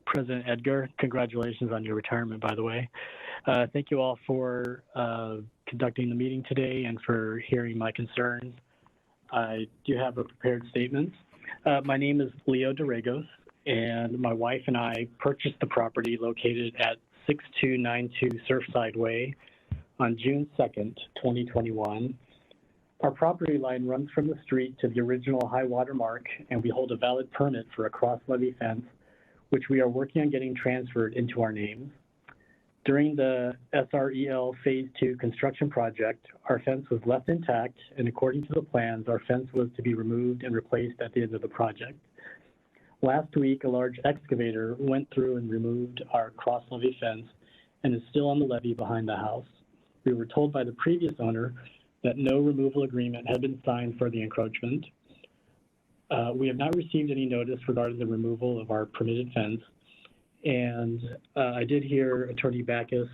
President Edgar. Congratulations on your retirement, by the way. Thank you all for conducting the meeting today and for hearing my concerns. I do have a prepared statement. My name is Leo Doragos, and my wife and I purchased the property located at 6292 Surfside Way on June 2nd, 2021. Our property line runs from the street to the original high water mark, and we hold a valid permit for a cross levee fence, which we are working on getting transferred into our names. During the SREL Phase 2 construction project, our fence was left intact, and according to the plans, our fence was to be removed and replaced at the end of the project. Last week, a large excavator went through and removed our cross levee fence and is still on the levee behind the house. We were told by the previous owner that no removal agreement had been signed for the encroachment. We have not received any notice regarding the removal of our permitted fence. And I did hear Attorney Backus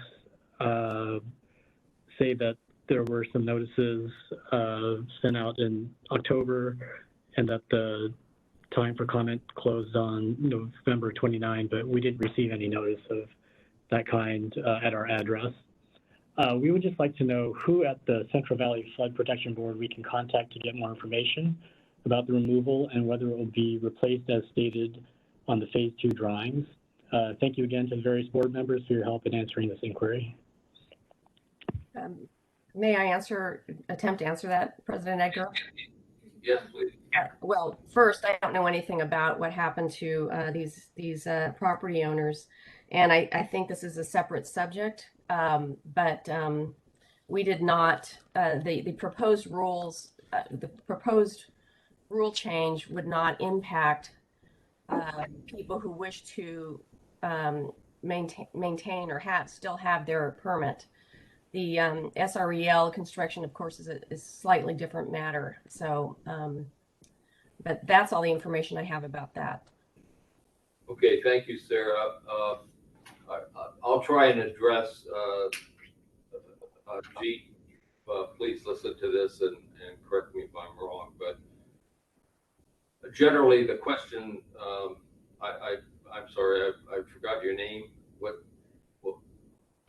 say that there were some notices sent out in October and that the time for comment closed on November 29, but we didn't receive any notice of that kind at our address. We would just like to know who at the Central Valley Flood Protection Board we can contact to get more information about the removal and whether it will be replaced as stated on the Phase 2 drawings. Thank you again to the various board members for your help in answering this inquiry. May I attempt to answer that, President Edgar? Yes, please. Well, first, I don't know anything about what happened to these property owners, and I think this is a separate subject. But we did not. The proposed rules, the proposed rule change would not impact people who wish to maintain or still have their permit. The SREL construction, of course, is a slightly different matter. So, but that's all the information I have about that. Okay, thank you, Sarah. I'll try and address, Jeet, please listen to this and correct me if I'm wrong, but generally the question, I'm sorry, I forgot your name.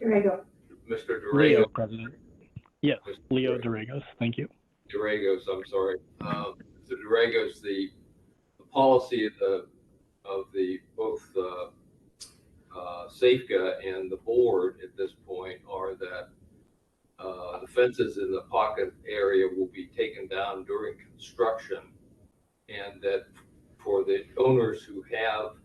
Doragos. Mr. Doragos. Leo, President. Yes, Leo Doragos, thank you. Doragos, I'm sorry. Mr. Doragos, the policy of both SAFCA and the board at this point are that the fences in the pocket area will be taken down during construction, and that for the owners who have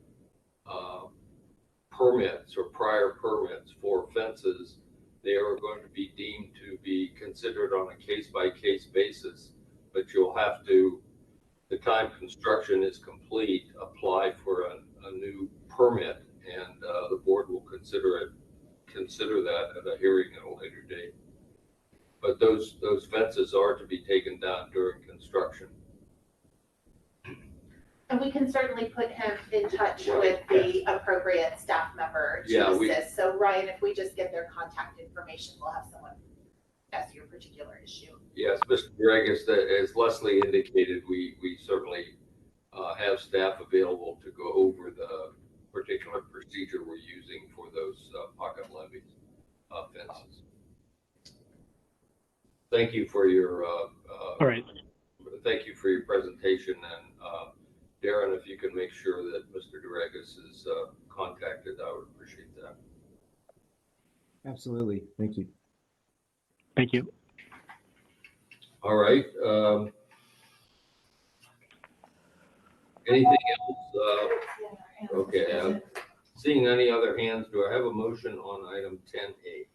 permits or prior permits for fences, they are going to be deemed to be considered on a case-by-case basis, but you'll have to, the time construction is complete, apply for a new permit, and the board will consider that at a hearing at a later date. But those fences are to be taken down during construction. And we can certainly put him in touch with the appropriate staff member to assist. So Ryan, if we just get their contact information, we'll have someone address your particular issue. Yes, Mr. Doragos, as Leslie indicated, we certainly have staff available to go over the particular procedure we're using for those pocket levees fences. Thank you for your all right. Thank you for your presentation, and Darren, if you can make sure that Mr. Doragos is contacted, I would appreciate that. Absolutely. Thank you. Thank you. All right. Anything else? Okay, seeing any other hands, do I have a motion on item 10A?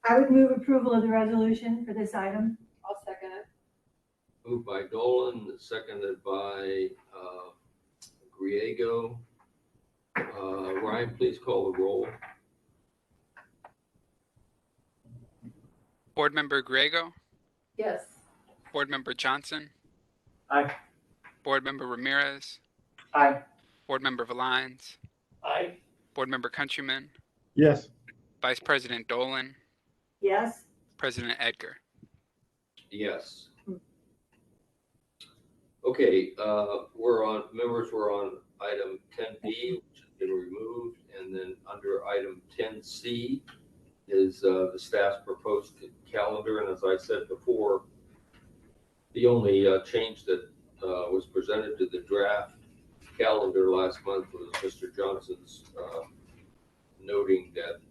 I would move approval of the resolution for this item. I'll second it. Moved by Dolan, seconded by Griego. Ryan, please call the roll. Board Member Griego, Yes. Board Member Johnson, Aye. Board Member Ramirez, Aye. Board Member Valines, Aye. Board Member Countryman, Yes. Vice President Dolan, Yes. President Edgar. Yes. Okay, we're on item 10B, which has been removed, and then under item 10C is the staff's proposed calendar, and as I said before, the only change that was presented to the draft calendar last month was Mr. Johnson's noting that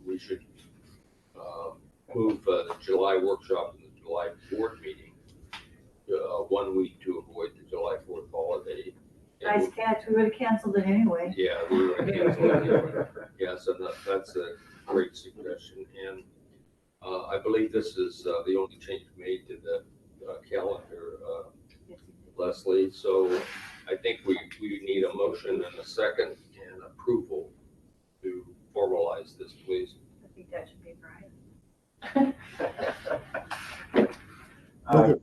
we should move the July workshop and the July board meeting 1 week to avoid the July 4th holiday. And Nice catch. We would have canceled it anyway. yeah, we were canceling it anyway. Yeah, so that's a great suggestion. And I believe this is the only change made to the calendar, Leslie. So I think we need a motion and a second and approval to formalize this, please. I think that should be Brian. I'll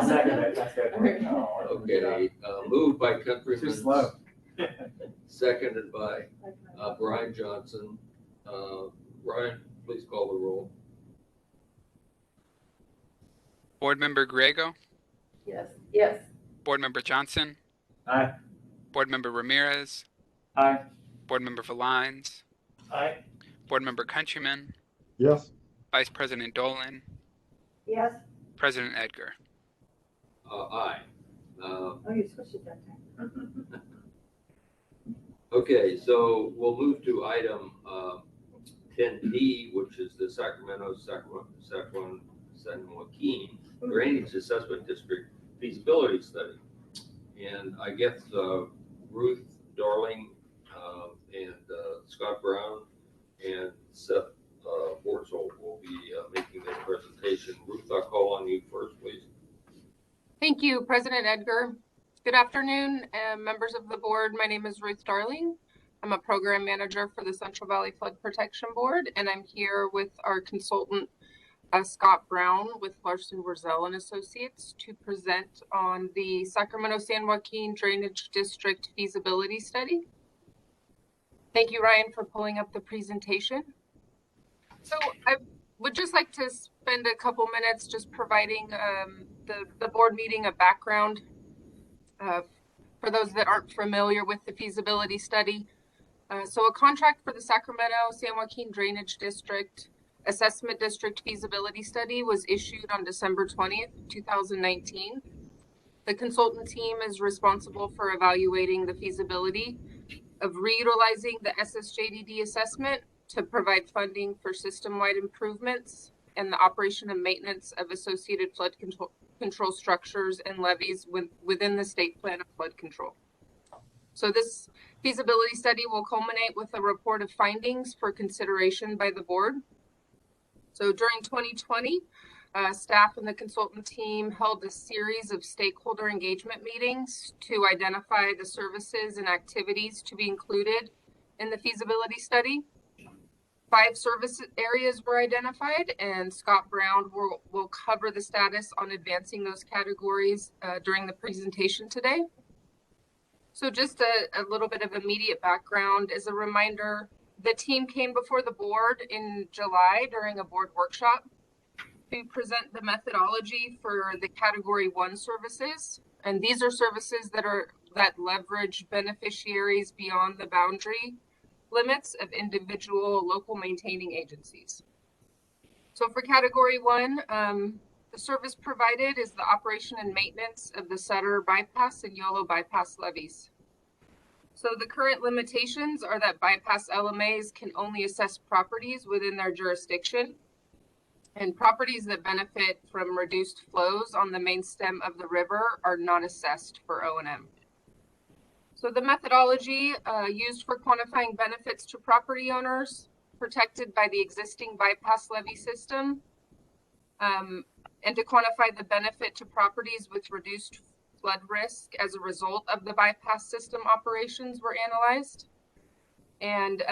second it. That's good. Okay, moved by Countryman. Too slow. Seconded by Brian Johnson. Brian, please call the roll. Board Member Griego, Yes. Yes. Board Member Johnson, Aye. Board Member Ramirez, Aye. Board Member Valines, Aye. Board Member Countryman, Yes. Vice President Dolan, Yes. President Edgar. Aye. Oh, you switched it that time. Okay, so we'll move to item 10D, which is the San Joaquin Drainage Assessment District Feasibility Study. And I guess Ruth Darling and Scott Brown and Seth Bortzel will be making their presentation. Ruth, I'll call on you first, please. Thank you, President Edgar. Good afternoon, members of the board. My name is Ruth Darling. I'm a program manager for the Central Valley Flood Protection Board, and I'm here with our consultant, Scott Brown with Larson Wurzel and Associates to present on the Sacramento-San Joaquin Drainage District Feasibility Study. Thank you, Ryan, for pulling up the presentation. So I would just like to spend a couple minutes just providing the board meeting a background for those that aren't familiar with the feasibility study. So a contract for the Sacramento-San Joaquin Drainage District Assessment District Feasibility Study was issued on December 20th, 2019. The consultant team is responsible for evaluating the feasibility of reutilizing the SSJDD assessment to provide funding for system-wide improvements and the operation and maintenance of associated flood control structures and levees within the state plan of flood control. So this feasibility study will culminate with a report of findings for consideration by the board. So during 2020, staff and the consultant team held a series of stakeholder engagement meetings to identify the services and activities to be included in the feasibility study. 5 service areas were identified, and Scott Brown will cover the status on advancing those categories during the presentation today. So just a little bit of immediate background. As a reminder, the team came before the board in July during a board workshop to present the methodology for the Category 1 services. And these are services that leverage beneficiaries beyond the boundary limits of individual local maintaining agencies. So for Category 1, the service provided is the operation and maintenance of the Sutter Bypass and Yolo Bypass levees. So the current limitations are that bypass LMAs can only assess properties within their jurisdiction. And properties that benefit from reduced flows on the main stem of the river are not assessed for O&M. So the methodology used for quantifying benefits to property owners protected by the existing bypass levee system, and to quantify the benefit to properties with reduced flood risk as a result of the bypass system operations were analyzed. And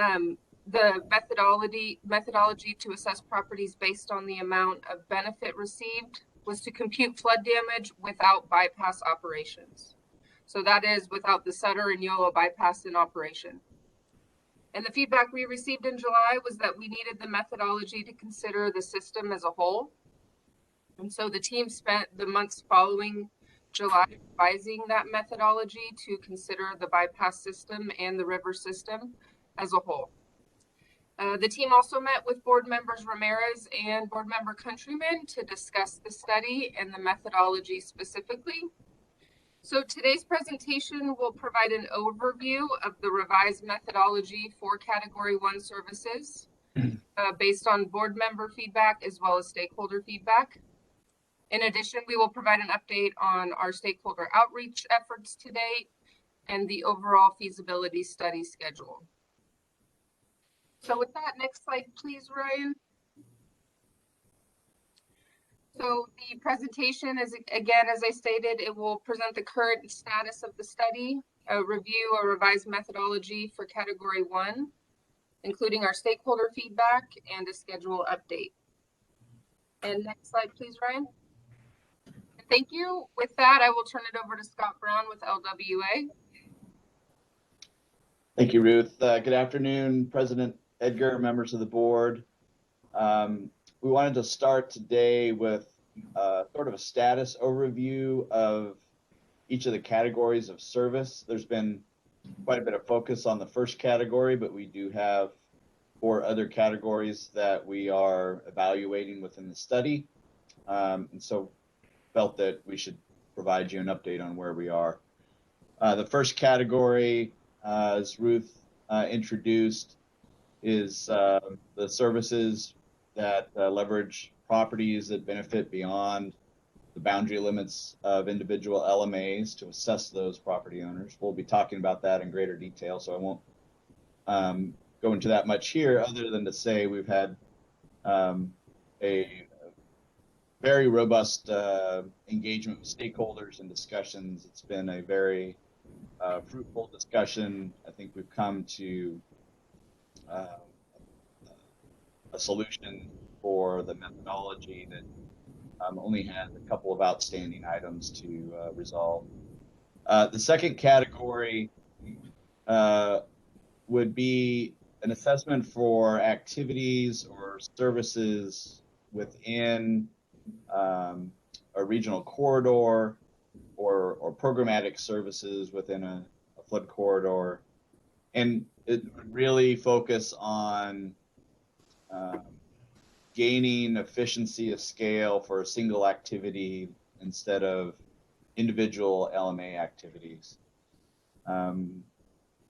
the methodology to assess properties based on the amount of benefit received was to compute flood damage without bypass operations. So that is without the Sutter and Yoa bypass in operation. And the feedback we received in July was that we needed the methodology to consider the system as a whole. And so the team spent the months following July revising that methodology to consider the bypass system and the river system as a whole. The team also met with board members Ramirez and board member Countryman to discuss the study and the methodology specifically. So today's presentation will provide an overview of the revised methodology for Category 1 services based on board member feedback as well as stakeholder feedback. In addition, we will provide an update on our stakeholder outreach efforts to date and the overall feasibility study schedule. So with that, next slide, please, Ryan. So the presentation is, again, as I stated, it will present the current status of the study, review a revised methodology for Category 1, including our stakeholder feedback and a schedule update. And next slide, please, Ryan. Thank you. With that, I will turn it over to Scott Brown with LWA. Thank you, Ruth. Good afternoon, President Edgar, members of the board. We wanted to start today with sort of a status overview of each of the categories of service. There's been quite a bit of focus on the first category, but we do have 4 other categories that we are evaluating within the study. And so felt that we should provide you an update on where we are. The first category, as Ruth introduced, is the services that leverage properties that benefit beyond the boundary limits of individual LMAs to assess those property owners. We'll be talking about that in greater detail, so I won't go into that much here, other than to say we've had a very robust engagement with stakeholders and discussions. It's been a very fruitful discussion. I think we've come to a solution for the methodology that only has a couple of outstanding items to resolve. The second category would be an assessment for activities or services within a regional corridor or programmatic services within a flood corridor. And it would really focus on gaining efficiency of scale for a single activity instead of individual LMA activities.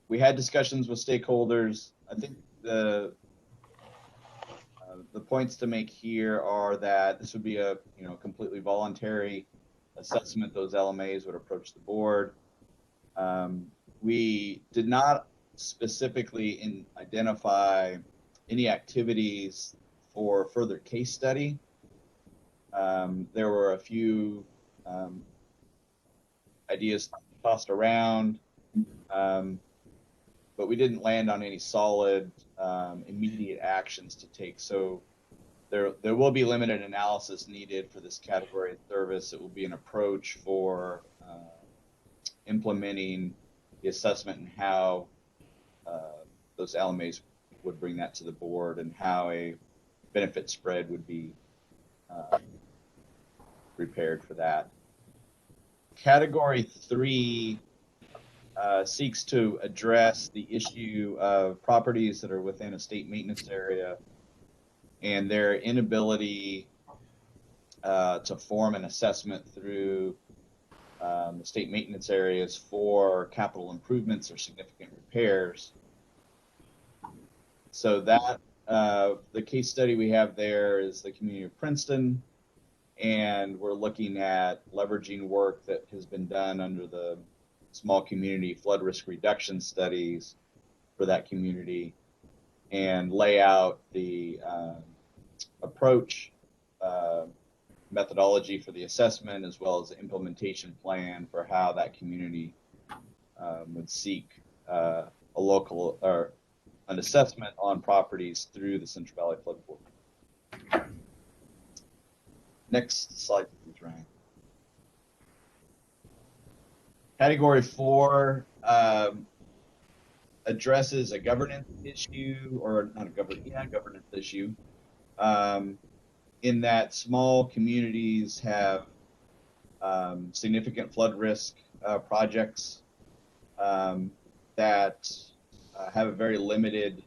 We had discussions with stakeholders. I think the points to make here are that this would be a completely voluntary assessment. Those LMAs would approach the board. We did not specifically identify any activities for further case study. There were a few ideas tossed around, but we didn't land on any solid immediate actions to take. So there will be limited analysis needed for this category of service. It will be an approach for implementing the assessment and how those LMAs would bring that to the board and how a benefit spread would be prepared for that. Category 3 seeks to address the issue of properties that are within a state maintenance area and their inability to form an assessment through the state maintenance areas for capital improvements or significant repairs. So that the case study we have there is the community of Princeton, and we're looking at leveraging work that has been done under the small community flood risk reduction studies for that community, and lay out the approach, methodology for the assessment, as well as the implementation plan for how that community would seek a local or an assessment on properties through the Central Valley Flood Board. Next slide, please, Ryan. Category 4 addresses a governance issue, or not a governance issue, in that small communities have significant flood risk projects that have a very limited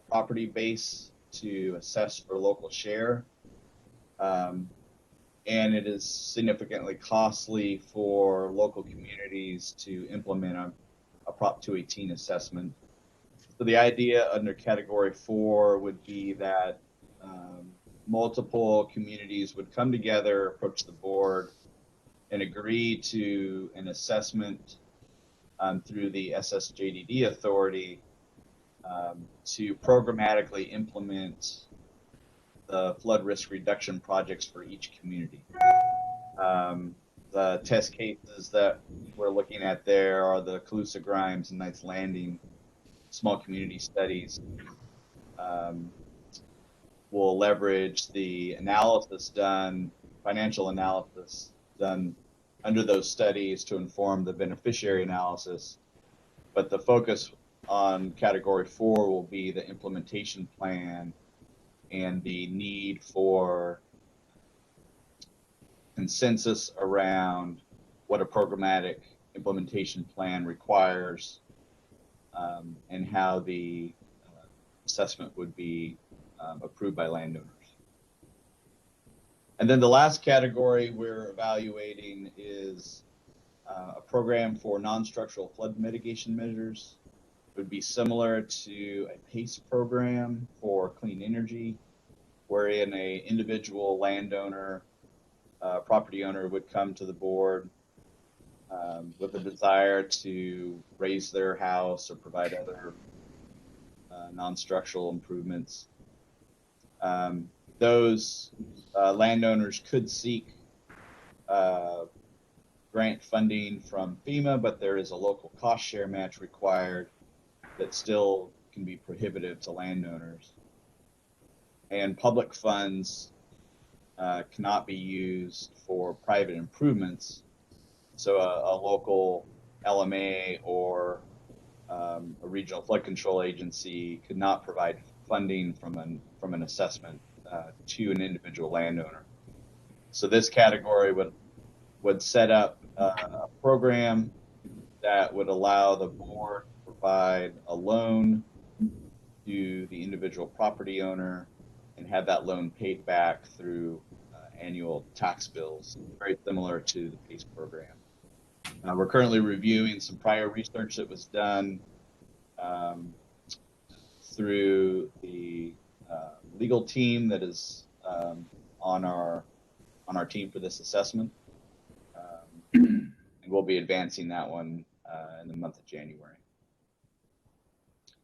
property base to assess for local share. And it is significantly costly for local communities to implement a Prop 218 assessment. So the idea under Category 4 would be that multiple communities would come together, approach the board, and agree to an assessment through the SSJDD authority to programmatically implement the flood risk reduction projects for each community. The test cases that we're looking at there are the Calusa, Grimes, and Knights Landing small community studies. We'll leverage the analysis done, financial analysis done under those studies to inform the beneficiary analysis. But the focus on Category 4 will be the implementation plan and the need for consensus around what a programmatic implementation plan requires, and how the assessment would be approved by landowners. And then the last category we're evaluating is a program for non-structural flood mitigation measures. It would be similar to a PACE program for clean energy, wherein an individual landowner, property owner would come to the board with a desire to raise their house or provide other non-structural improvements. Those landowners could seek grant funding from FEMA, but there is a local cost share match required that still can be prohibitive to landowners. And public funds cannot be used for private improvements. So a local LMA or a regional flood control agency could not provide funding from an assessment to an individual landowner. So this category would set up a program that would allow the board to provide a loan to the individual property owner and have that loan paid back through annual tax bills, very similar to the PACE program. We're currently reviewing some prior research that was done through the legal team that is on our team for this assessment, and we'll be advancing that one in the month of January.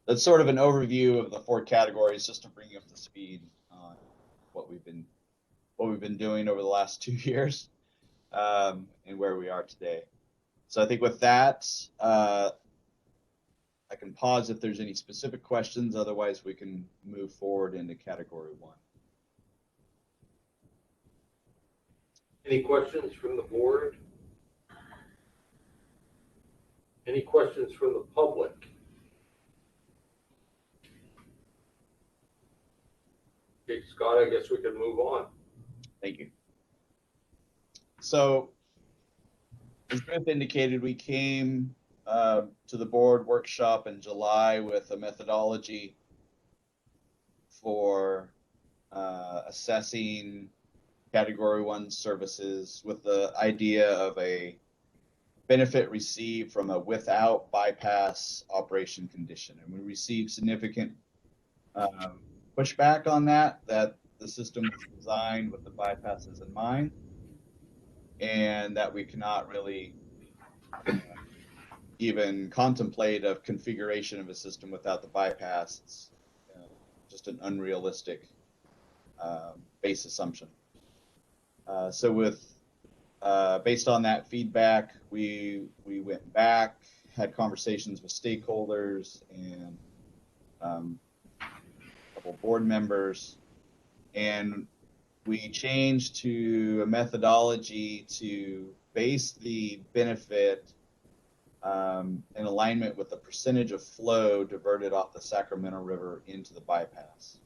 That's sort of an overview of the 4 categories, just to bring you up to speed on what we've been doing over the last 2 years, and where we are today. So I think with that, I can pause if there's any specific questions. Otherwise, we can move forward into Category 1. Any questions from the board? Any questions from the public? Okay, Scott, I guess we can move on. Thank you. So, as Beth indicated, we came to the board workshop in July with a methodology for assessing Category 1 services, with the idea of a benefit received from a without bypass operation condition. And we received significant pushback on that the system was designed with the bypasses in mind, and that we cannot really even contemplate a configuration of a system without the bypass. It's just an unrealistic base assumption. So based on that feedback, we went back, had conversations with stakeholders and a couple board members, and we changed to a methodology to base the benefit in alignment with the percentage of flow diverted off the Sacramento River into the bypass.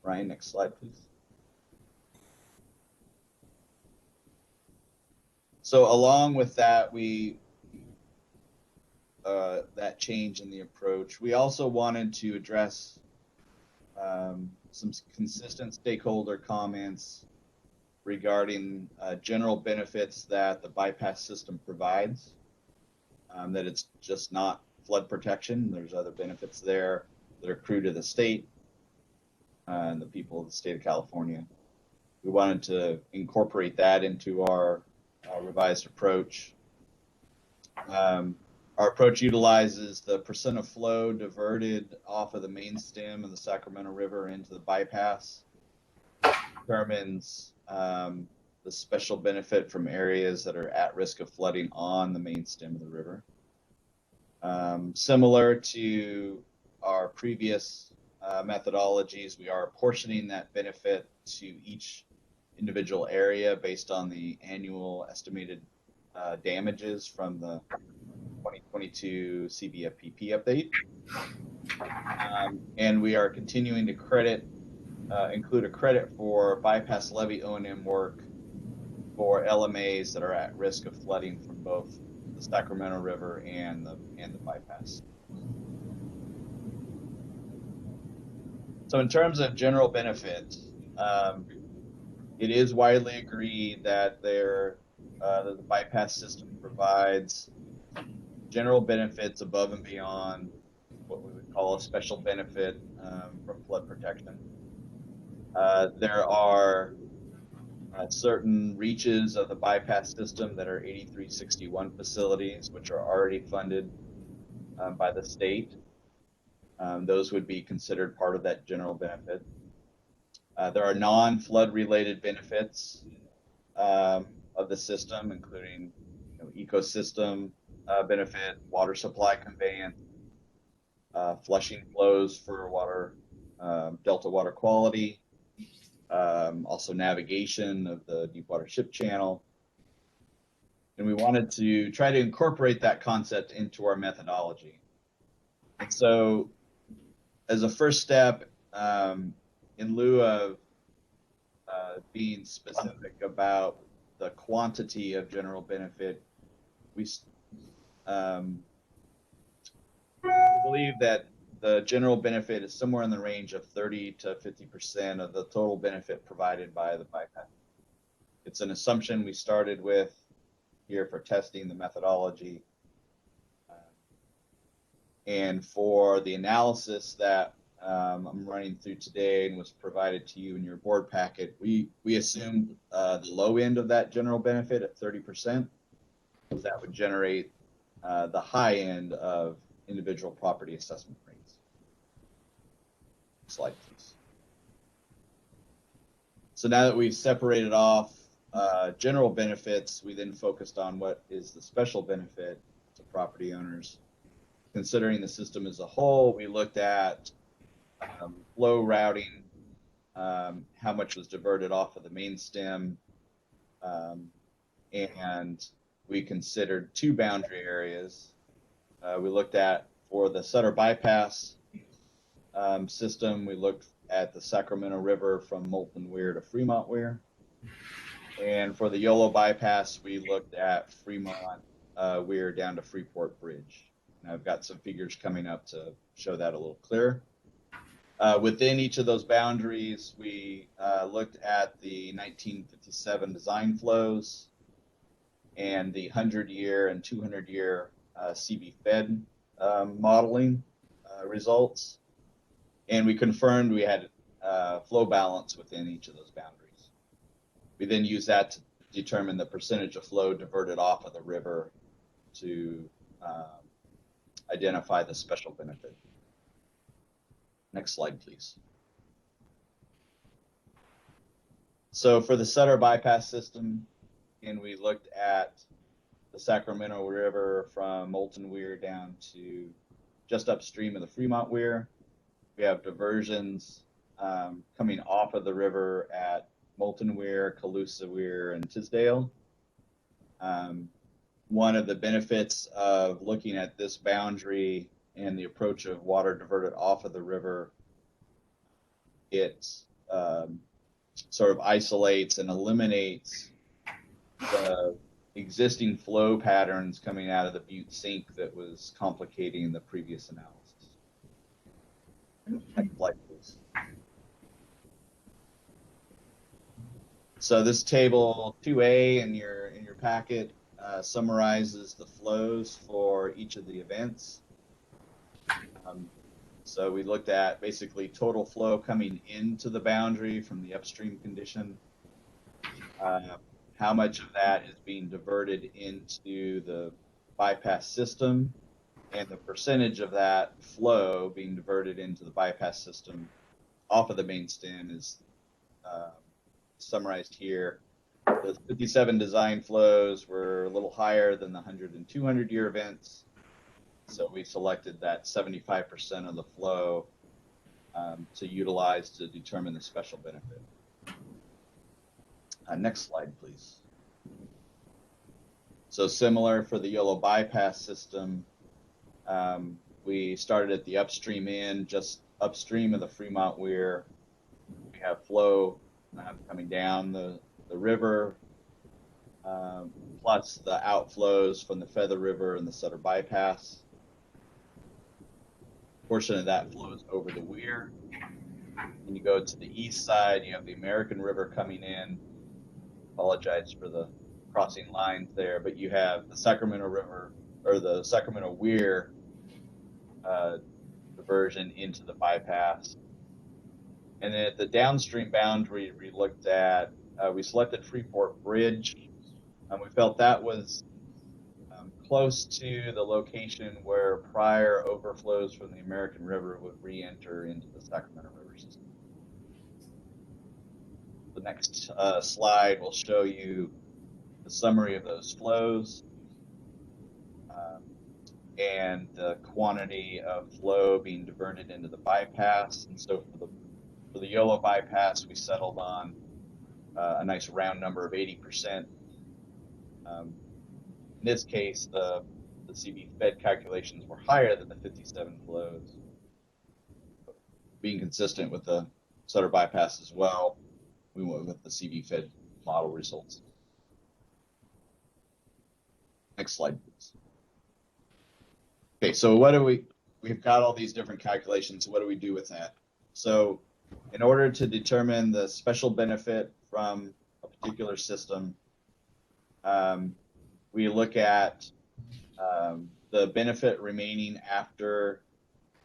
Ryan, next slide, please. So along with that, that change in the approach, we also wanted to address some consistent stakeholder comments regarding general benefits that the bypass system provides, that it's just not flood protection. There's other benefits there that accrue to the state and the people of the state of California. We wanted to incorporate that into our revised approach. Our approach utilizes the percent of flow diverted off of the main stem of the Sacramento River into the bypass, determines the special benefit from areas that are at risk of flooding on the main stem of the river. Similar to our previous methodologies, we are apportioning that benefit to each individual area based on the annual estimated damages from the 2022 CVFPB update. And we are continuing to include a credit for bypass levee O&M work for LMAs that are at risk of flooding from both the Sacramento River and the bypass. So in terms of general benefit, it is widely agreed that the bypass system provides general benefits above and beyond what we would call a special benefit from flood protection. There are certain reaches of the bypass system that are 8361 facilities, which are already funded by the state. Those would be considered part of that general benefit. There are non-flood related benefits of the system, including ecosystem benefit, water supply conveyance, flushing flows for water, delta water quality, also navigation of the deepwater ship channel. And we wanted to try to incorporate that concept into our methodology. And so as a first step, in lieu of being specific about the quantity of general benefit, we believe that the general benefit is somewhere in the range of 30 to 50% of the total benefit provided by the bypass. It's an assumption we started with here for testing the methodology. And for the analysis that I'm running through today and was provided to you in your board packet, we assumed the low end of that general benefit at 30%. That would generate the high end of individual property assessment rates. Slide, please. So now that we've separated off general benefits, we then focused on what is the special benefit to property owners. Considering the system as a whole, we looked at flow routing, how much was diverted off of the main stem, and we considered two boundary areas. We looked at, for the Sutter bypass system, we looked at the Sacramento River from Molten Weir to Fremont Weir. And for the YOLO bypass, we looked at Fremont Weir down to Freeport Bridge. And I've got some figures coming up to show that a little clearer. Within each of those boundaries, we looked at the 1957 design flows and the 100-year and 200-year CVFPB modeling results. And we confirmed we had flow balance within each of those boundaries. We then use that to determine the percentage of flow diverted off of the river to identify the special benefit. Next slide, please. So for the Sutter bypass system, and we looked at the Sacramento River from Moulton Weir down to just upstream of the Fremont Weir. We have diversions coming off of the river at Moulton Weir, Colusa Weir, and Tisdale. One of the benefits of looking at this boundary and the approach of water diverted off of the river, it sort of isolates and eliminates the existing flow patterns coming out of the Butte Sink that was complicating the previous analysis. Next slide, please. So this table 2A in your packet summarizes the flows for each of the events. So we looked at basically total flow coming into the boundary from the upstream condition. How much of that is being diverted into the bypass system, and the percentage of that flow being diverted into the bypass system off of the main stem is summarized here. The 57 design flows were a little higher than the 100 and 200 year events. So we selected that 75% of the flow to utilize to determine the special benefit. Next slide, please. So similar for the Yolo bypass system, we started at the upstream end, just upstream of the Fremont Weir. We have flow coming down the river, plus the outflows from the Feather River and the Sutter bypass. A portion of that flows over the Weir. When you go to the east side, you have the American River coming in. Apologize for the crossing lines there, but you have the Sacramento River, or the Sacramento Weir diversion into the bypass. And then at the downstream boundary, we looked at, we selected Freeport Bridge, and we felt that was close to the location where prior overflows from the American River would re-enter into the Sacramento River system. The next slide will show you the summary of those flows and the quantity of flow being diverted into the bypass. And so for the Yolo bypass, we settled on a nice round number of 80%. In this case, the CV fed calculations were higher than the 57 flows. Being consistent with the Sutter bypass as well, we went with the CV fed model results. Next slide, please. Okay, so we've got all these different calculations. So what do we do with that? So in order to determine the special benefit from a particular system, we look at the benefit remaining after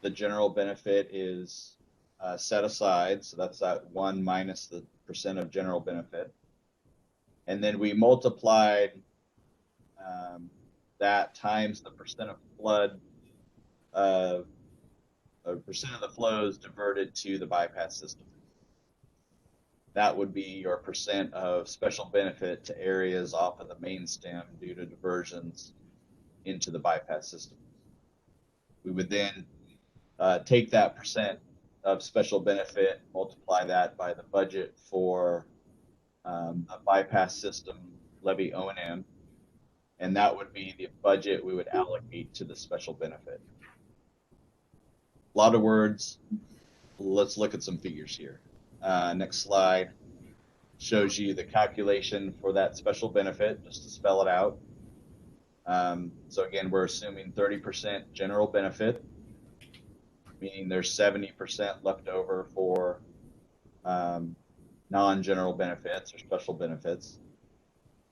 the general benefit is set aside. So that's that 1 minus the percent of general benefit. And then we multiplied that times the percent of flood, a percent of the flows diverted to the bypass system. That would be your percent of special benefit to areas off of the main stem due to diversions into the bypass system. We would then take that percent of special benefit, multiply that by the budget for a bypass system levy O&M, and that would be the budget we would allocate to the special benefit. A lot of words. Let's look at some figures here. Next slide shows you the calculation for that special benefit, just to spell it out. So again, we're assuming 30% general benefit, meaning there's 70% left over for non-general benefits or special benefits.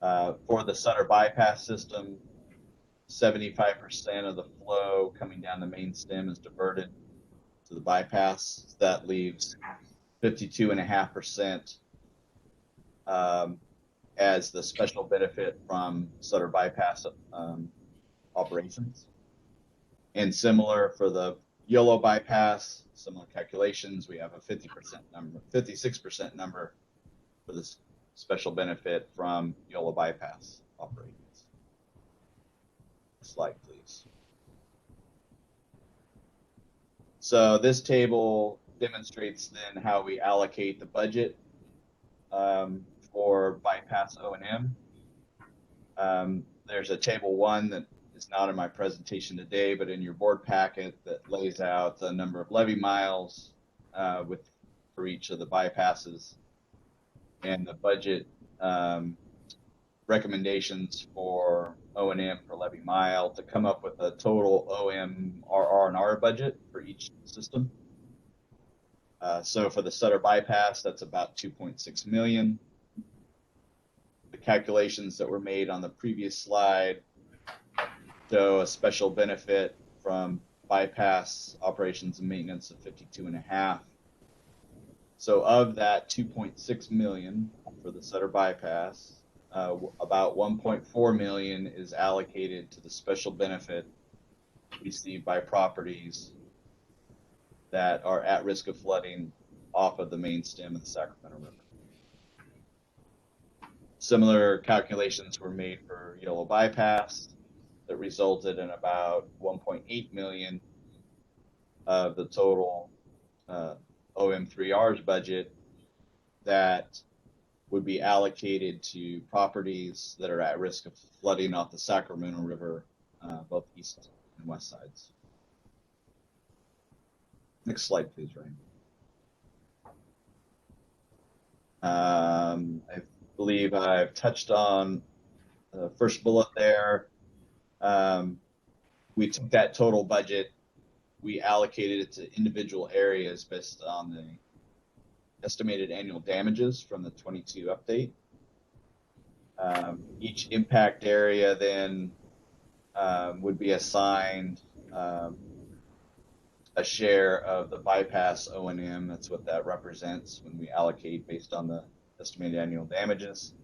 For the Sutter bypass system, 75% of the flow coming down the main stem is diverted to the bypass. That leaves 52.5% as the special benefit from Sutter bypass operations. And similar for the Yolo bypass, similar calculations, we have a 56% number for this special benefit from Yolo bypass operations. Slide, please. So this table demonstrates then how we allocate the budget for bypass O&M. There's a table 1 that is not in my presentation today, but in your board packet that lays out the number of levee miles for each of the bypasses and the budget recommendations for O&M per levee mile to come up with a total OM R&R budget for each system. So for the Sutter bypass, that's about 2.6 million. The calculations that were made on the previous slide show a special benefit from bypass operations and maintenance of 52.5. So of that 2.6 million for the Sutter bypass, about 1.4 million is allocated to the special benefit received by properties that are at risk of flooding off of the main stem of the Sacramento River. Similar calculations were made for Yolo bypass that resulted in about 1.8 million of the total OM3R's budget that would be allocated to properties that are at risk of flooding off the Sacramento River, both east and west sides. Next slide, please, Ryan. I believe I've touched on the first bullet there. We took that total budget, we allocated it to individual areas based on the estimated annual damages from the 22 update. Each impact area then would be assigned a share of the bypass O&M. That's what that represents when we allocate based on the estimated annual damages.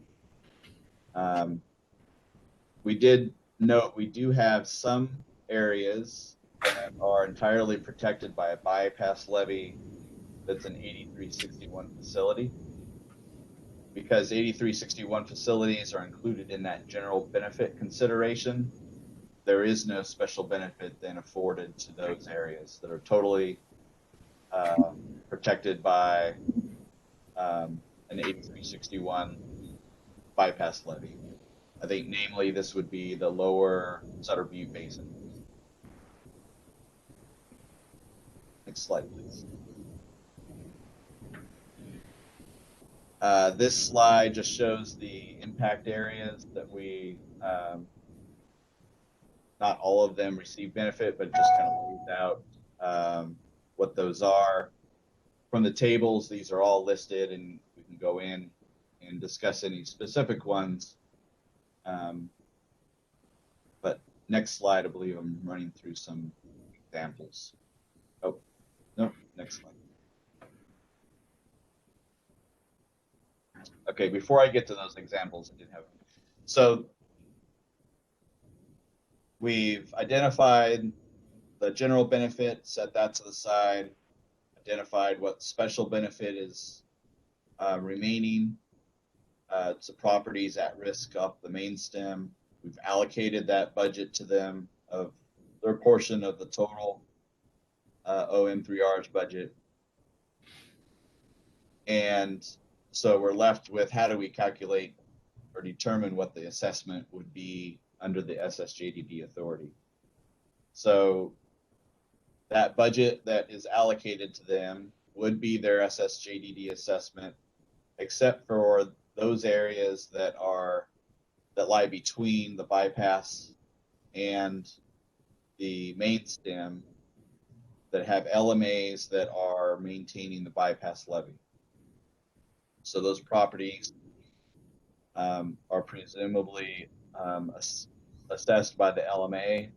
We did note we do have some areas that are entirely protected by a bypass levee that's an 8361 facility. Because 8361 facilities are included in that general benefit consideration, there is no special benefit then afforded to those areas that are totally protected by an 8361 bypass levee. I think namely this would be the lower Sutter Butte Basin. Next slide, please. This slide just shows the impact areas that we, not all of them receive benefit, but just kind of lays out what those are. From the tables, these are all listed and we can go in and discuss any specific ones. But next slide, I believe I'm running through some examples. Oh, no, next slide. Okay, before I get to those examples, I did have, so we've identified the general benefit, set that to the side, identified what special benefit is remaining to properties at risk off the main stem. We've allocated that budget to them of their portion of the total OM3R's budget. And so we're left with how do we calculate or determine what the assessment would be under the SSJDD authority. So that budget that is allocated to them would be their SSJDD assessment, except for those areas that lie between the bypass and the main stem that have LMAs that are maintaining the bypass levee. So those properties are presumably assessed by the LMA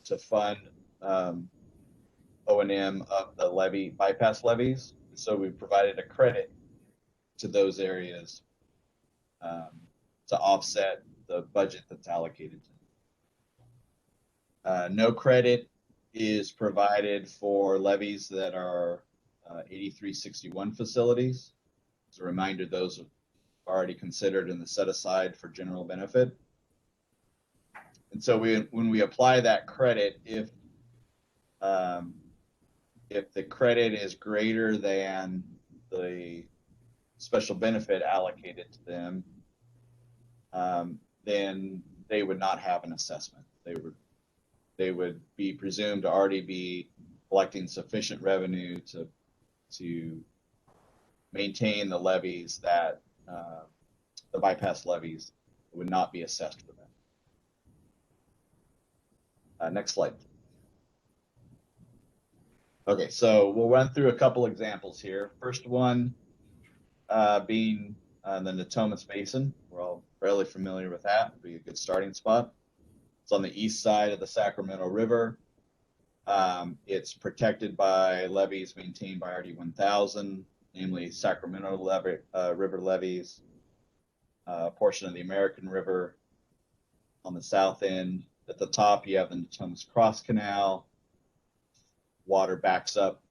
to fund O&M of the levee, bypass levees. So we provided a credit to those areas to offset the budget that's allocated to them. No credit is provided for levees that are 8361 facilities. As a reminder, those are already considered in the set aside for general benefit. And so when we apply that credit, if the credit is greater than the special benefit allocated to them, then they would not have an assessment. They would be presumed to already be collecting sufficient revenue to maintain the levies that the bypass levies would not be assessed for them. Next slide. Okay, so we'll run through a couple examples here. First one being the Natomas Basin. We're all fairly familiar with that. It'd be a good starting spot. It's on the east side of the Sacramento River. It's protected by levees maintained by RD 1000, namely Sacramento River levees, a portion of the American River on the south end. At the top, you have the Natomas Cross Canal. Water backs up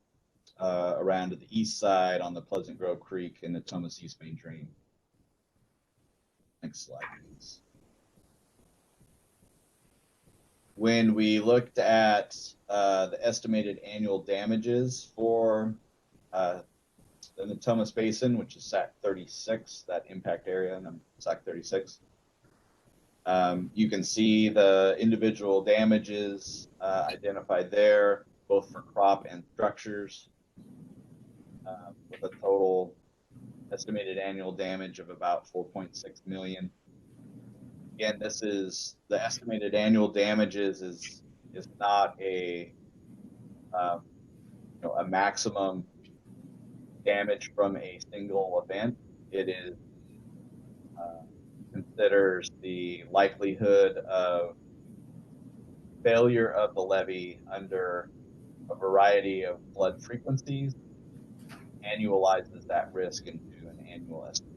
around to the east side on the Pleasant Grove Creek and the Natomas East Main Drain. Next slide, please. When we looked at the estimated annual damages for the Natomas Basin, which is SAC 36, that impact area, and SAC 36, you can see the individual damages identified there, both for crop and structures, with a total estimated annual damage of about 4.6 million. Again, this is the estimated annual damages is not a a maximum damage from a single event. It is considers the likelihood of failure of the levee under a variety of flood frequencies, annualizes that risk into an annual estimate.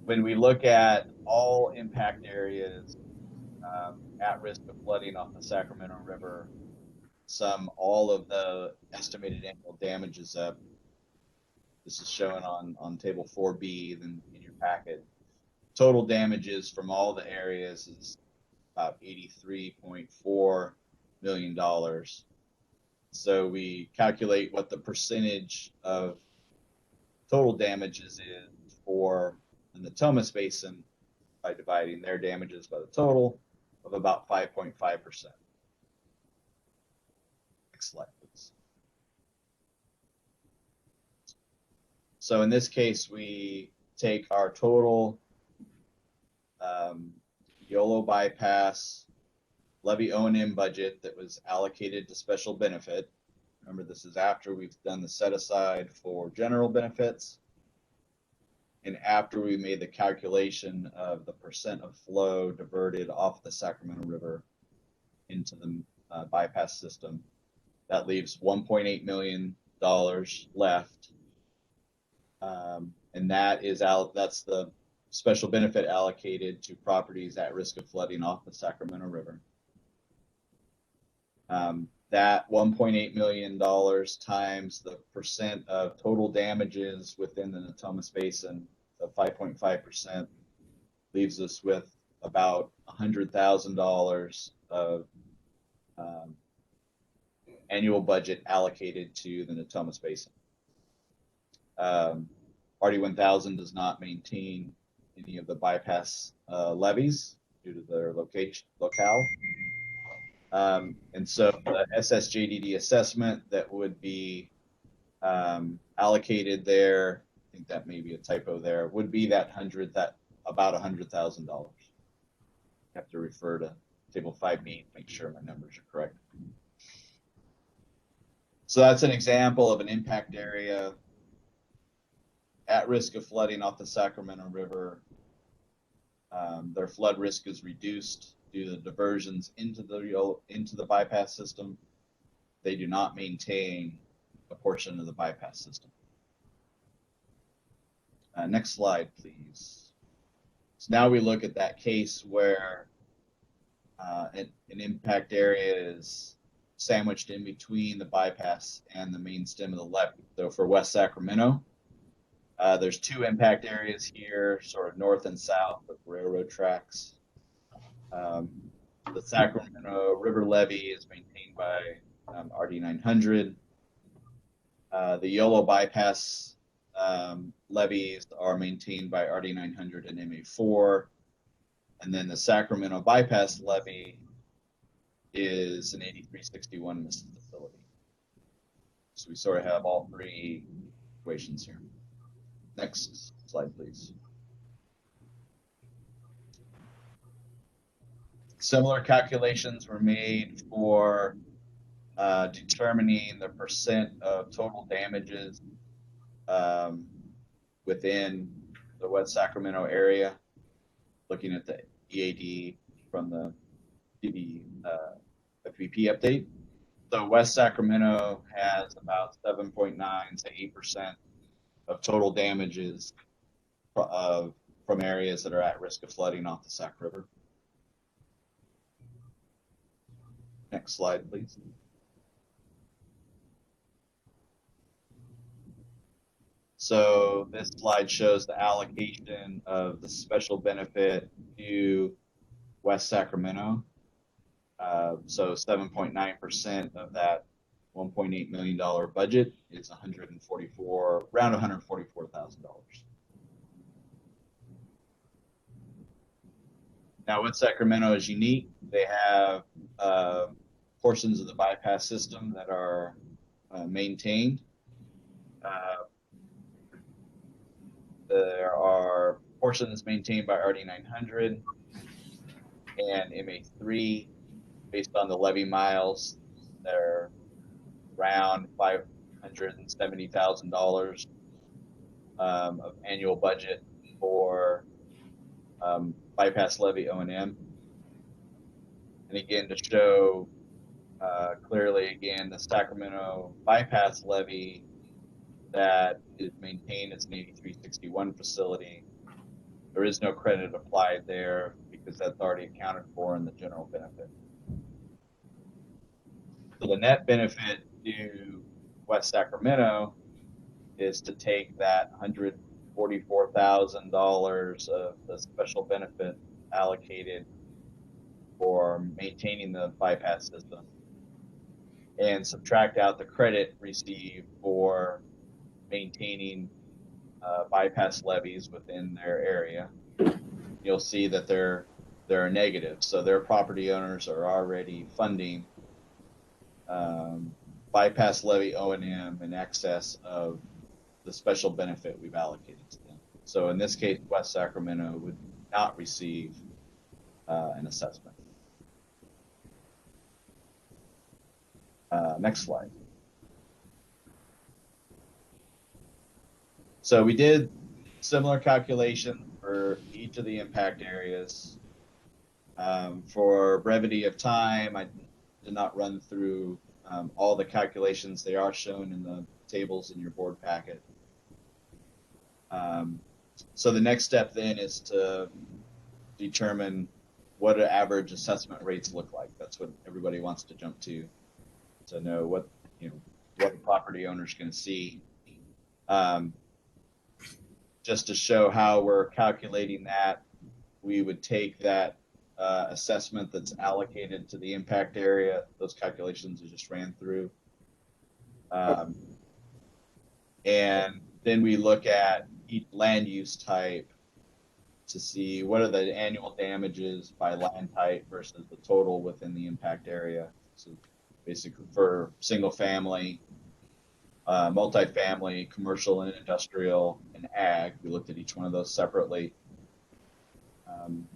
When we look at all impact areas at risk of flooding off the Sacramento River, sum all of the estimated annual damages up. This is shown on table 4B in your packet. Total damages from all the areas is about $83.4 million. So we calculate what the percentage of total damages is for the Natomas Basin by dividing their damages by the total of about 5.5%. Next slide, please. So in this case, we take our total YOLO bypass levee O&M budget that was allocated to special benefit. Remember, this is after we've done the set aside for general benefits and after we made the calculation of the percent of flow diverted off the Sacramento River into the bypass system. That leaves $1.8 million left. And that's the special benefit allocated to properties at risk of flooding off the Sacramento River. That $1.8 million times the percent of total damages within the Natomas Basin of 5.5% leaves us with about $100,000 of annual budget allocated to the Natomas Basin. RD 1000 does not maintain any of the bypass levees due to their locale. And so the SSJDD assessment that would be allocated there, I think that may be a typo there, would be about $100,000. I have to refer to table 5B to make sure my numbers are correct. So that's an example of an impact area at risk of flooding off the Sacramento River. Their flood risk is reduced do the diversions into the bypass system. They do not maintain a portion of the bypass system. Next slide, please. So now we look at that case where an impact area is sandwiched in between the bypass and the main stem of the levee. So for West Sacramento, there's two impact areas here, sort of north and south of railroad tracks. The Sacramento River levee is maintained by RD 900. The Yolo bypass levees are maintained by RD 900 and MA4. And then the Sacramento bypass levee is an 8361 facility. So we sort of have all three equations here. Next slide, please. Similar calculations were made for determining the percent of total damages within the West Sacramento area, looking at the EAD from the CVFPB update. So West Sacramento has about 7.9 to 8% of total damages from areas that are at risk of flooding off the Sac River. Next slide, please. So this slide shows the allocation of the special benefit to West Sacramento. So 7.9% of that $1.8 million budget is around $144,000. Now, West Sacramento is unique. They have portions of the bypass system that are maintained. There are portions maintained by RD 900 and MA3 based on the levee miles. They're around $570,000 of annual budget for bypass levee O&M. And again, to show clearly, again, the Sacramento bypass levee that is maintained as an 8361 facility, there is no credit applied there because that's already accounted for in the general benefit. So the net benefit to West Sacramento is to take that $144,000 of the special benefit allocated for maintaining the bypass system and subtract out the credit received for maintaining bypass levees within their area. You'll see that there are negatives. So their property owners are already funding bypass levee O&M in excess of the special benefit we've allocated to them. So in this case, West Sacramento would not receive an assessment. Next slide. So we did similar calculation for each of the impact areas. For brevity of time, I did not run through all the calculations. They are shown in the tables in your board packet. So the next step then is to determine what average assessment rates look like. That's what everybody wants to jump to know what the property owner's going to see. Just to show how we're calculating that, we would take that assessment that's allocated to the impact area, those calculations I just ran through. And then we look at each land use type to see what are the annual damages by land type versus the total within the impact area. So basically for single family, multifamily, commercial and industrial, and ag, we looked at each one of those separately.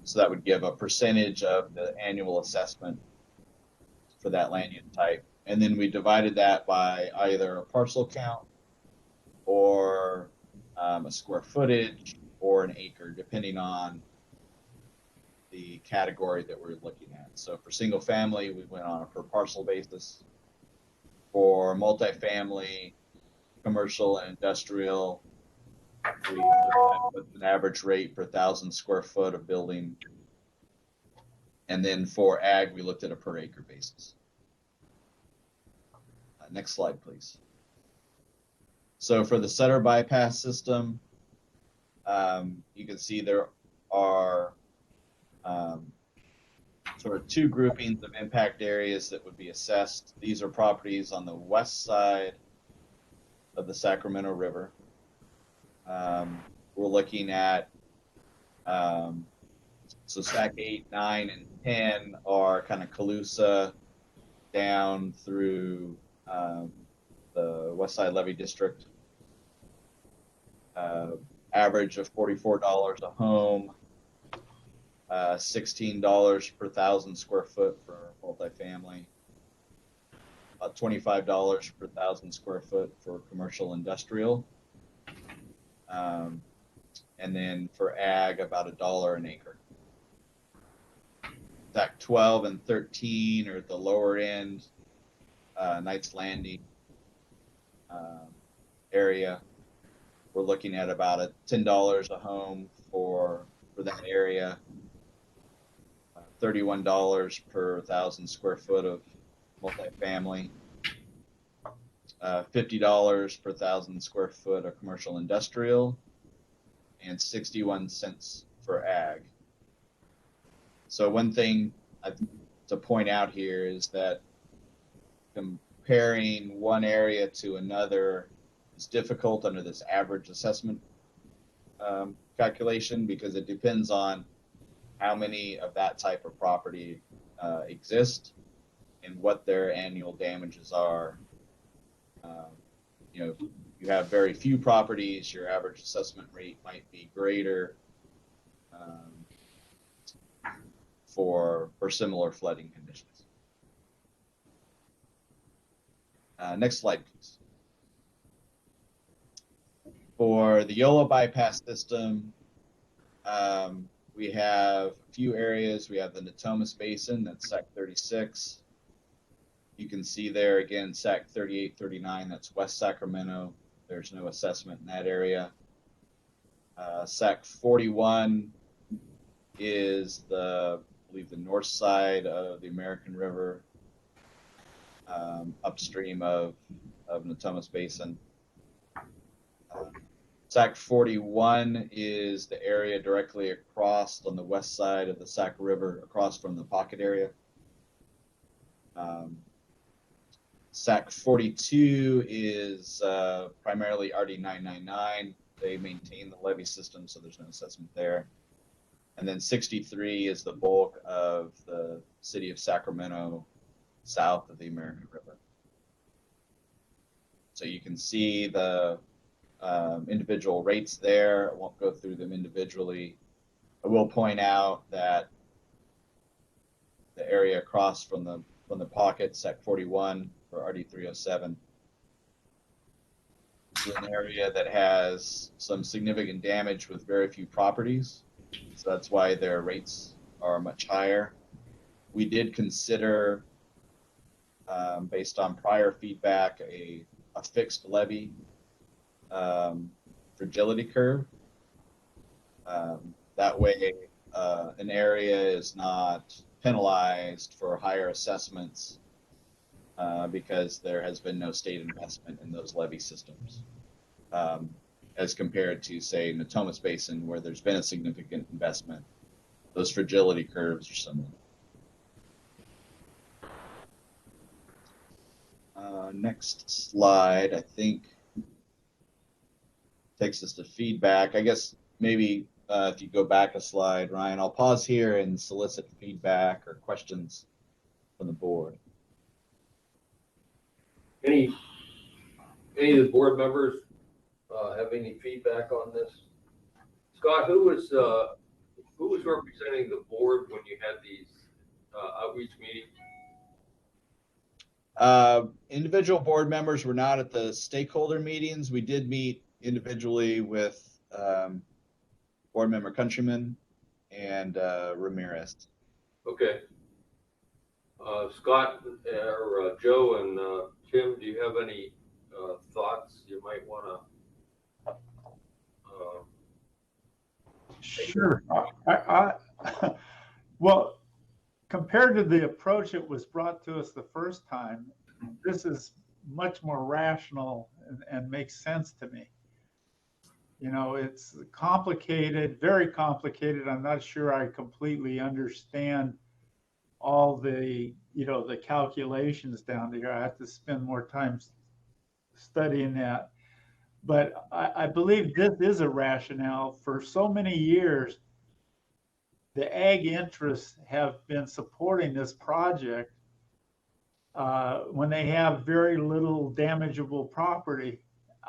So that would give a percentage of the annual assessment for that land use type. And then we divided that by either a parcel count or a square footage or an acre, depending on the category that we're looking at. So for single family, we went on a per parcel basis. For multifamily, commercial and industrial, we looked at an average rate per 1,000 square foot of building. And then for ag, we looked at a per acre basis. Next slide, please. So for the Sutter bypass system, you can see there are sort of two groupings of impact areas that would be assessed. These are properties on the west side of the Sacramento River. We're looking at, so SAC 8, 9, and 10 are kind of Colusa down through the West Side Levee District. Average of $44 a home, $16 per 1,000 square foot for multifamily, about $25 per 1,000 square foot for commercial industrial, and then for ag about $1 an acre. SAC 12 and 13 are at the lower end, Knights Landing area. We're looking at about $10 a home for that area, $31 per 1,000 square foot of multifamily, $50 per 1,000 square foot of commercial industrial, and 61 cents for ag. So one thing to point out here is that comparing one area to another is difficult under this average assessment calculation, because it depends on how many of that type of property exist and what their annual damages are. You know, if you have very few properties, your average assessment rate might be greater for similar flooding conditions. Next slide, please. For the YOLO bypass system, we have a few areas. We have the Natomas Basin, that's SAC 36. You can see there again, SAC 38, 39, that's West Sacramento. There's no assessment in that area. SAC 41 is I believe the north side of the American River, upstream of Natomas Basin. SAC 41 is the area directly across on the west side of the Sac River, across from the pocket area. SAC 42 is primarily RD 999. They maintain the levee system, so there's no assessment there. And then 63 is the bulk of the city of Sacramento, south of the American River. So you can see the individual rates there. I won't go through them individually. I will point out that the area across from the pocket, SAC 41 for RD 307, is an area that has some significant damage with very few properties. So that's why their rates are much higher. We did consider, based on prior feedback, a fixed levy fragility curve. That way, an area is not penalized for higher assessments because there has been no state investment in those levee systems, as compared to, say, Natomas Basin, where there's been a significant investment. Those fragility curves are similar. Next slide, I think, takes us to feedback. I guess maybe if you go back a slide, Ryan, I'll pause here and solicit feedback or questions from the board. Any of the board members have any feedback on this? Scott, who was representing the board when you had these outreach meetings? Individual board members were not at the stakeholder meetings. We did meet individually with board member Countryman and Ramirez. Okay. Scott or Joe and Tim, do you have any thoughts you might want to? Sure. Well, compared to the approach that was brought to us the first time, this is much more rational and makes sense to me. You know, it's complicated, very complicated. I'm not sure I completely understand all the, you know, the calculations down there. I have to spend more time studying that. But I believe this is a rationale. For so many years, the ag interests have been supporting this project when they have very little damageable property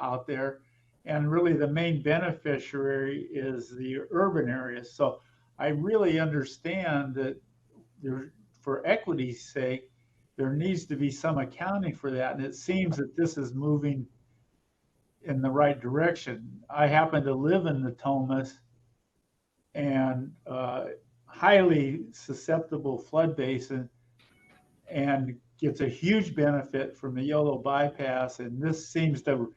out there. And really the main beneficiary is the urban areas. So I really understand that there, for equity's sake, there needs to be some accounting for that. And it seems that this is moving in the right direction. I happen to live in the Thomas and highly susceptible flood basin, and gets a huge benefit from the yellow bypass. And this seems to,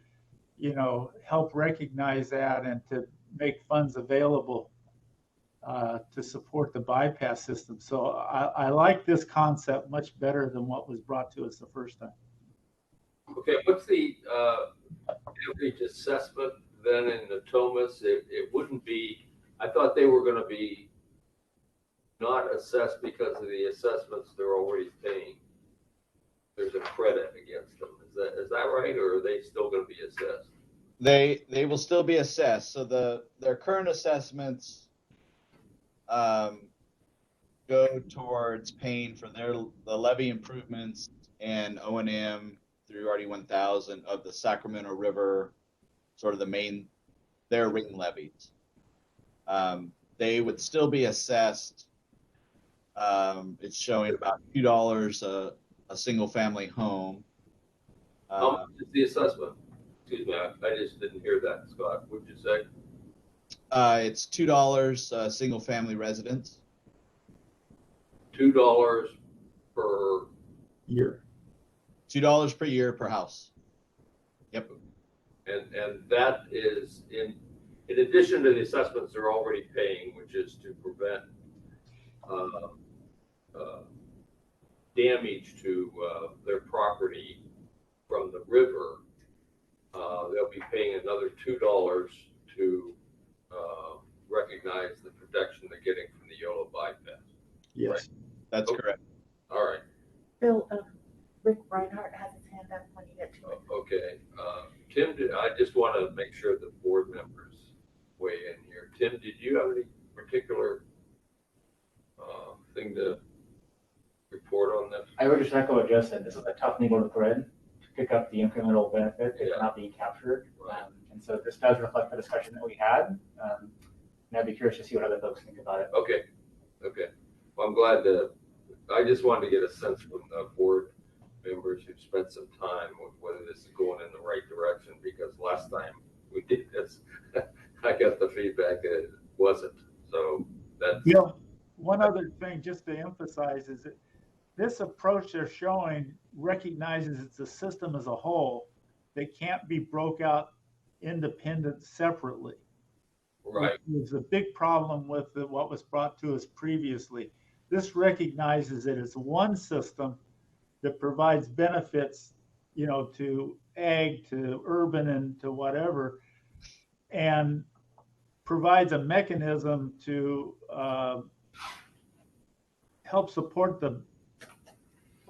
you know, help recognize that and to make funds available to support the bypass system. So I like this concept much better than what was brought to us the first time. Okay, what's the average assessment then in the Thomas? It wouldn't be, I thought they were going to be not assessed because of the assessments they're already paying. There's a credit against them. Is that right, or are they still going to be assessed? They will still be assessed. So their current assessments go towards paying for the levee improvements and O&M through RD 1000 of the Sacramento River, sort of the main, their ring levees. They would still be assessed. It's showing about $2 a single family home. How much is the assessment? Excuse me, I just didn't hear that, Scott. What'd you say? It's $2 single family residence. $2 per year. $2 per year per house. Yep. And that is in addition to the assessments they're already paying, which is to prevent damage to their property from the river. They'll be paying another $2 to recognize the protection they're getting from the yellow bypass. Yes, right? That's correct. All right. Bill, Rick Reinhardt has his hand up when you get to it. Okay. Tim, I just want to make sure the board members weigh in here. Tim, did you have any particular thing to report on this? I would just echo what Joe said. This is a tough needle to thread to pick up the incremental benefit that's not being captured. And so this does reflect the discussion that we had. And I'd be curious to see what other folks think about it. Okay. Okay. Well, I'm glad I just wanted to get a sense from the board members who've spent some time with whether this is going in the right direction, because last time we did this, I got the feedback that it wasn't. So that's. Yeah. One other thing just to emphasize is that this approach they're showing recognizes it's a system as a whole that can't be broke out independent separately. Right. There's a big problem with what was brought to us previously. This recognizes that it's one system that provides benefits, you know, to ag, to urban, and to whatever, and provides a mechanism to help support the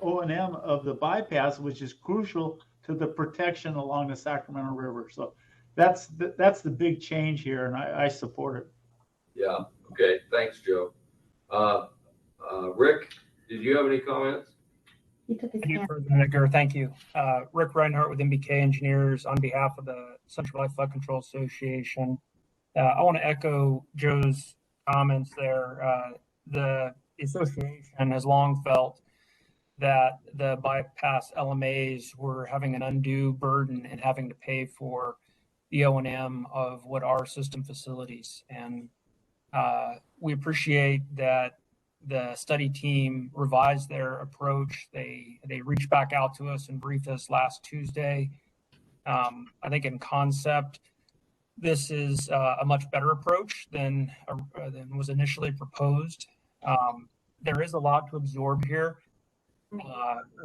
O&M of the bypass, which is crucial to the protection along the Sacramento River. So that's the big change here, and I support it. Yeah. Okay. Thanks, Joe. Rick, did you have any comments? Thank you, President Edgar. Thank you. Rick Reinhardt with MBK Engineers on behalf of the Central Valley Flood Control Association. I want to echo Joe's comments there. The association has long felt that the bypass LMAs were having an undue burden and having to pay for the O&M of what are system facilities. And We appreciate that the study team revised their approach. They reached back out to us and briefed us last Tuesday. I think in concept, this is a much better approach than was initially proposed. There is a lot to absorb here.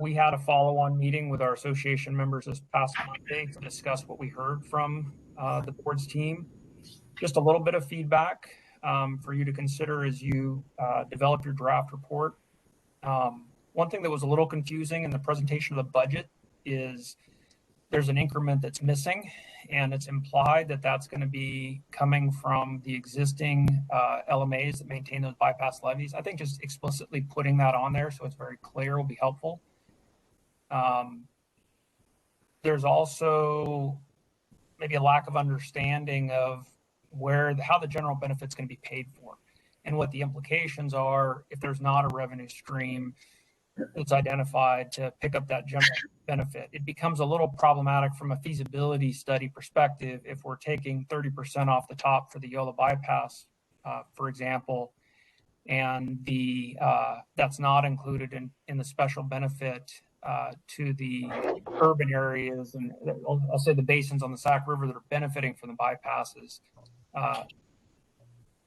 We had a follow-on meeting with our association members this past Monday to discuss what we heard from the board's team. Just a little bit of feedback for you to consider as you develop your draft report. One thing that was a little confusing in the presentation of the budget is there's an increment that's missing, and it's implied that that's going to be coming from the existing LMAs that maintain those bypass levees. I think just explicitly putting that on there so it's very clear will be helpful. There's also maybe a lack of understanding of how the general benefit's going to be paid for and what the implications are if there's not a revenue stream that's identified to pick up that general benefit. It becomes a little problematic from a feasibility study perspective if we're taking 30% off the top for the Yola bypass, for example, and that's not included in the special benefit to the urban areas, and I'll say the basins on the Sac River that are benefiting from the bypasses.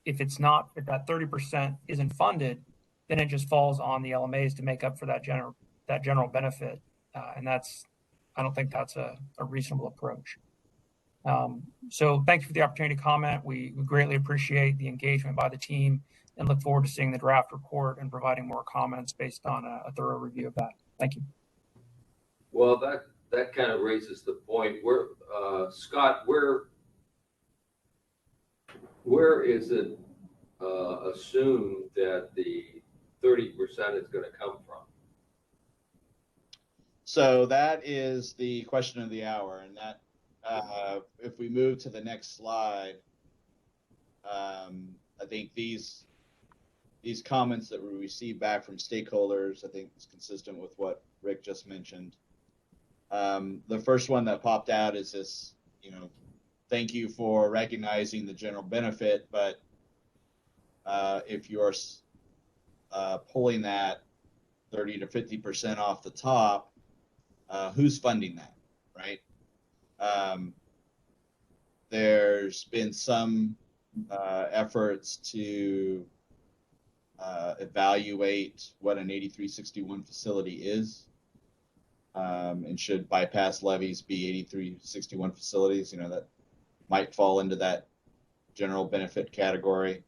If that 30% isn't funded, then it just falls on the LMAs to make up for that general benefit. And I don't think that's a reasonable approach. So thank you for the opportunity to comment. We greatly appreciate the engagement by the team and look forward to seeing the draft report and providing more comments based on a thorough review of that. Thank you. Well, that kind of raises the point where, Scott, where is it assumed that the 30% is going to come from? So that is the question of the hour, and that if we move to the next slide, I think these comments that we received back from stakeholders, I think is consistent with what Rick just mentioned. The first one that popped out is this, thank you for recognizing the general benefit, but if you're pulling that 30 to 50% off the top, who's funding that, right? There's been some efforts to evaluate what an 8361 facility is, and should bypass levees be 8361 facilities, that might fall into that general benefit category.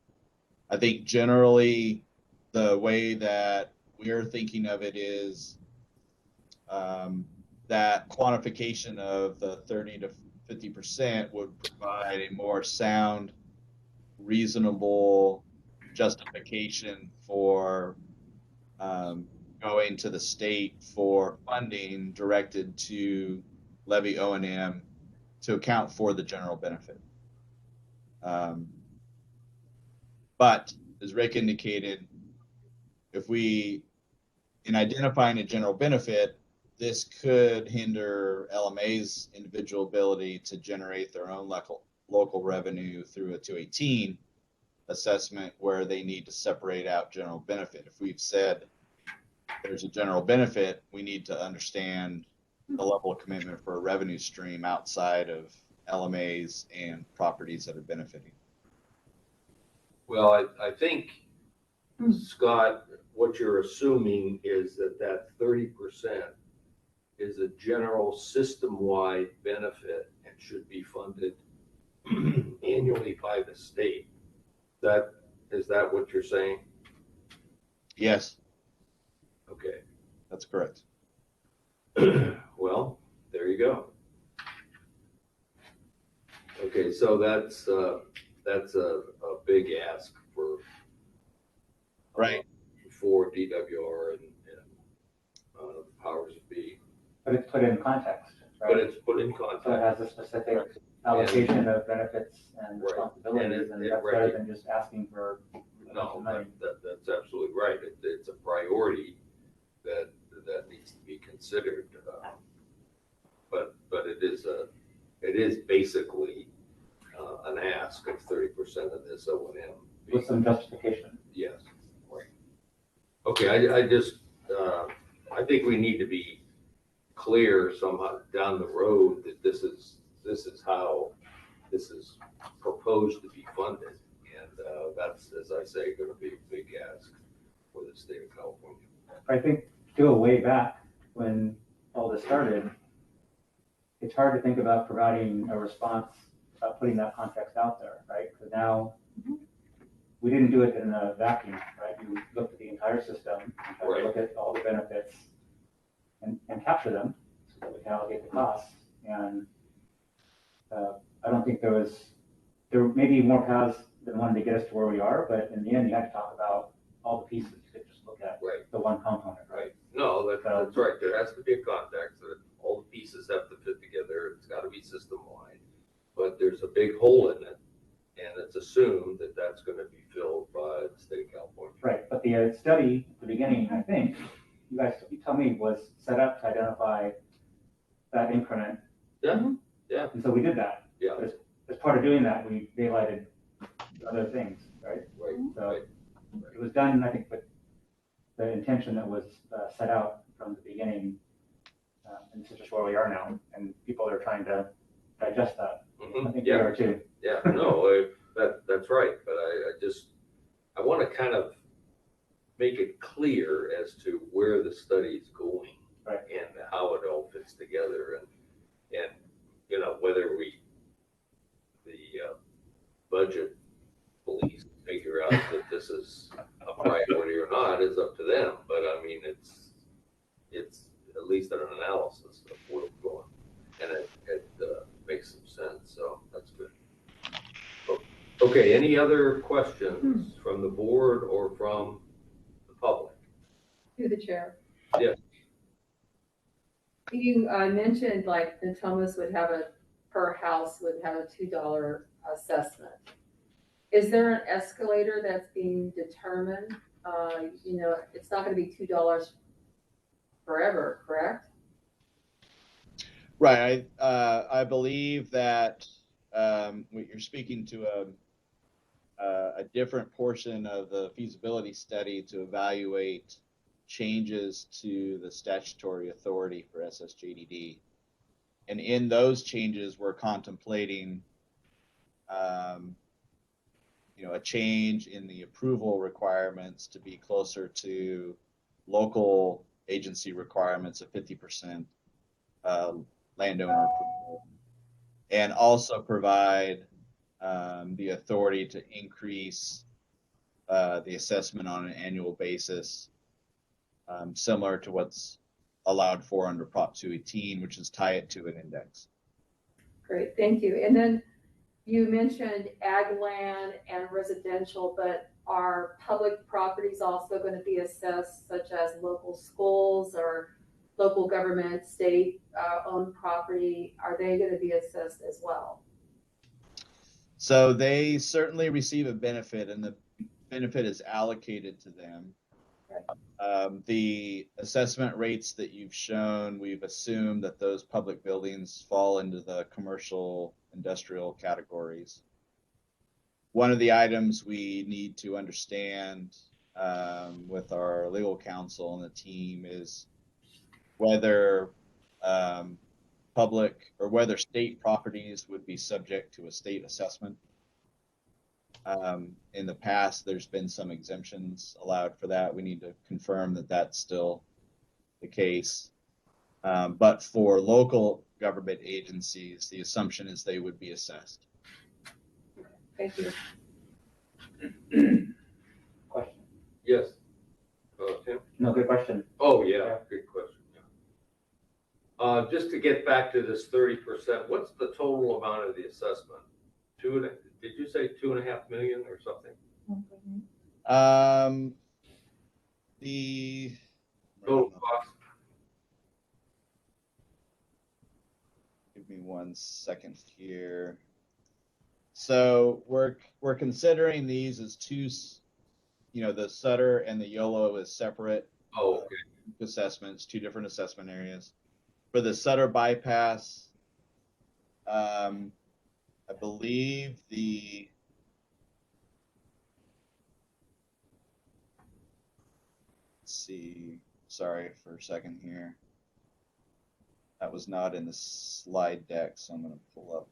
I think generally the way that we're thinking of it is that quantification of the 30 to 50% would provide a more sound, reasonable justification for going to the state for funding directed to levy O&M to account for the general benefit. But as Rick indicated, in identifying a general benefit, this could hinder LMA's individual ability to generate their own local revenue through a 218 assessment where they need to separate out general benefit. If we've said there's a general benefit, we need to understand the level of commitment for a revenue stream outside of LMAs and properties that are benefiting. Well, I think, Scott, what you're assuming is that 30% is a general system-wide benefit and should be funded annually by the state. Is that what you're saying? Yes. Okay. That's correct. Well, there you go. Okay, so that's a big ask for for DWR and powers that be. But it's put in context, right? But it's put in context. So it has a specific allocation of benefits and responsibilities, and that's better than just asking for money. That's absolutely right. It's a priority that needs to be considered. But it is basically an ask of 30% of this O&M with some justification. Yes, right. Okay, I just, I think we need to be clear somehow down the road that this is how this is proposed to be funded. And that's, as I say, gonna be a big ask for the state of California. I think go way back when all this started, it's hard to think about providing a response without putting that context out there, right? Because now we didn't do it in a vacuum, right? We looked at the entire system and tried to look at all the benefits and capture them so that we can allocate the costs. And I don't think there may be more paths than one to get us to where we are, but in the end, you have to talk about all the pieces. You could just look at the one component, right? No, that's right. There has to be a context that all the pieces have to fit together. It's got to be system-wide, but there's a big hole in it, and it's assumed that that's going to be filled by the state of California. Right, but the study at the beginning, I think, you tell me, was set up to identify that increment. Yeah, yeah. And so we did that. Yeah. As part of doing that, we daylighted other things, right? Right. So it was done, I think, with the intention that was set out from the beginning. And this is just where we are now, and people are trying to digest that. I think we are too. Yeah, no, that's right. But I want to kind of make it clear as to where the study is going, right, and how it all fits together, and you know, whether the budget police figure out that this is a priority or not is up to them. But I mean, it's at least an analysis of where we're going, and it makes some sense. So that's good. Okay, any other questions from the board or from the public? To the chair. Yes. You mentioned like Natomas would have per house would have a $2 assessment. Is there an escalator that's being determined? You know, it's not going to be $2 forever, correct? Right. I believe that you're speaking to a different portion of the feasibility study to evaluate changes to the statutory authority for SSJDD. And in those changes, we're contemplating a change in the approval requirements to be closer to local agency requirements of 50% landowner approval, and also provide the authority to increase the assessment on an annual basis, similar to what's allowed for under Prop 218, which is tie it to an index. Great, thank you. And then you mentioned ag land and residential, but are public properties also going to be assessed, such as local schools or local government, state owned property? Are they going to be assessed as well? So they certainly receive a benefit, and the benefit is allocated to them. The assessment rates that you've shown, we've assumed that those public buildings fall into the commercial industrial categories. One of the items we need to understand with our legal counsel and the team is whether public or whether state properties would be subject to a state assessment. In the past, there's been some exemptions allowed for that. We need to confirm that that's still the case. But for local government agencies, the assumption is they would be assessed. Thank you. Question? Yes. Tim? No, good question. Oh, yeah, good question. Yeah. Just to get back to this 30%, what's the total amount of the assessment? Did you say 2.5 million or something? The total cost. Give me 1 second here. So we're considering these as two, the Sutter and the YOLO as separate assessments, two different assessment areas. For the Sutter bypass, I believe see, sorry for a second here. That was not in the slide deck, so I'm gonna pull up.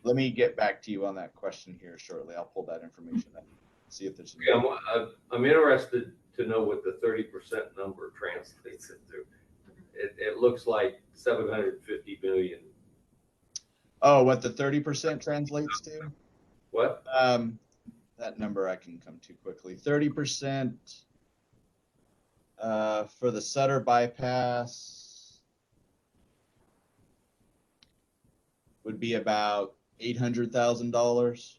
Let me get back to you on that question here shortly. I'll pull that information up, see if there's. Yeah, I'm interested to know what the 30% number translates into. It looks like 750 million. Oh, what the 30% translates to? What? That number I can come to quickly. 30% for the Sutter bypass would be about $800,000.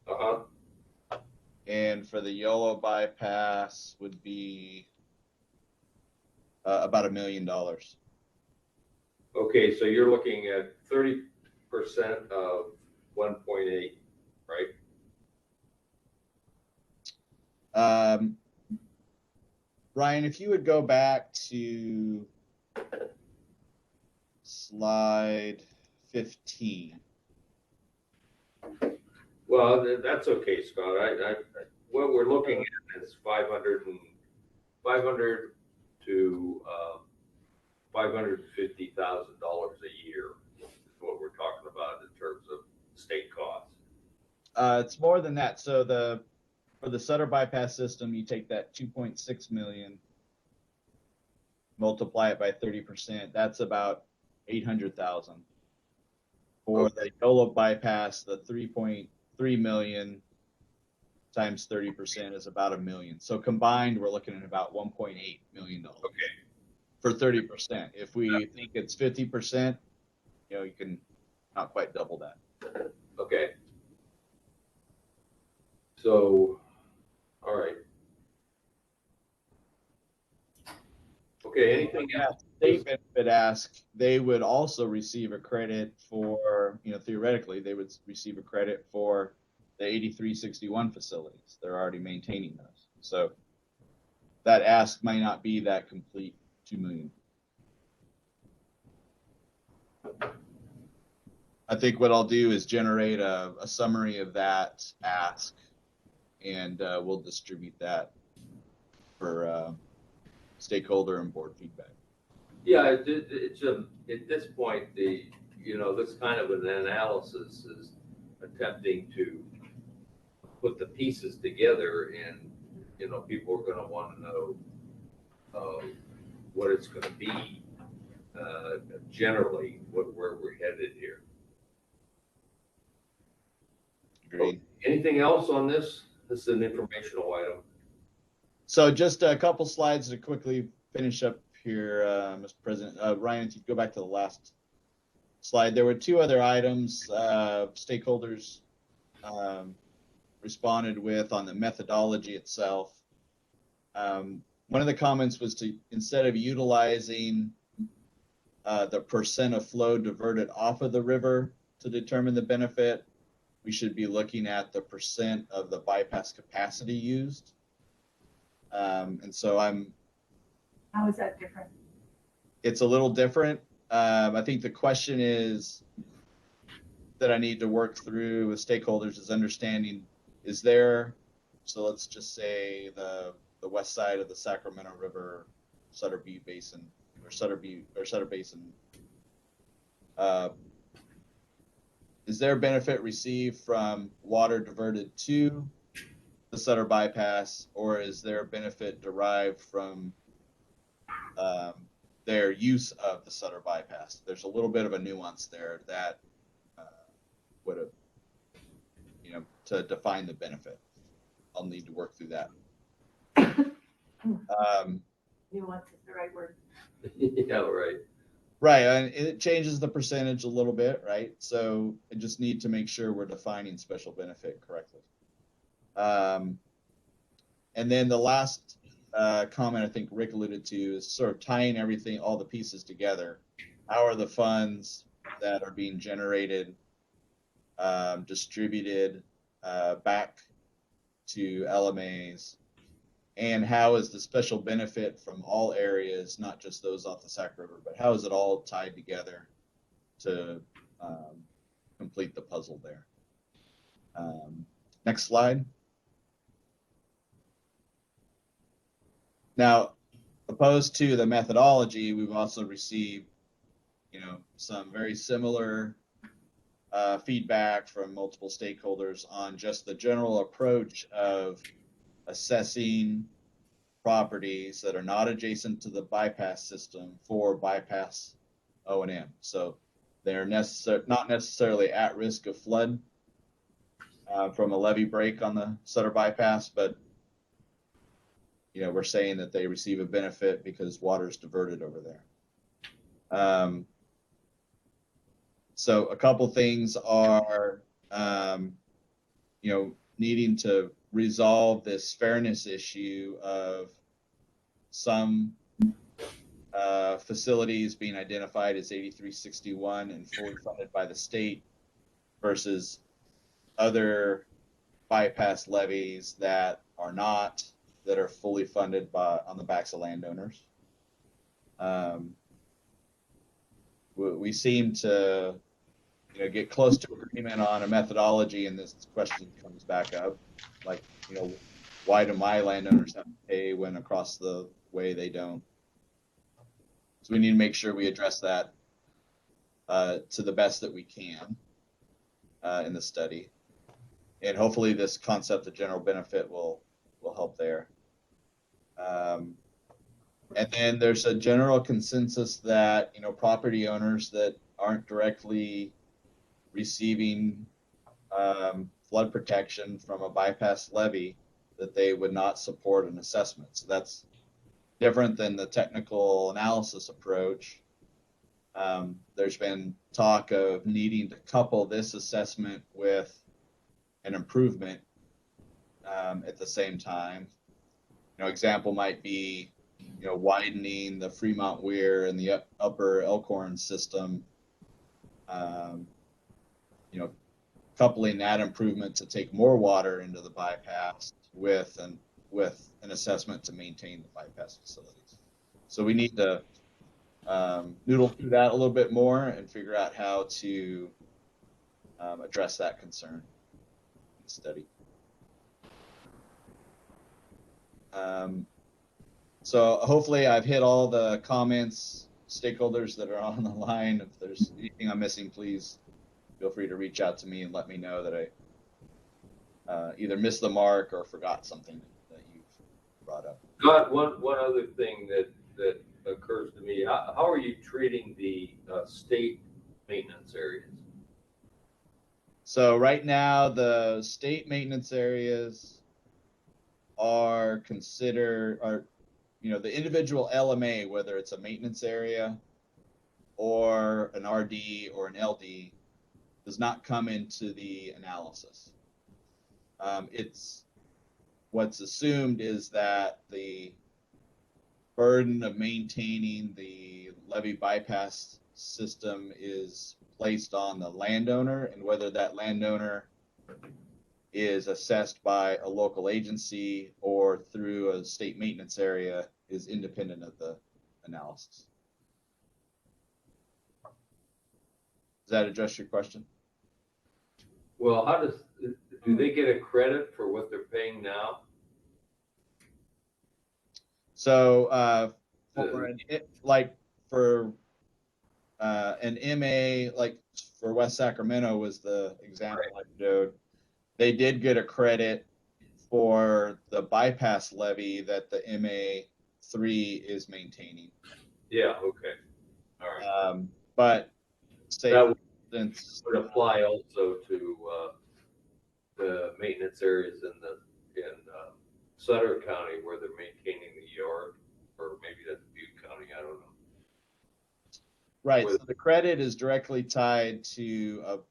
Uh-huh. And for the YOLO bypass would be about $1 million. Okay, so you're looking at 30% of 1.8, right? Ryan, if you would go back to slide 15. Well, that's okay, Scott. What we're looking at is 500 to $550,000 a year is what we're talking about in terms of state costs. It's more than that. So for the Sutter bypass system, you take that 2.6 million, multiply it by 30%. That's about 800,000. For the YOLO bypass, the 3.3 million times 30% is about $1 million. So combined, we're looking at about $1.8 million. Okay. For 30%. If we think it's 50%, you can not quite double that. Okay. So, all right. Okay, anything else? State benefit ask, they would also receive a credit for, theoretically, they would receive a credit for the 8361 facilities. They're already maintaining those. So that ask might not be that complete 2 million. I think what I'll do is generate a summary of that ask, and we'll distribute that for stakeholder and board feedback. Yeah, it's at this point, this kind of an analysis is attempting to put the pieces together, and people are going to want to know what it's going to be generally, where we're headed here. Agreed. Anything else on this? This is an informational item. So just a couple slides to quickly finish up here, Mr. President. Ryan, if you go back to the last slide, there were two other items stakeholders responded with on the methodology itself. One of the comments was to, instead of utilizing the percent of flow diverted off of the river to determine the benefit, we should be looking at the percent of the bypass capacity used. And so How is that different? It's a little different. I think the question is that I need to work through with stakeholders is understanding, is there, so let's just say the west side of the Sacramento River, Sutter Basin, is there benefit received from water diverted to the Sutter bypass, or is there benefit derived from their use of the Sutter bypass? There's a little bit of a nuance there that would have, to define the benefit. I'll need to work through that. Nuance is the right word. Yeah, right. Right, and it changes the percentage a little bit, right? So I just need to make sure we're defining special benefit correctly. And then the last comment I think Rick alluded to is sort of tying everything, all the pieces together. How are the funds that are being generated distributed back to LMAs? And how is the special benefit from all areas, not just those off the Sac River, but how is it all tied together to complete the puzzle there? Next slide. Now, opposed to the methodology, we've also received, some very similar feedback from multiple stakeholders on just the general approach of assessing properties that are not adjacent to the bypass system for bypass O&M. So they're not necessarily at risk of flood from a levee break on the Sutter bypass, but we're saying that they receive a benefit because water is diverted over there. So a couple things are, needing to resolve this fairness issue of some facilities being identified as 8361 and fully funded by the state versus other bypass levies that are not, that are fully funded on the backs of landowners. We seem to get close to agreement on a methodology, and this question comes back up, like, why do my landowners have to pay when across the way they don't? So we need to make sure we address that to the best that we can in the study, and hopefully this concept of general benefit will help there. And then there's a general consensus that property owners that aren't directly receiving flood protection from a bypass levee, that they would not support an assessment. So that's different than the technical analysis approach. There's been talk of needing to couple this assessment with an improvement at the same time. Example might be widening the Fremont Weir and the upper Elkhorn system, coupling that improvement to take more water into the bypass with an assessment to maintain the bypass facilities. So we need to noodle through that a little bit more and figure out how to address that concern in the study. So hopefully I've hit all the comments, stakeholders that are on the line. If there's anything I'm missing, please feel free to reach out to me and let me know that I either missed the mark or forgot something that you've brought up. Scott, one other thing that occurs to me, how are you treating the state maintenance areas? So right now, the state maintenance areas are the individual LMA, whether it's a maintenance area or an RD or an LD, does not come into the analysis. It's what's assumed is that the burden of maintaining the levee bypass system is placed on the landowner, and whether that landowner is assessed by a local agency or through a state maintenance area is independent of the analysis. Does that address your question? Well, do they get a credit for what they're paying now? So for an MA, like for West Sacramento was the example I showed, they did get a credit for the bypass levee that the MA3 is maintaining. Yeah, okay. All right. But say that would apply also to the maintenance areas in Sutter County where they're maintaining the yard, or maybe that's Butte County, I don't know. Right, so the credit is directly tied to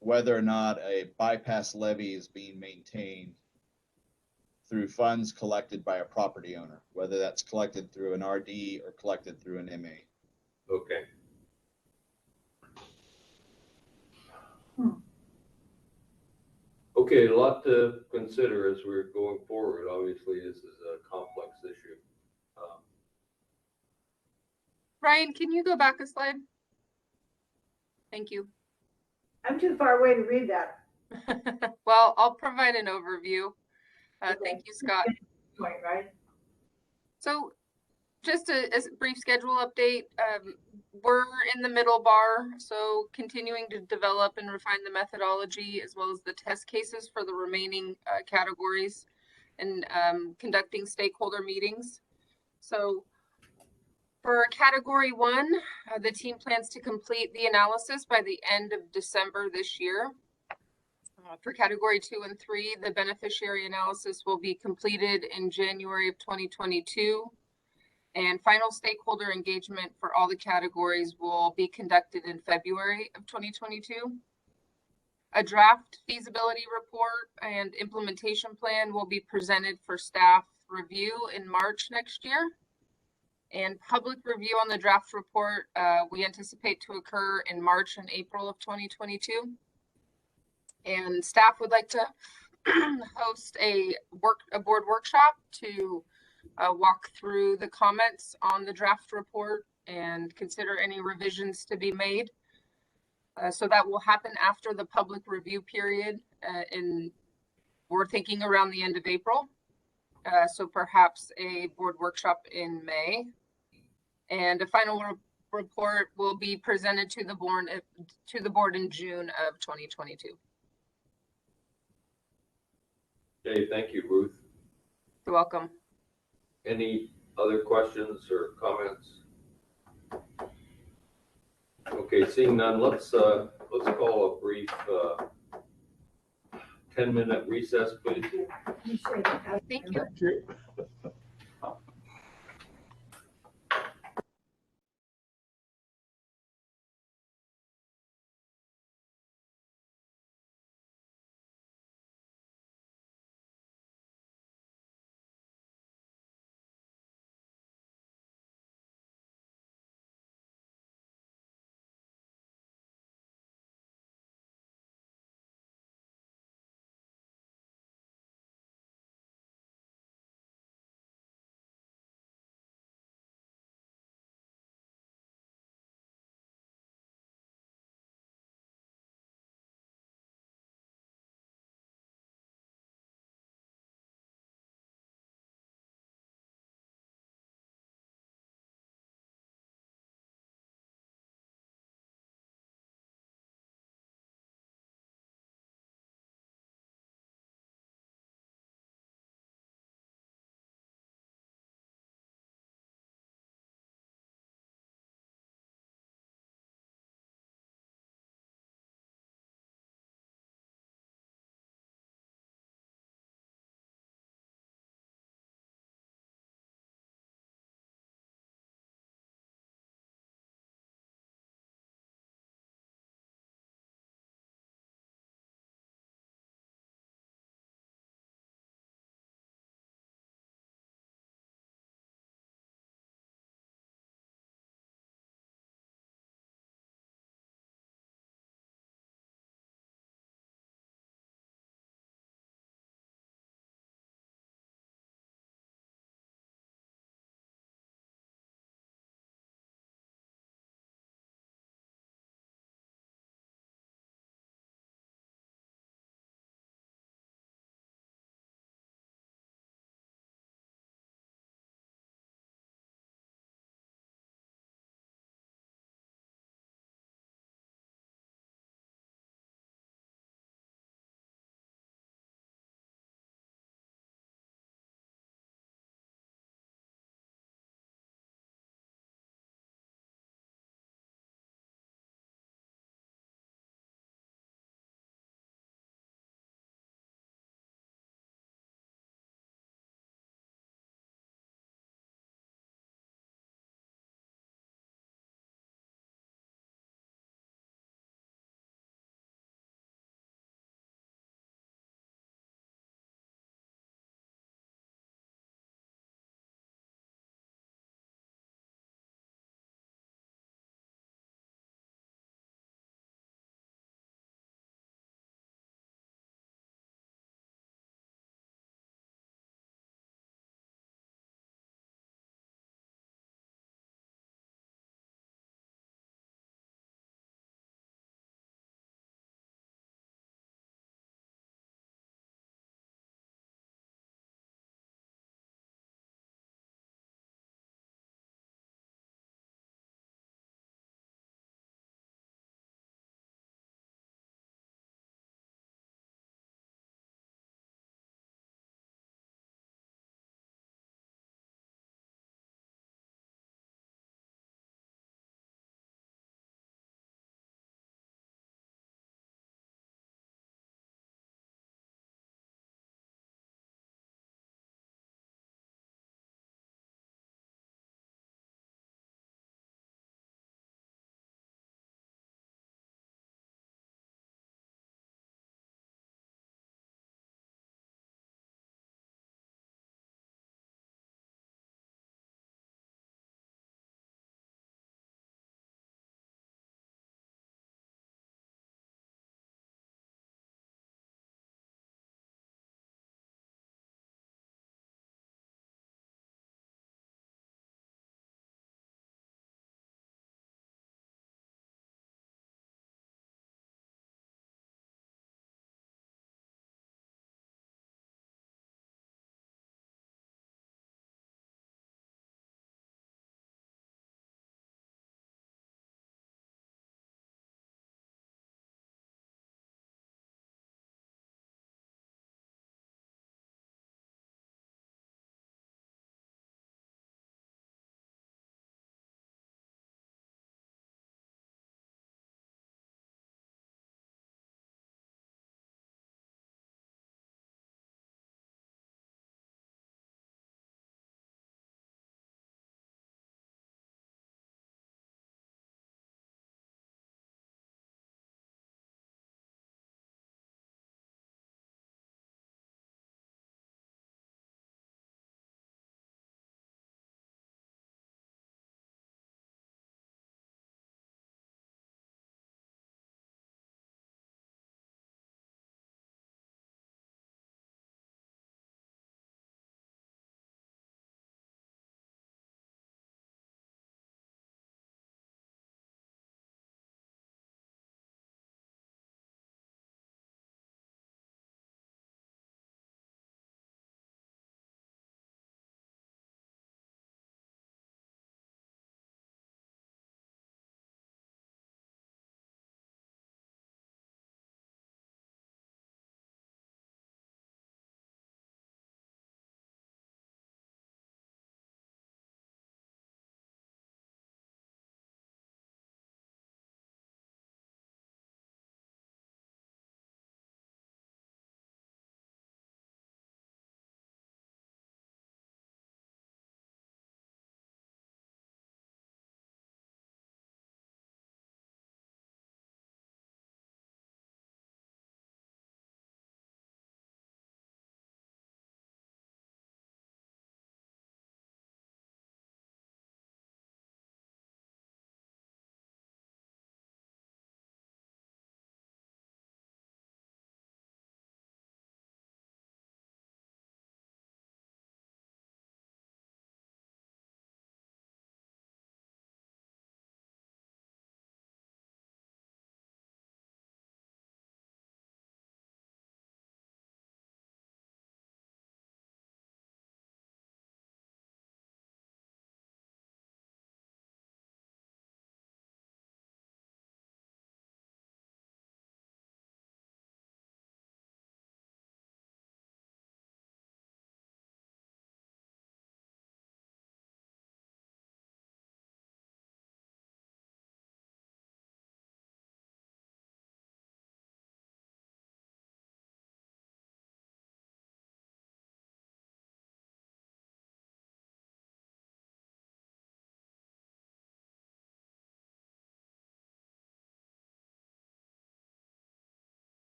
whether or not a bypass levee is being maintained through funds collected by a property owner, whether that's collected through an RD or collected through an MA. Okay. Okay, a lot to consider as we're going forward. Obviously, this is a complex issue. Ryan, can you go back a slide? Thank you. I'm too far away to read that. Well, I'll provide an overview. Thank you, Scott. Point, right? So just a brief schedule update. We're in the middle bar, so continuing to develop and refine the methodology as well as the test cases for the remaining categories and conducting stakeholder meetings. So for category 1, the team plans to complete the analysis by the end of December this year. For category 2 and 3, the beneficiary analysis will be completed in January of 2022. And final stakeholder engagement for all the categories will be conducted in February of 2022. A draft feasibility report and implementation plan will be presented for staff review in March next year. And public review on the draft report, we anticipate to occur in March and April of 2022. And staff would like to host a board workshop to walk through the comments on the draft report and consider any revisions to be made. So that will happen after the public review period we're thinking around the end of April. So perhaps a board workshop in May. And a final report will be presented to the board in June of 2022. Okay, thank you, Ruth. You're welcome. Any other questions or comments? Okay, seeing none, let's call a brief 10-minute recess, please. Thank you. Thank you.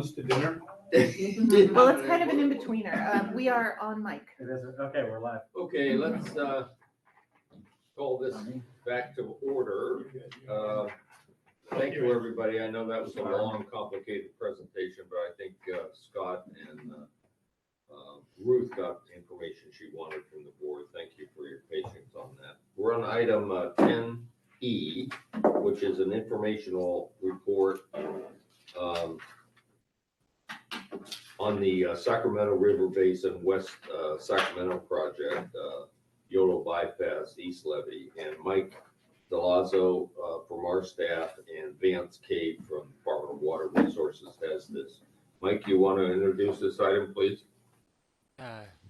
to dinner? Well, it's kind of an in-betweener. We are on mic. It is, okay, we're live. Okay, let's call this back to order. Thank you, everybody. I know that was a long, complicated presentation, but I think Scott and Ruth got the information she wanted from the board. Thank you for your patience on that. We're on item 10E, which is an informational report on the Sacramento River Basin West Sacramento project, YOLO bypass, East Levee, and Mike Delazzo from our staff and Vance Cave from Department of Water Resources has this. Mike, you want to introduce this item, please?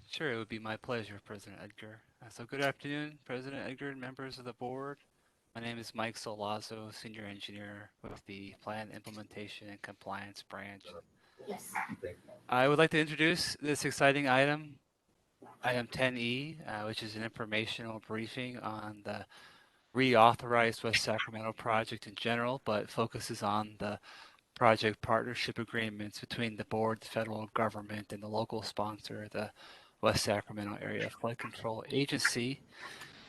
Sure, it would be my pleasure, President Edgar. So good afternoon, President Edgar and members of the board. My name is Mike Solazzo, Senior Engineer with the Plan Implementation and Compliance Branch. Yes. I would like to introduce this exciting item 10E, which is an informational briefing on the reauthorized West Sacramento project in general, but focuses on the project partnership agreements between the board, the federal government, and the local sponsor, the West Sacramento Area Flood Control Agency,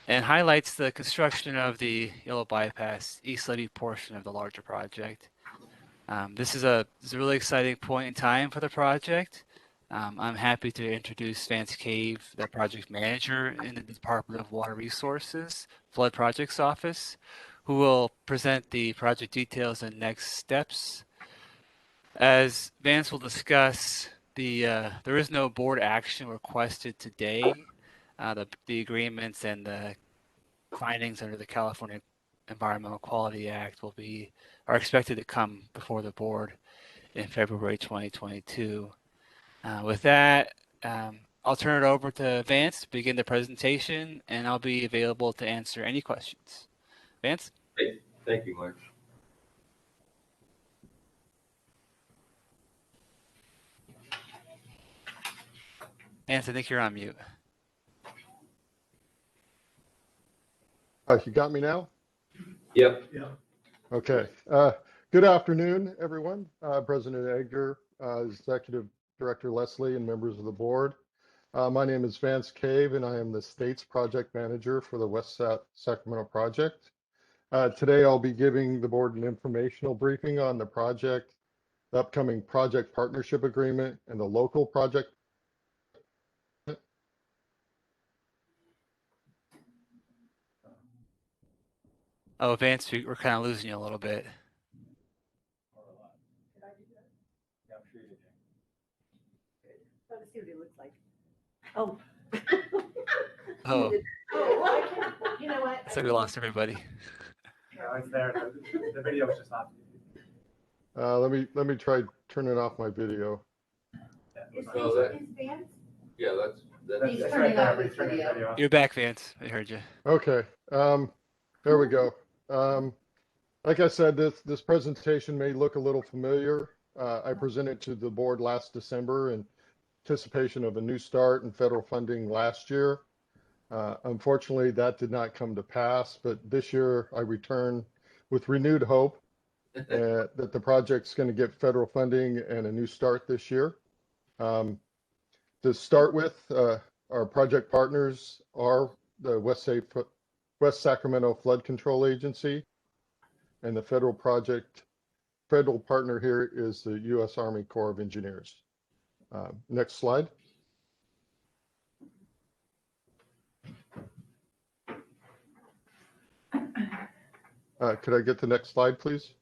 and highlights the construction of the YOLO bypass East Levee portion of the larger project. This is a really exciting point in time for the project. I'm happy to introduce Vance Cave, the project manager in the Department of Water Resources Flood Projects Office, who will present the project details and next steps. As Vance will discuss, there is no board action requested today. The agreements and the findings under the California Environmental Quality Act are expected to come before the board in February 2022. With that, I'll turn it over to Vance to begin the presentation, and I'll be available to answer any questions. Vance? Great. Thank you, Mike. Vance, I think you're on mute. You got me now? Yep. Yeah. Okay. Good afternoon, everyone. President Edgar, Executive Director Leslie, and members of the board. My name is Vance Cave, and I am the State's Project Manager for the West Sacramento project. Today, I'll be giving the board an informational briefing on the project, the upcoming project partnership agreement, and the local project. Oh, Vance, we're kind of losing you a little bit. Let's see what it looks like. Oh. Oh, You know what? so we lost everybody. No, it's there. The video was just off. Let me try turning off my video. Is that- Vance? Yeah, that's He's That's turning right off there. his He's turning the video. video off. You're back, Vance. I heard you. Okay. There we go. Like I said, this presentation may look a little familiar. I presented to the board last December in anticipation of a new start and federal funding last year. Unfortunately, that did not come to pass, but this year I return with renewed hope that the project's going to get federal funding and a new start this year. To start with, our project partners are the West Sacramento Flood Control Agency, and the federal partner here is the U.S. Army Corps of Engineers. Next slide. Could I get the next slide, please?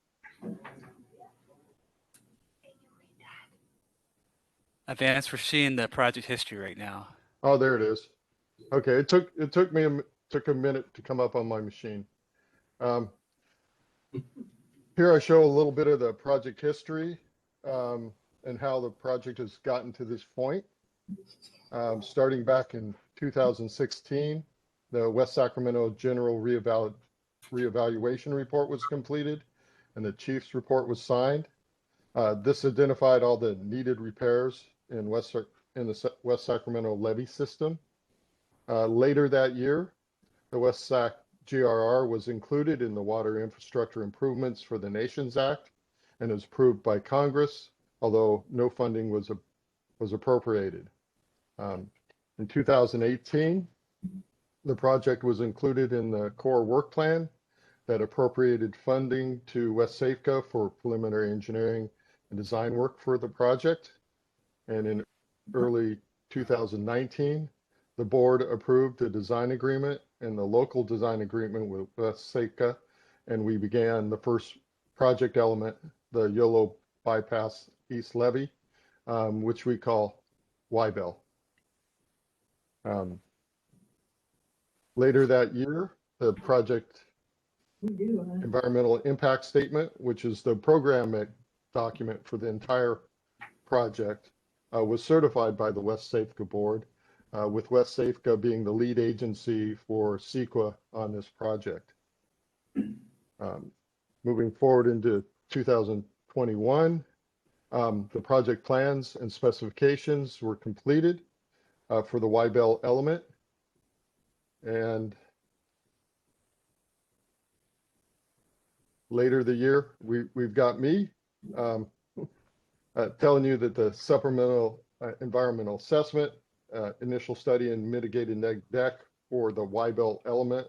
Vance, we're seeing the project history right now. Oh, there it is. Okay, it took me a minute to come up on my machine. Here I show a little bit of the project history and how the project has gotten to this point. Starting back in 2016, the West Sacramento General Reevaluation Report was completed, and the Chief's report was signed. This identified all the needed repairs in the West Sacramento levee system. Later that year, the West Sac GRR was included in the Water Infrastructure Improvements for the Nations Act and was approved by Congress although no funding was appropriated. In 2018, the project was included in the core work plan that appropriated funding to West Safeco for preliminary engineering and design work for the project. And in early 2019, the board approved a design agreement and the local design agreement with West Safeco, and we began the first project element, the YOLO Bypass East Levee, which we call YBEL. Later that year, the project environmental impact statement, which is the program document for the entire project, was certified by the West Safeco board, with West Safeco being the lead agency for CEQA on this project. Moving forward into 2021, the project plans and specifications were completed for the YBEL element. And later the year, we've got me telling you that the supplemental environmental assessment, initial study and mitigated neg deck for the YBEL element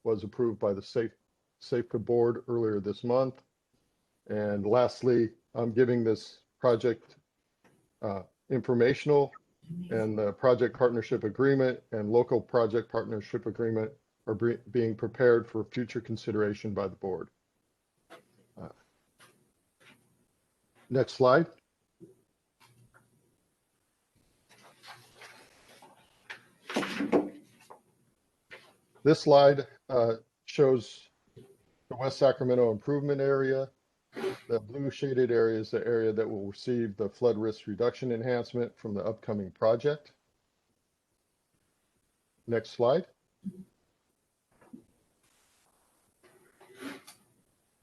was approved by the Safeco board earlier this month. And lastly, I'm giving this project informational, and the project partnership agreement and local project partnership agreement are being prepared for future consideration by the board. Next slide. This slide shows the West Sacramento improvement area. The blue shaded area is the area that will receive the flood risk reduction enhancement from the upcoming project. Next slide.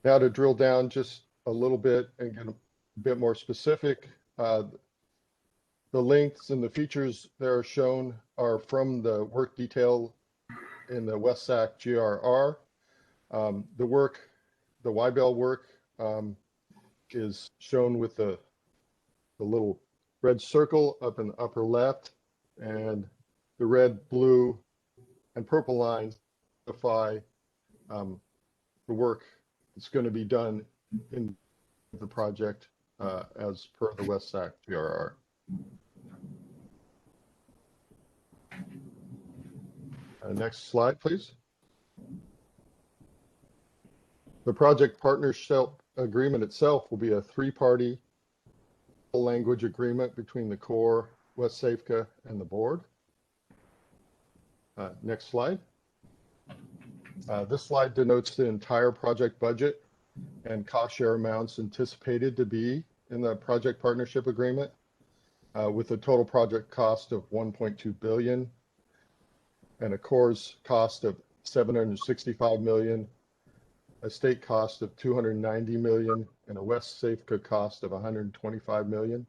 Now to drill down just a little bit and get a bit more specific, the lengths and the features that are shown are from the work detail in the West Sac GRR. The work, the YBEL work, is shown with the little red circle up in the upper left, and the red, blue, and purple lines identify the work that's going to be done in the project as per the West Sac GRR. Next slide, please. The project partnership agreement itself will be a three-party language agreement between the Corps, West Safeco, and the board. Next slide. This slide denotes the entire project budget and cost share amounts anticipated to be in the project partnership agreement, with a total project cost of $1.2 billion and a Corps cost of $765 million, a state cost of $290 million, and a West Safeco cost of $125 million.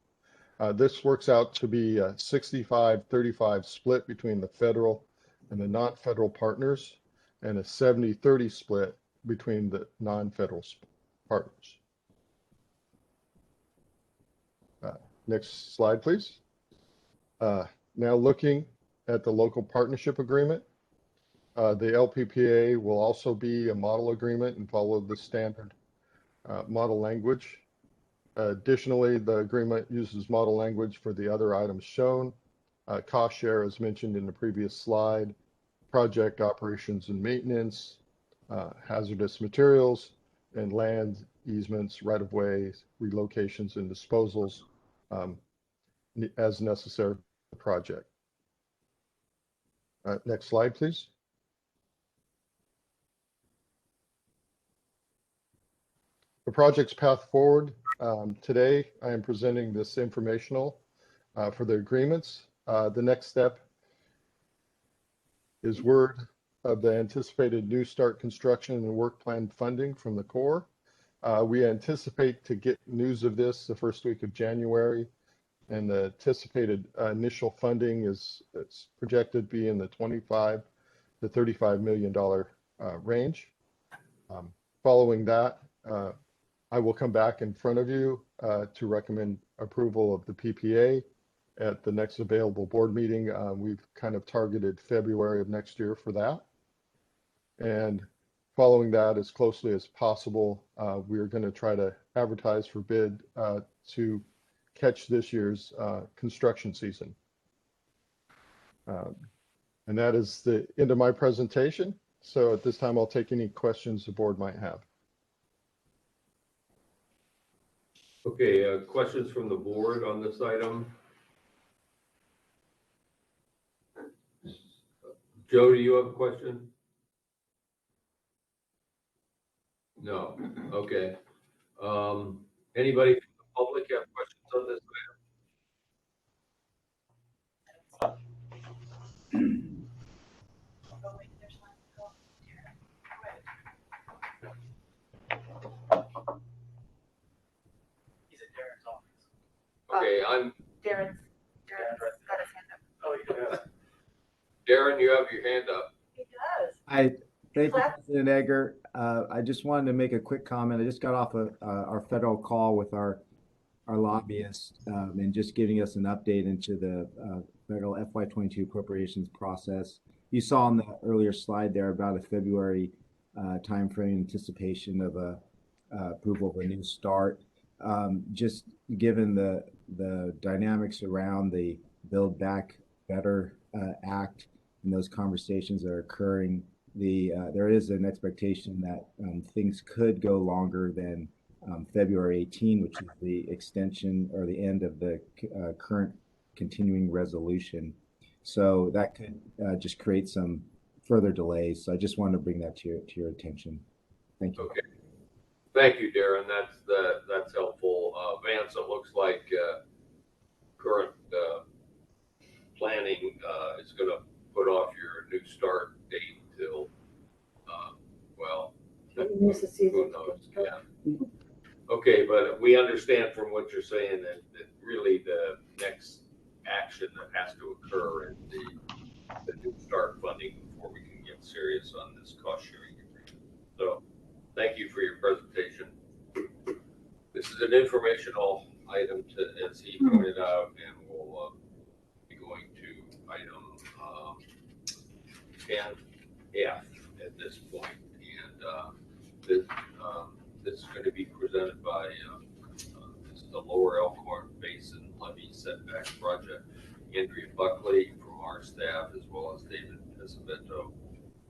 This works out to be a 65-35 split between the federal and the non-federal partners, and a 70-30 split between the non-federal partners. Next slide, please. Now looking at the local partnership agreement, the LPPA will also be a model agreement and follow the standard model language. Additionally, the agreement uses model language for the other items shown. Cost share, as mentioned in the previous slide, project operations and maintenance, hazardous materials, and land easements, right-of-way, relocations, and disposals as necessary for the project. Next slide, please. The project's path forward. Today, I am presenting this informational for the agreements. The next step is word of the anticipated new start construction and work plan funding from the Corps. We anticipate to get news of this the first week of January, and the anticipated initial funding is projected to be in the $25 to $35 million range. Following that, I will come back in front of you to recommend approval of the PPA at the next available board meeting. We've kind of targeted February of next year for that. And following that as closely as possible, we're going to try to advertise for bid to catch this year's construction season. And that is the end of my presentation. So at this time, I'll take any questions the board might have. Okay, questions from the board on this item? Joe, do you have a question? No. Okay. Anybody from the public have questions on this He's at Darren's office. Okay, Darren's got his hand up. Oh, he does. Darren, you have your hand up. He does. Hi, thank you, President Edgar. I just wanted to make a quick comment. I just got off our federal call with our lobbyist and just giving us an update into the federal FY22 appropriations process. You saw on the earlier slide there about a February timeframe anticipation of approval of a new start. Just given the dynamics around the Build Back Better Act and those conversations that are occurring, there is an expectation that things could go longer than February 18, which is the extension or the end of the current continuing resolution. So that could just create some further delays. So I just wanted to bring that to your attention. Thank you. Okay. Thank you, Darren. That's helpful. Vance, it looks like current planning is going to put off your new start date till, well, who knows? Yeah. Okay, but we understand from what you're saying that really the next action that has to occur is the new start funding before we can get serious on this cost sharing agreement. So thank you for your presentation. This is an informational item, as he pointed out, and we'll be going to item 10F at this point. And this is going to be presented by this is the Lower Elkhorn Basin Levee Setback Project. Andrea Buckley from our staff, as well as David Pesavento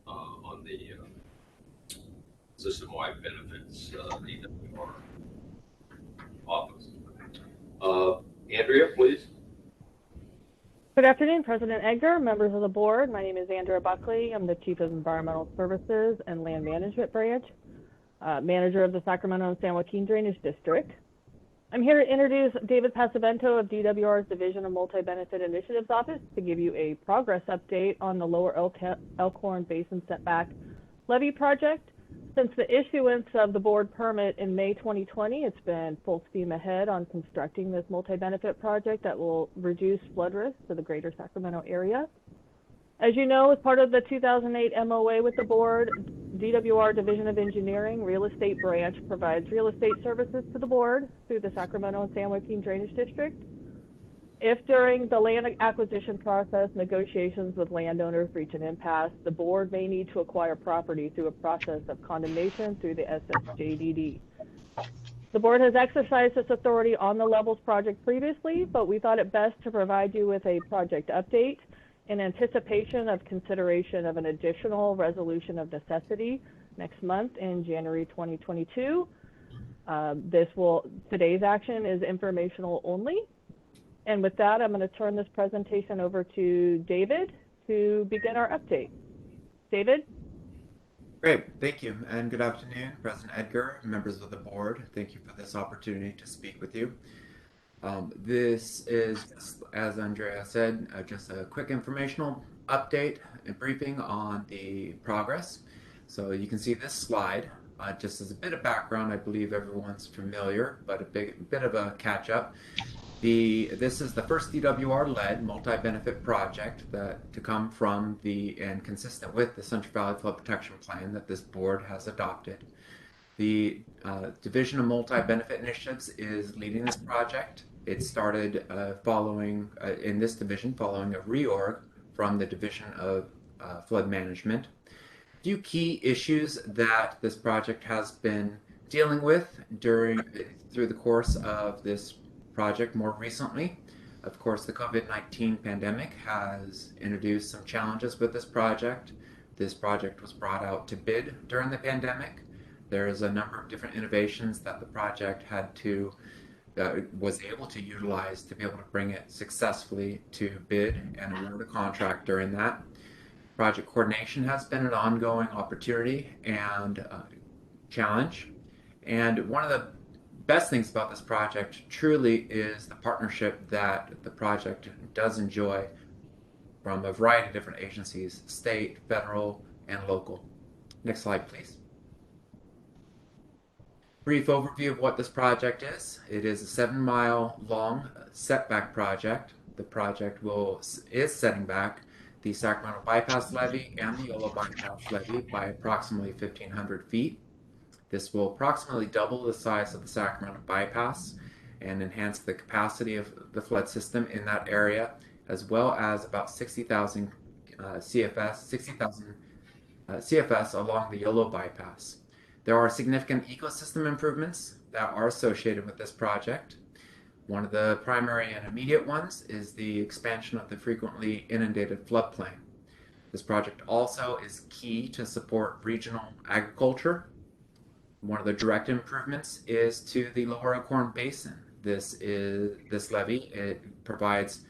on the system-wide benefits DWR office. Andrea, please. Good afternoon, President Edgar, members of the board. My name is Andrea Buckley. I'm the Chief of Environmental Services and Land Management Branch, manager of the Sacramento and San Joaquin Drainage District. I'm here to introduce David Pesavento of DWR's Division of Multi-Benefit Initiatives Office to give you a progress update on the Lower Elkhorn Basin Setback Levee Project. Since the issuance of the board permit in May 2020, it's been full steam ahead on constructing this multi-benefit project that will reduce flood risk to the greater Sacramento area. As you know, as part of the 2008 MOA with the board, DWR Division of Engineering Real Estate Branch provides real estate services to the board through the Sacramento and San Joaquin Drainage District. If during the land acquisition process, negotiations with landowners reach an impasse, the board may need to acquire property through a process of condemnation through the SSJDD. The board has exercised this authority on the Levels project previously, but we thought it best to provide you with a project update in anticipation of consideration of an additional resolution of necessity next month in January 2022. Today's action is informational only. And with that, I'm going to turn this presentation over to David to begin our update. David? Great, thank you, and good afternoon, President Edgar, members of the board. Thank you for this opportunity to speak with you. This is, as Andrea said, just a quick informational update and briefing on the progress. So you can see this slide. Just as a bit of background, I believe everyone's familiar, but a bit of a catch-up. This is the first DWR-led multi-benefit project to come from and consistent with the Central Valley Flood Protection Plan that this board has adopted. The Division of Multi-Benefit Initiatives is leading this project. It started following, in this division, following a reorg from the Division of Flood Management. A few key issues that this project has been dealing with through the course of this project more recently. Of course, the COVID-19 pandemic has introduced some challenges with this project. This project was brought out to bid during the pandemic. There's a number of different innovations that the project was able to utilize to be able to bring it successfully to bid and award a contract during that. Project coordination has been an ongoing opportunity and challenge. And one of the best things about this project truly is the partnership that the project does enjoy from a variety of different agencies, state, federal, and local. Next slide, please. Brief overview of what this project is. It is a 7-mile long setback project. The project is setting back the Sacramento Bypass Levee and the Yolo Bypass Levee by approximately 1,500 feet. This will approximately double the size of the Sacramento Bypass and enhance the capacity of the flood system in that area, as well as about 60,000 CFS along the Yolo Bypass. There are significant ecosystem improvements that are associated with this project. One of the primary and immediate ones is the expansion of the frequently inundated floodplain. This project also is key to support regional agriculture. One of the direct improvements is to the Lower Elkhorn Basin. This levee, it provides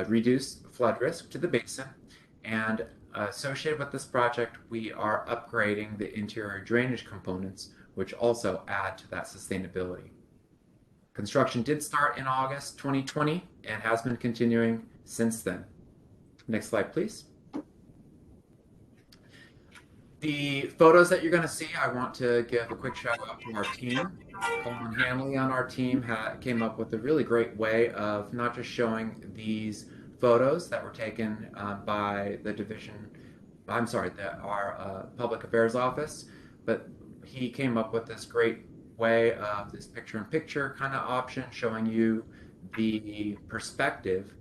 reduced flood risk to the basin, and associated with this project, we are upgrading the interior drainage components, which also add to that sustainability. Construction did start in August 2020 and has been continuing since then. Next slide, please. The photos that you're going to see, I want to give a quick shout out to our team. Colin Hanley on our team came up with a really great way of not just showing these photos that were taken by our Public Affairs Office, but he came up with this great way of this picture-in-picture kind of option, showing you the perspective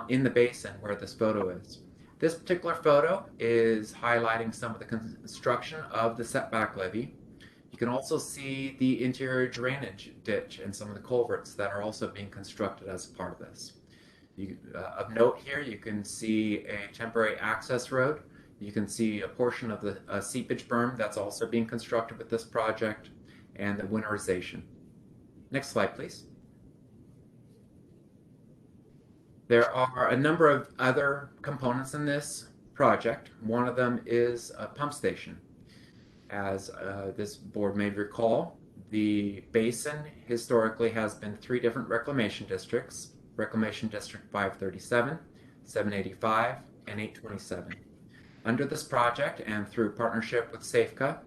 in the basin where this photo is. This particular photo is highlighting some of the construction of the setback levee. You can also see the interior drainage ditch and some of the culverts that are also being constructed as part of this. Of note here, you can see a temporary access road. You can see a portion of the seepage berm that's also being constructed with this project, and the winterization. Next slide, please. There are a number of other components in this project. One of them is a pump station. As this board may recall, the basin historically has been 3 different reclamation districts: Reclamation District 537, 785, and 827. Under this project and through partnership with SAFECA,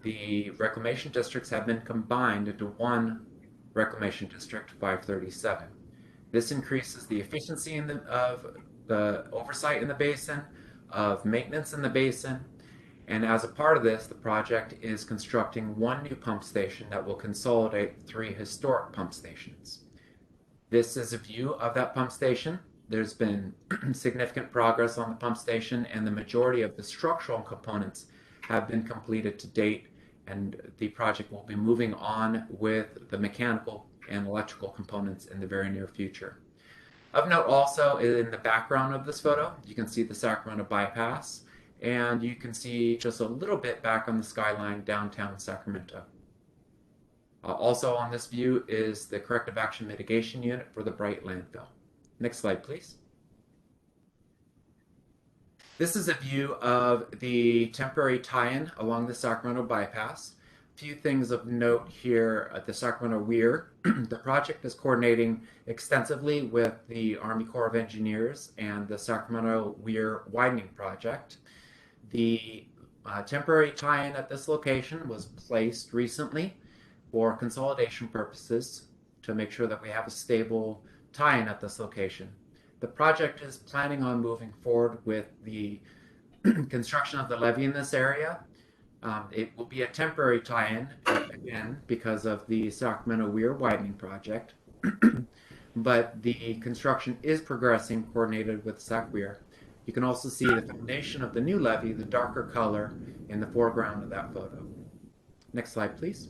the reclamation districts have been combined into one Reclamation District 537. This increases the efficiency of the oversight in the basin, of maintenance in the basin, and as a part of this, the project is constructing 1 new pump station that will consolidate 3 historic pump stations. This is a view of that pump station. There's been significant progress on the pump station, and the majority of the structural components have been completed to date, and the project will be moving on with the mechanical and electrical components in the very near future. Of note also, in the background of this photo, you can see the Sacramento Bypass, and you can see just a little bit back on the skyline downtown Sacramento. Also on this view is the Corrective Action Mitigation Unit for the Bright landfill. Next slide, please. This is a view of the temporary tie-in along the Sacramento Bypass. A few things of note here at the Sacramento Weir. The project is coordinating extensively with the Army Corps of Engineers and the Sacramento Weir Widening Project. The temporary tie-in at this location was placed recently for consolidation purposes to make sure that we have a stable tie-in at this location. The project is planning on moving forward with the construction of the levee in this area It will be a temporary tie-in, again, because of the Sacramento Weir widening project. But the construction is progressing, coordinated with Sac Weir. You can also see the foundation of the new levee, the darker color, in the foreground of that photo. Next slide, please.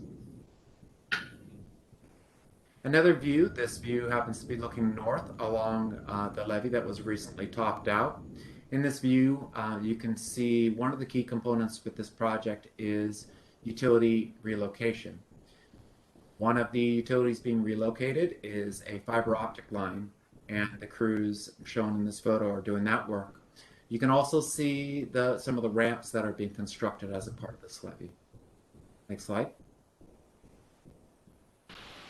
Another view, this view happens to be looking north along the levee that was recently topped out. In this view, you can see one of the key components with this project is utility relocation. One of the utilities being relocated is a fiber optic line, and the crews shown in this photo are doing that work. You can also see some of the ramps that are being constructed as a part of this levee. Next slide.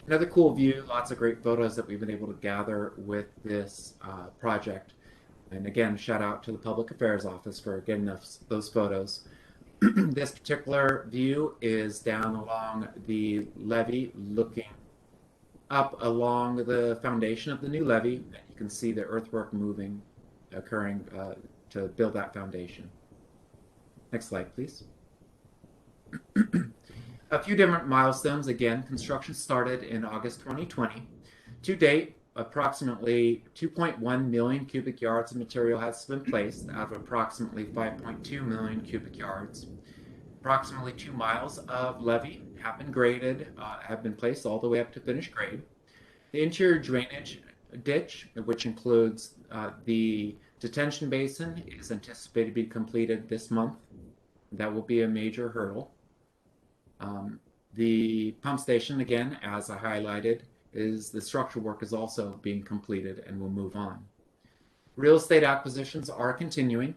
Another cool view, lots of great photos that we've been able to gather with this project. And again, shout out to the Public Affairs Office for getting us those photos. This particular view is down along the levee, looking up along the foundation of the new levee. And you can see the earthwork moving, occurring to build that foundation. Next slide, please. A few different milestones. Again, construction started in August 2020. To date, approximately 2.1 million cubic yards of material has been placed out of approximately 5.2 million cubic yards. Approximately 2 miles of levee have been graded, have been placed all the way up to finished grade. The interior drainage ditch, which includes the detention basin, is anticipated to be completed this month. That will be a major hurdle. The pump station, again, as I highlighted, the structural work is also being completed and will move on. Real estate acquisitions are continuing,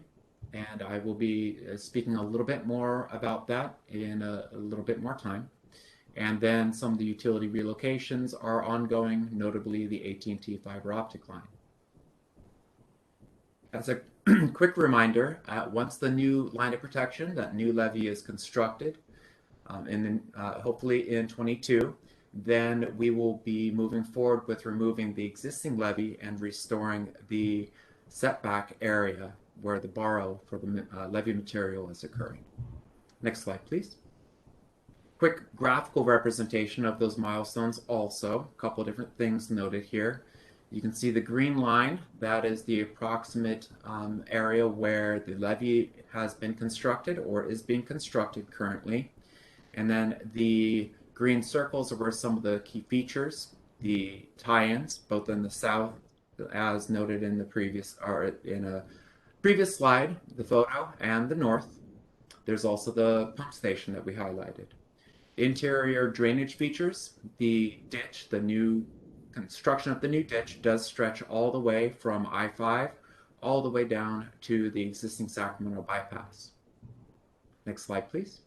and I will be speaking a little bit more about that in a little bit more time. And then some of the utility relocations are ongoing, notably the AT&T fiber optic line. As a quick reminder, once the new line of protection, that new levee is constructed, and then hopefully in 22, then we will be moving forward with removing the existing levee and restoring the setback area where the borrow for the levee material is occurring. Next slide, please. Quick graphical representation of those milestones also. A couple of different things noted here. You can see the green line, that is the approximate area where the levee has been constructed or is being constructed currently. And then the green circles are where some of the key features, the tie-ins, both in the south, as noted in the previous, or in a previous slide, the photo, and the north. There's also the pump station that we highlighted. Interior drainage features, the ditch, the new construction of the new ditch does stretch all the way from I-5 all the way down to the existing Sacramento bypass. Next slide, please.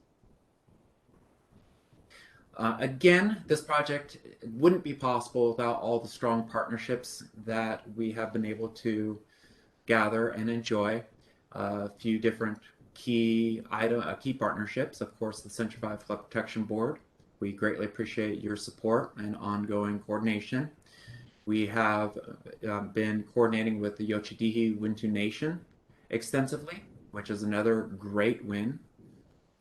Again, this project wouldn't be possible without all the strong partnerships that we have been able to gather and enjoy. A few different key partnerships, of course, the Central Valley Flood Protection Board. We greatly appreciate your support and ongoing coordination. We have been coordinating with the Yochidihi Wintu Nation extensively, which is another great win.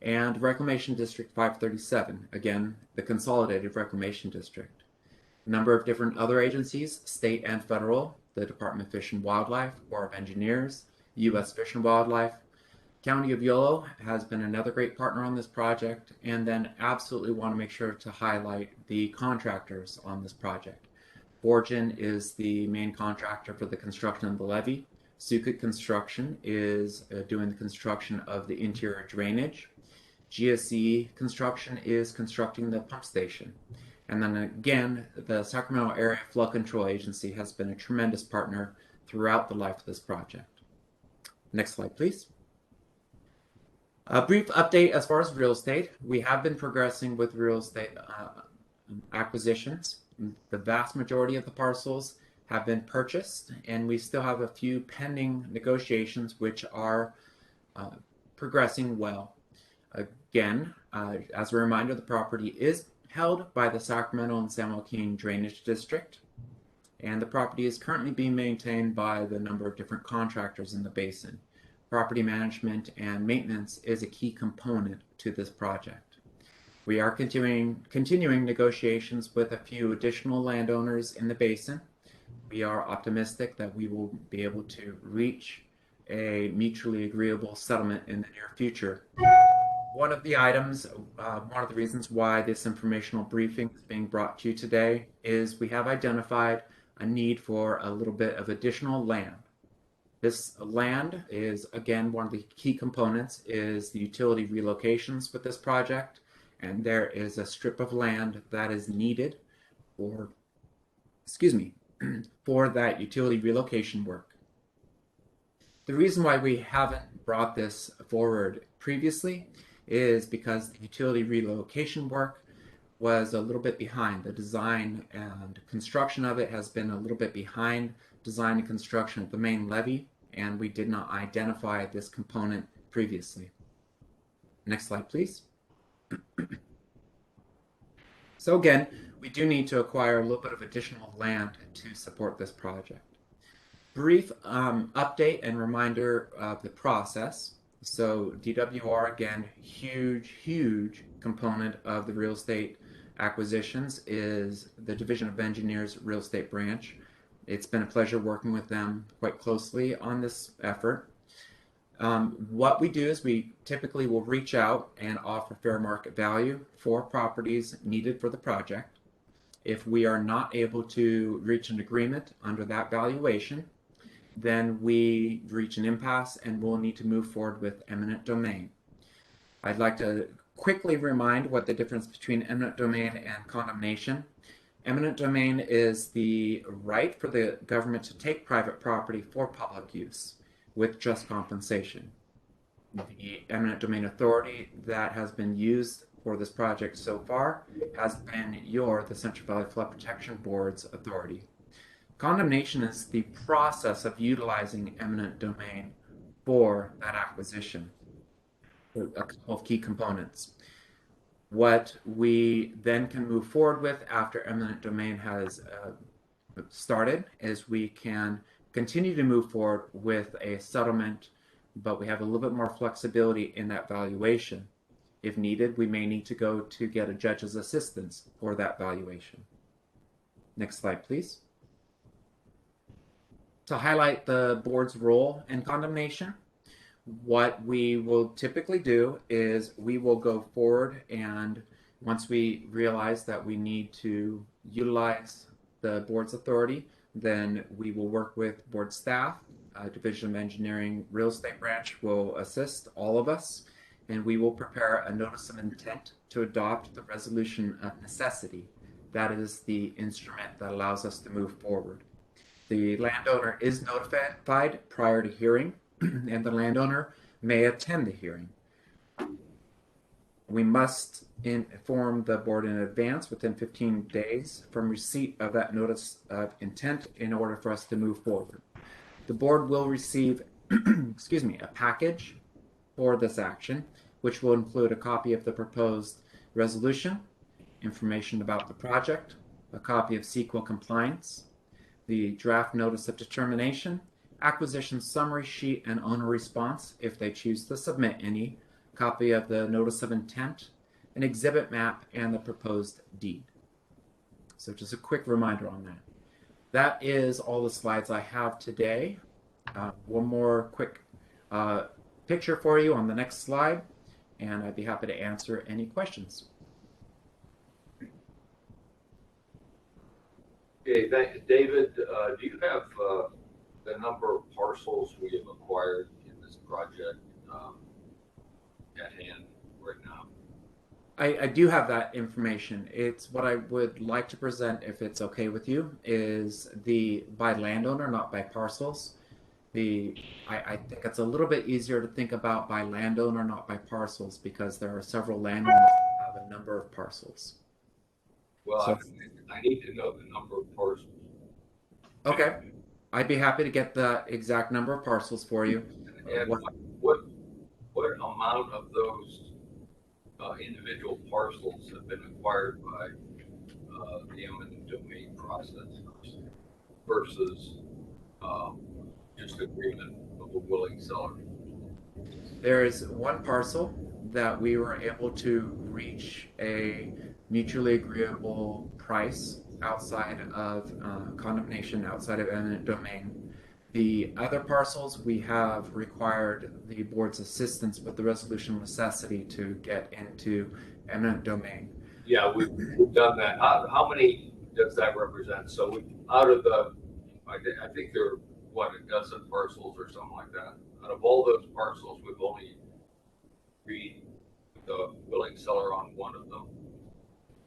And Reclamation District 537, again, the Consolidated Reclamation District. A number of different other agencies, state and federal, the Department of Fish and Wildlife, Corps of Engineers, U.S. Fish and Wildlife. County of Yolo has been another great partner on this project, and then absolutely want to make sure to highlight the contractors on this project. Forgin is the main contractor for the construction of the levee. Sukut Construction is doing the construction of the interior drainage. GSE Construction is constructing the pump station. And then again, the Sacramento Area Flood Control Agency has been a tremendous partner throughout the life of this project. Next slide, please. A brief update as far as real estate. We have been progressing with real estate acquisitions. The vast majority of the parcels have been purchased, and we still have a few pending negotiations which are progressing well. Again, as a reminder, the property is held by the Sacramento and San Joaquin Drainage District, and the property is currently being maintained by the number of different contractors in the basin. property management, and maintenance is a key component to this project. We are continuing negotiations with a few additional landowners in the basin. We are optimistic that we will be able to reach a mutually agreeable settlement in the near future. One of the reasons why this informational briefing is being brought to you today is we have identified a need for a little bit of additional land. This land is, again, one of the key components is the utility relocations with this project, and there is a strip of land that is needed for, for that utility relocation work. The reason why we haven't brought this forward previously is because the utility relocation work was a little bit behind. The design and construction of it has been a little bit behind design and construction of the main levee, and we did not identify this component previously. Next slide, please. So again, we do need to acquire a little bit of additional land to support this project. Brief update and reminder of the process. So DWR, again, huge component of the real estate acquisitions is the Division of Engineers real estate branch. It's been a pleasure working with them quite closely on this effort. What we do is we typically will reach out and offer fair market value for properties needed for the project. If we are not able to reach an agreement under that valuation, then we reach an impasse and we'll need to move forward with eminent domain. I'd like to quickly remind what the difference between eminent domain and condemnation. Eminent domain is the right for the government to take private property for public use with just compensation. The eminent domain authority that has been used for this project so far has been the Central Valley Flood Protection Board's authority. Condemnation is the process of utilizing eminent domain for that acquisition. A couple of key components. What we then can move forward with after eminent domain has started is we can continue to move forward with a settlement, but we have a little bit more flexibility in that valuation. If needed, we may need to go to get a judge's assistance for that valuation. Next slide, please. To highlight the board's role in condemnation, what we will typically do is we will go forward, and once we realize that we need to utilize the board's authority, then we will work with board staff. Division of Engineering Real Estate Branch will assist all of us, and we will prepare a notice of intent to adopt the resolution of necessity. That is the instrument that allows us to move forward. The landowner is notified prior to hearing, and the landowner may attend the hearing. We must inform the board in advance within 15 days from receipt of that notice of intent in order for us to move forward. The board will receive a package for this action, which will include a copy of the proposed resolution, information about the project, a copy of CEQA compliance, the draft notice of determination, acquisition summary sheet and owner response if they choose to submit any, copy of the notice of intent, an exhibit map, and the proposed deed. So just a quick reminder on that. That is all the slides I have today. One more quick picture for you on the next slide, and I'd be happy to answer any questions. Okay, thank you. David, do you have the number of parcels we have acquired in this project at hand right now? I do have that information. It's what I would like to present, if it's okay with you, is the by landowner, not by parcels. I think it's a little bit easier to think about by landowner, not by parcels, because there are several landowners that have a number of parcels. Well, So, I need to know the number of parcels. okay, I'd be happy to get the exact number of parcels for you. And what amount of those individual parcels have been acquired by the eminent domain process versus just agreement of a willing seller? There is one parcel that we were able to reach a mutually agreeable price outside of condemnation, outside of eminent domain. The other parcels, we have required the board's assistance with the resolution of necessity to get into eminent domain. Yeah, we've done that. How many does that represent? So we, out of the, I think there are, what, a dozen parcels or something like that. Out of all those parcels, we've only agreed with the willing seller on one of them.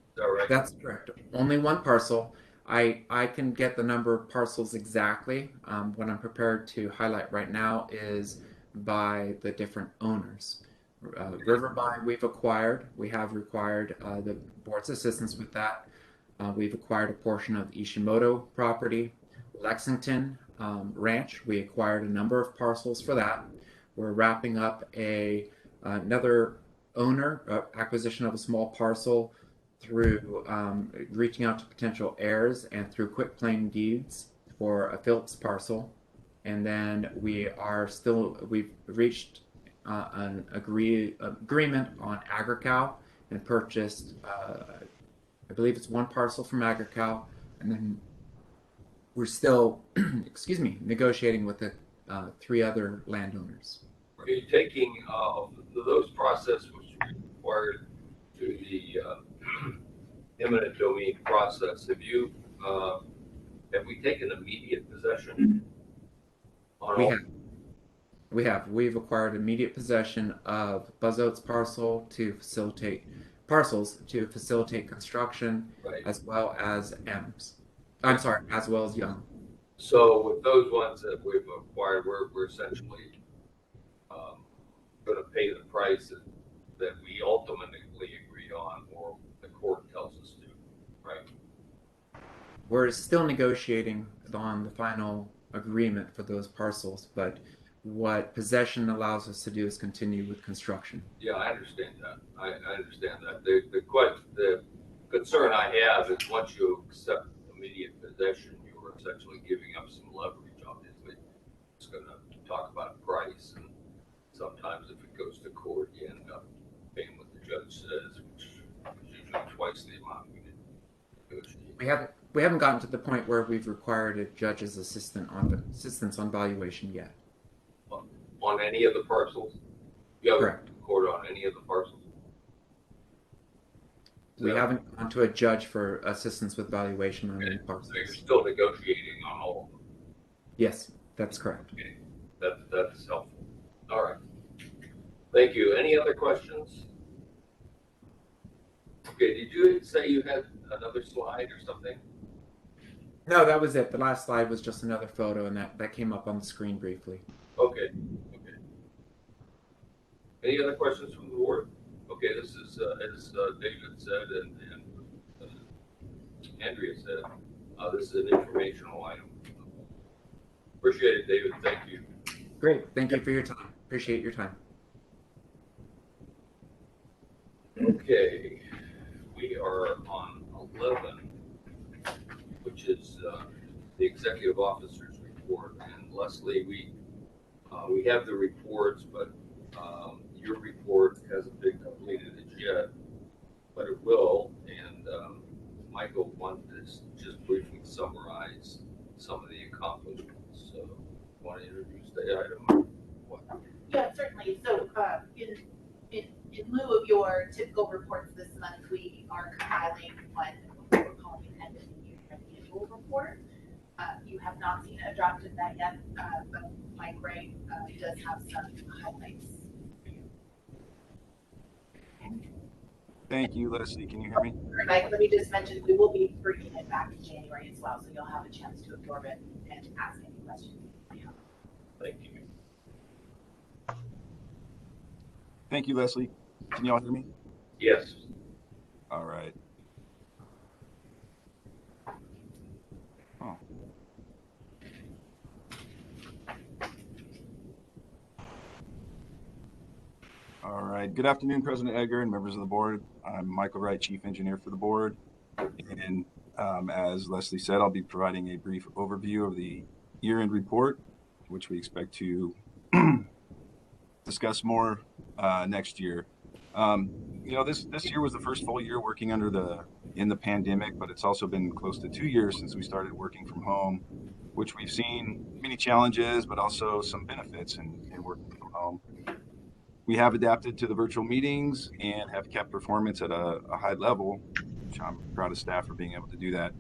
Is that right? That's correct. Only one parcel. I can get the number of parcels exactly. What I'm prepared to highlight right now is by the different owners. Riverby we've acquired. We have required the board's assistance with that. We've acquired a portion of Ishimoto property. Lexington Ranch, we acquired a number of parcels for that. We're wrapping up another owner acquisition of a small parcel through reaching out to potential heirs and through quick claim deeds for a Phillips parcel. And then we've reached an agreement on AgriCal and purchased, I believe it's one parcel from AgriCal, and then we're still, excuse me, negotiating with the 3 other landowners. Are you taking those processes which required through the eminent domain process? Have we taken immediate possession on all? We've acquired immediate possession of Buzz Oats parcels to facilitate construction, right, as well as as well as Young. So with those ones that we've acquired, we're essentially going to pay the price that we ultimately agreed on, or the court tells us to, right? We're still negotiating on the final agreement for those parcels, but what possession allows us to do is continue with construction. Yeah, I understand that. I understand that. The concern I have is once you accept immediate possession, you're essentially giving up some leverage. Obviously, it's going to talk about price, and sometimes if it goes to court, you end up paying what the judge says, which is usually twice the amount we did negotiate. We haven't gotten to the point where we've required a judge's assistance on valuation yet. On any of the parcels? You haven't Correct. court on any of the parcels? We haven't gone to a judge for assistance with valuation on any parcels. So you're still negotiating on all of them? Yes, that's correct. Okay, that's helpful. All right. Thank you. Any other questions? Okay, did you say you had another slide or something? No, that was it. The last slide was just another photo, and that came up on the screen briefly. Okay. Okay. Any other questions from the board? Okay, this is, as David said and Andrea said, this is an informational item. Appreciate it, David. Thank you. Great. Thank you for your time. Appreciate your time. Okay, we are on 11, which is the executive officer's report. And Leslie, we have the reports, but your report hasn't been completed as yet, but it will. And Michael wanted to just briefly summarize some of the accomplishments. So, want to introduce the item? What? Yeah, certainly. So in lieu of your typical reports this month, we are compiling what we're calling an end of the year annual report. You have not seen a draft of that yet, but Mike Ray does have some highlights. Thank you, Leslie. Can you hear me? Mike, let me just mention, we will be bringing it back in January as well, so you'll have a chance to absorb it and ask any questions you may have. Thank you. Thank you, Leslie. Can you all hear me? Yes. All right. Oh. All right. Good afternoon, President Edgar and members of the board. I'm Michael Wright, Chief Engineer for the board. And as Leslie said, I'll be providing a brief overview of the year-end report, which we expect to discuss more next year. This year was the first full year working in the pandemic, but it's also been close to 2 years since we started working from home, which we've seen many challenges, but also some benefits in working from home. We have adapted to the virtual meetings and have kept performance at a high level, which I'm proud of staff for being able to do that.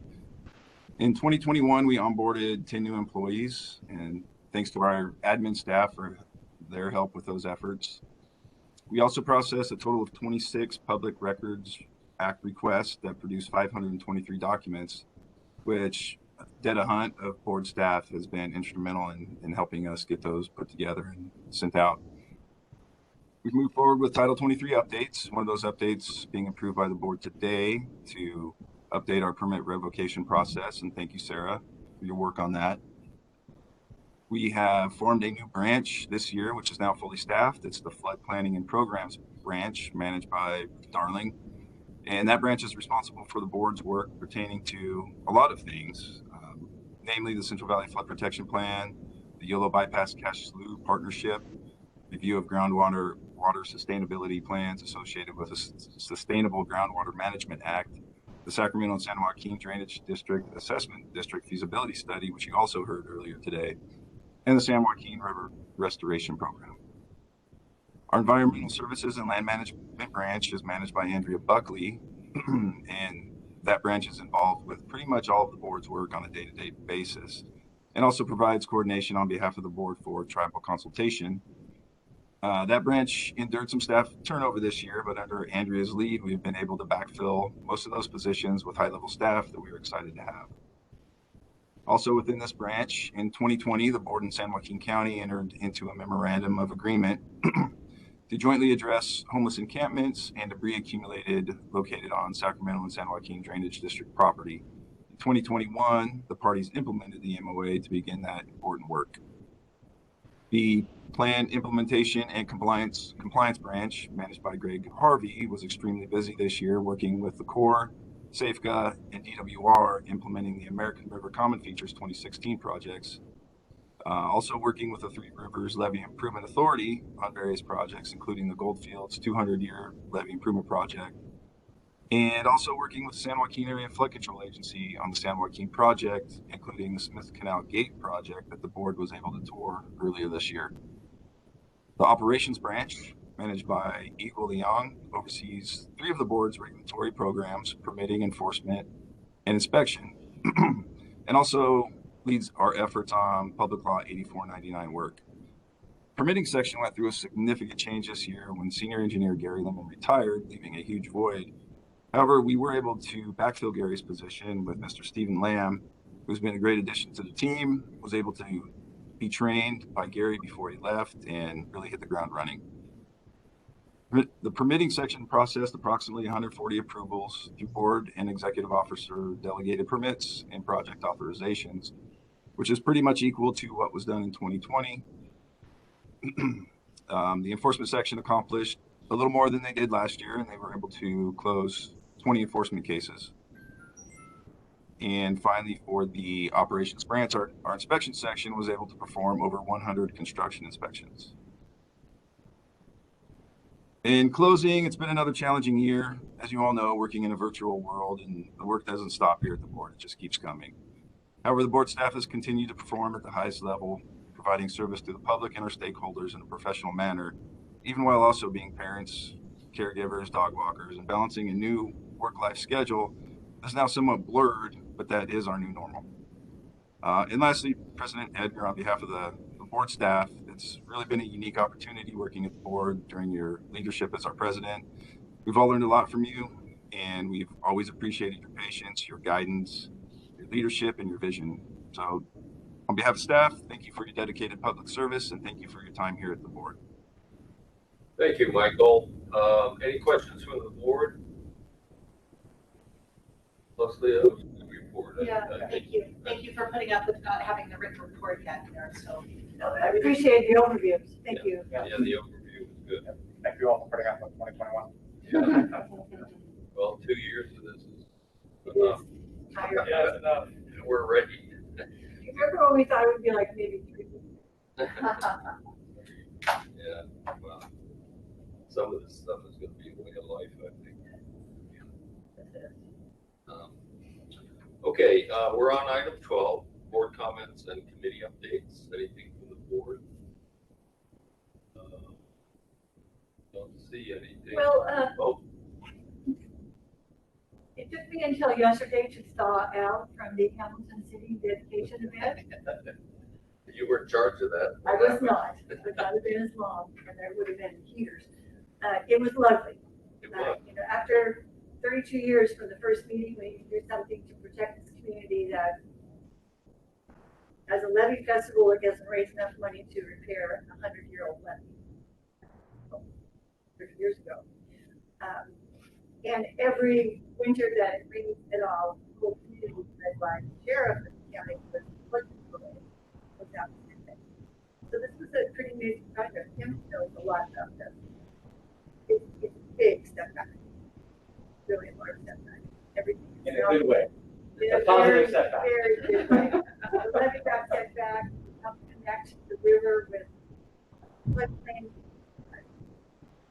In 2021, we onboarded 10 new employees, and thanks to our admin staff for their help with those efforts. We also processed a total of 26 Public Records Act requests that produced 523 documents, which Detta Hunt of board staff has been instrumental in helping us get those put together and sent out. We've moved forward with Title 23 updates, one of those updates being approved by the board today to update our permit revocation process, and thank you, Sarah, for your work on that. We have formed a new branch this year, which is now fully staffed. It's the Flood Planning and Programs branch managed by Darling. And that branch is responsible for the board's work pertaining to a lot of things, namely the Central Valley Flood Protection Plan, the Yolo Bypass Cache Slough Partnership, review of water sustainability plans associated with the Sustainable Groundwater Management Act, the Sacramento and San Joaquin Drainage District Assessment District Feasibility Study, which you also heard earlier today, and the San Joaquin River Restoration Program. Our Environmental Services and Land Management branch is managed by Andrea Buckley, and that branch is involved with pretty much all of the board's work on a day-to-day basis, and also provides coordination on behalf of the board for tribal consultation. That branch endured some staff turnover this year, but under Andrea's lead, we've been able to backfill most of those positions with high-level staff that we were excited to have. Also within this branch, in 2020, the board in San Joaquin County entered into a memorandum of agreement to jointly address homeless encampments and debris accumulated located on Sacramento and San Joaquin Drainage District property. In 2021, the parties implemented the MOA to begin that important work. The Plan Implementation and Compliance branch, managed by Greg Harvey, was extremely busy this year working with the Corps, SAFCA, and DWR implementing the American River Common Features 2016 projects. Also working with the Three Rivers Levee Improvement Authority on various projects, including the Goldfields 200-year levee improvement project, and also working with the San Joaquin Area Flood Control Agency on the San Joaquin project, including the Smith Canal Gate project that the board was able to tour earlier this year. The Operations branch, managed by Eagle Leong, oversees 3 of the board's regulatory programs, permitting, enforcement, and inspection, and also leads our efforts on Public Law 8499 work. Permitting section went through a significant change this year when Senior Engineer Gary Lemon retired, leaving a huge void. However, we were able to backfill Gary's position with Mr. Stephen Lamb, who's been a great addition to the team, was able to be trained by Gary before he left and really hit the ground running. The permitting section processed approximately 140 approvals through board and executive officer delegated permits and project authorizations, which is pretty much equal to what was done in 2020. The enforcement section accomplished a little more than they did last year, and they were able to close 20 enforcement cases. And finally, for the operations branch, our inspection section was able to perform over 100 construction inspections. In closing, it's been another challenging year. As you all know, working in a virtual world, and the work doesn't stop here at the board, it just keeps coming. However, the board staff has continued to perform at the highest level, providing service to the public and our stakeholders in a professional manner, even while also being parents, caregivers, dog walkers, and balancing a new work-life schedule that's now somewhat blurred, but that is our new normal. And lastly, President Edgar, on behalf of the board staff, it's really been a unique opportunity working at the board during your leadership as our president. We've all learned a lot from you, and we've always appreciated your patience, your guidance, your leadership, and your vision. So on behalf of staff, thank you for your dedicated public service, and thank you for your time here at the board. Thank you, Michael. Any questions from the board? Leslie, that was a good report. Yeah, thank you. Thank you for putting up with not having the written report yet there, so. I appreciate the overview. Thank you. Yeah, the overview was good. Thank you all for putting up with 2021. Yeah. Well, 2 years of this is enough. Yeah, that's enough. And we're ready. Remember when we thought it would be like maybe 3 weeks? Yeah. And, well, some of this stuff is gonna be a way of life, I think. Okay, we're on item 12, board comments and committee updates. Anything from the board? Don't see anything. Well, Oh, it took me until yesterday to thaw out from the Hamilton City dedication event. you were in charge of that. I was not, it would not have been as long, and there would have been heaters. It was lovely. It was. You know, after 32 years from the first meeting, we need to do something to protect this community that, as a levee festival, it doesn't raise enough money to repair a 100-year-old levee. 30 years ago. And every winter that it rains at all, the whole community led by the sheriff and the county was out to do things. So this was a pretty amazing project. Tim knows a lot about this. It's a big step back. Really a large step back. Everything. In a good way. In a positive very, setback. very good way. The levee got set back, help connect the river with floodplain.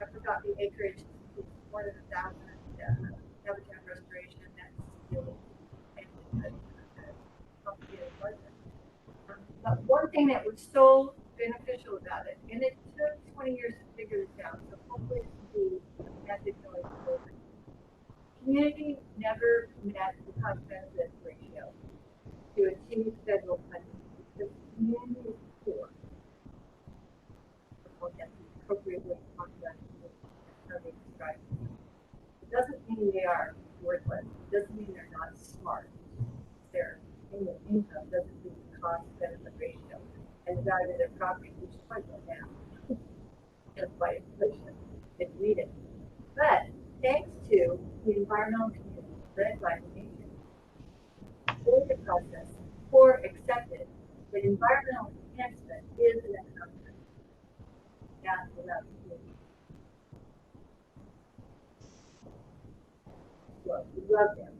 I forgot the acreage, it's more than 1,000 habitat restoration. That's really complicated project. But one thing that was so beneficial about it, and it took 20 years to figure this out, so hopefully it can be a method going forward. Community never met the cost benefit ratio to achieve federal funding because community is poor. That's the appropriate way to talk about it. It doesn't mean they are worthless. It doesn't mean they're not smart. Their income doesn't mean the cost benefit ratio and the value of their property, which is quite low now. Just by inflation, it's needed. But thanks to the environmental community led by the nation, for the process, or accepted that environmental enhancement is an economic that without community. Well, we love them.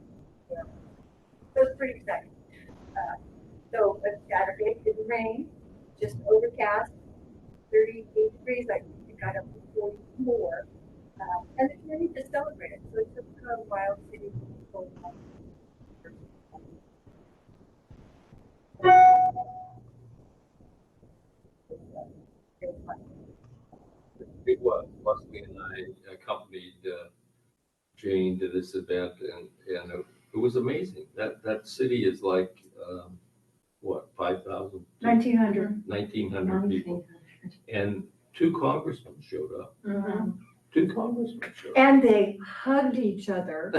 You know. So it's pretty exciting. So Saturday it didn't rain, just overcast, 38 degrees. I think it got up to 44. And the community just celebrated. So it's just kind of wild city people. It was. Leslie and I accompanied Jane to this event, and it was amazing. That city is like, what, 5,000? 1,900. 1,900 people. And 2 congressmen showed up. Mm-hmm. 2 congressmen showed up. And they hugged each other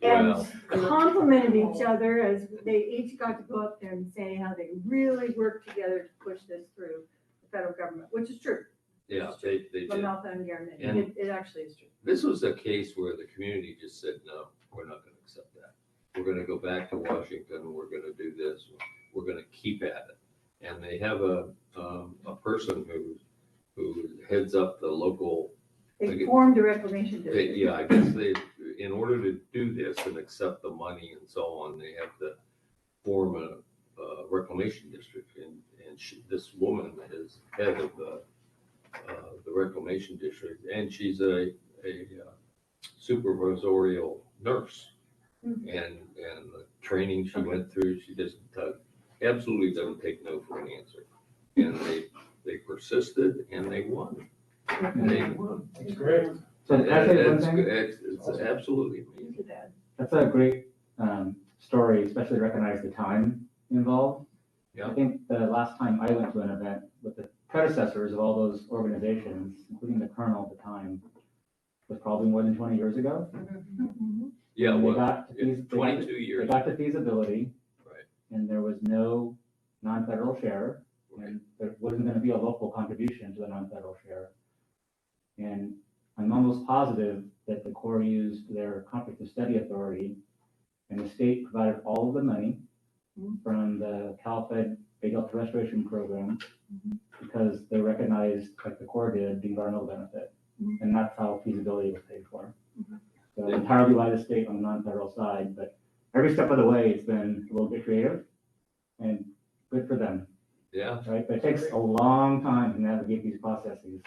and complimented each other as they each got to go up there and say how they really worked together to push this through the federal government, which is true. Yeah, they did. And it actually is true. This was a case where the community just said, no, we're not going to accept that. We're going to go back to Washington. We're going to do this. We're going to keep at it. And they have a person who heads up the local. They formed a reclamation district. Yeah, I guess in order to do this and accept the money and so on, they have to form a reclamation district. And this woman is head of the reclamation district, and she's a supervisorial nurse. Mm-hmm. And the training she went through, she just absolutely doesn't take no for an answer. And they persisted and they won. They won. That's great. So It's absolutely amazing. That's a great story, especially recognize the time involved. Yeah. I think the last time I went to an event with the predecessors of all those organizations, including the colonel at the time, was probably more than 20 years ago. Mm-hmm. Yeah, And well, they got to 22 years. They got to feasibility, right? And there was no non-federal share, and there wasn't going to be a local contribution to the non-federal share. And I'm almost positive that the Corps used their comprehensive study authority, and the state provided all of the money from the CalFed Big Delta Restoration Program because they recognized, like the Corps did, the environmental benefit. And that's how feasibility was paid for. So entirely by the state on the non-federal side, but every step of the way it's been a little bit creative and good for them. Yeah, right? But it takes a long time to navigate these processes.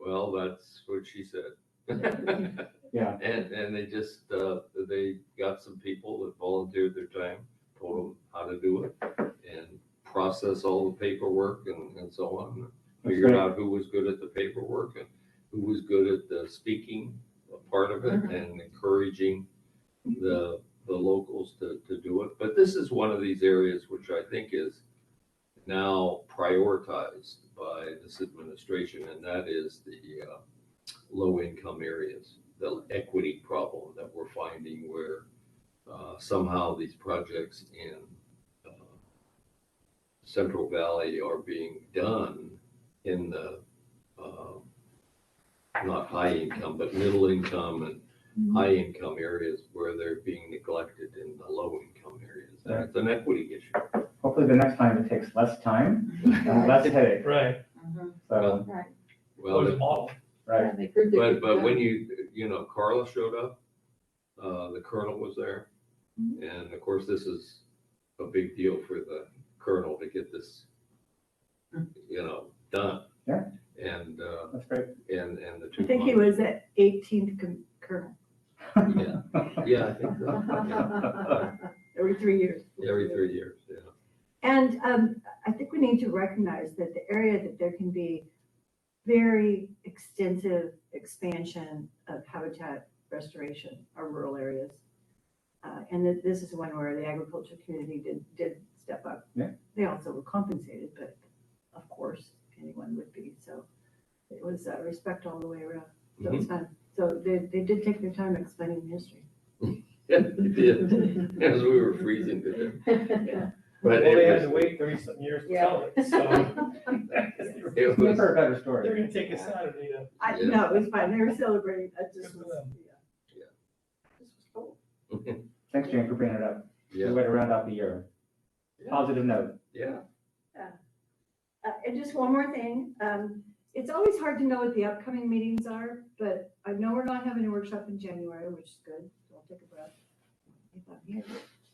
well, that's what she said. Yeah. And they just, they got some people that volunteered their time, told them how to do it and process all the paperwork and so on. Figured out who was good at the paperwork and who was good at the speaking part of it and encouraging the locals to do it. But this is one of these areas which I think is now prioritized by this administration, and that is the low-income areas, the equity problem that we're finding where somehow these projects in Central Valley are being done in the not high income, but middle income and high income areas where they're being neglected in the low income areas. And it's an equity issue. Hopefully the next time it takes less time and less headache. Right. So, Well, the model. right. but when you know, Carla showed up, the colonel was there. And of course, this is a big deal for the colonel to get this, you know, done. Yeah. And, that's great. And the two. I think he was at 18th colonel. Yeah, yeah, I think so. Yeah. Every 3 years. Every 3 years, yeah. And I think we need to recognize that the area that there can be very extensive expansion of habitat restoration are rural areas. And that this is one where the agriculture community did step up. Yeah. They also were compensated, but of course, anyone would be. So it was respect all the way around. So it's fun. So they did take their time explaining the history. Yeah, they did, as we were freezing to death. But Well, they it had to was, wait 30-something years to tell it, so. it Look was, for a better story. They're gonna take a Saturday to. No, it was fine. They were celebrating. I just Good for was, them. yeah. This was cool. Thanks, Jane, for bringing it up. Yeah. Good way to round out the year. Positive note. Yeah. And just one more thing, it's always hard to know what the upcoming meetings are, but I know we're not having a workshop in January, which is good, so I'll take a breath. If I'm here.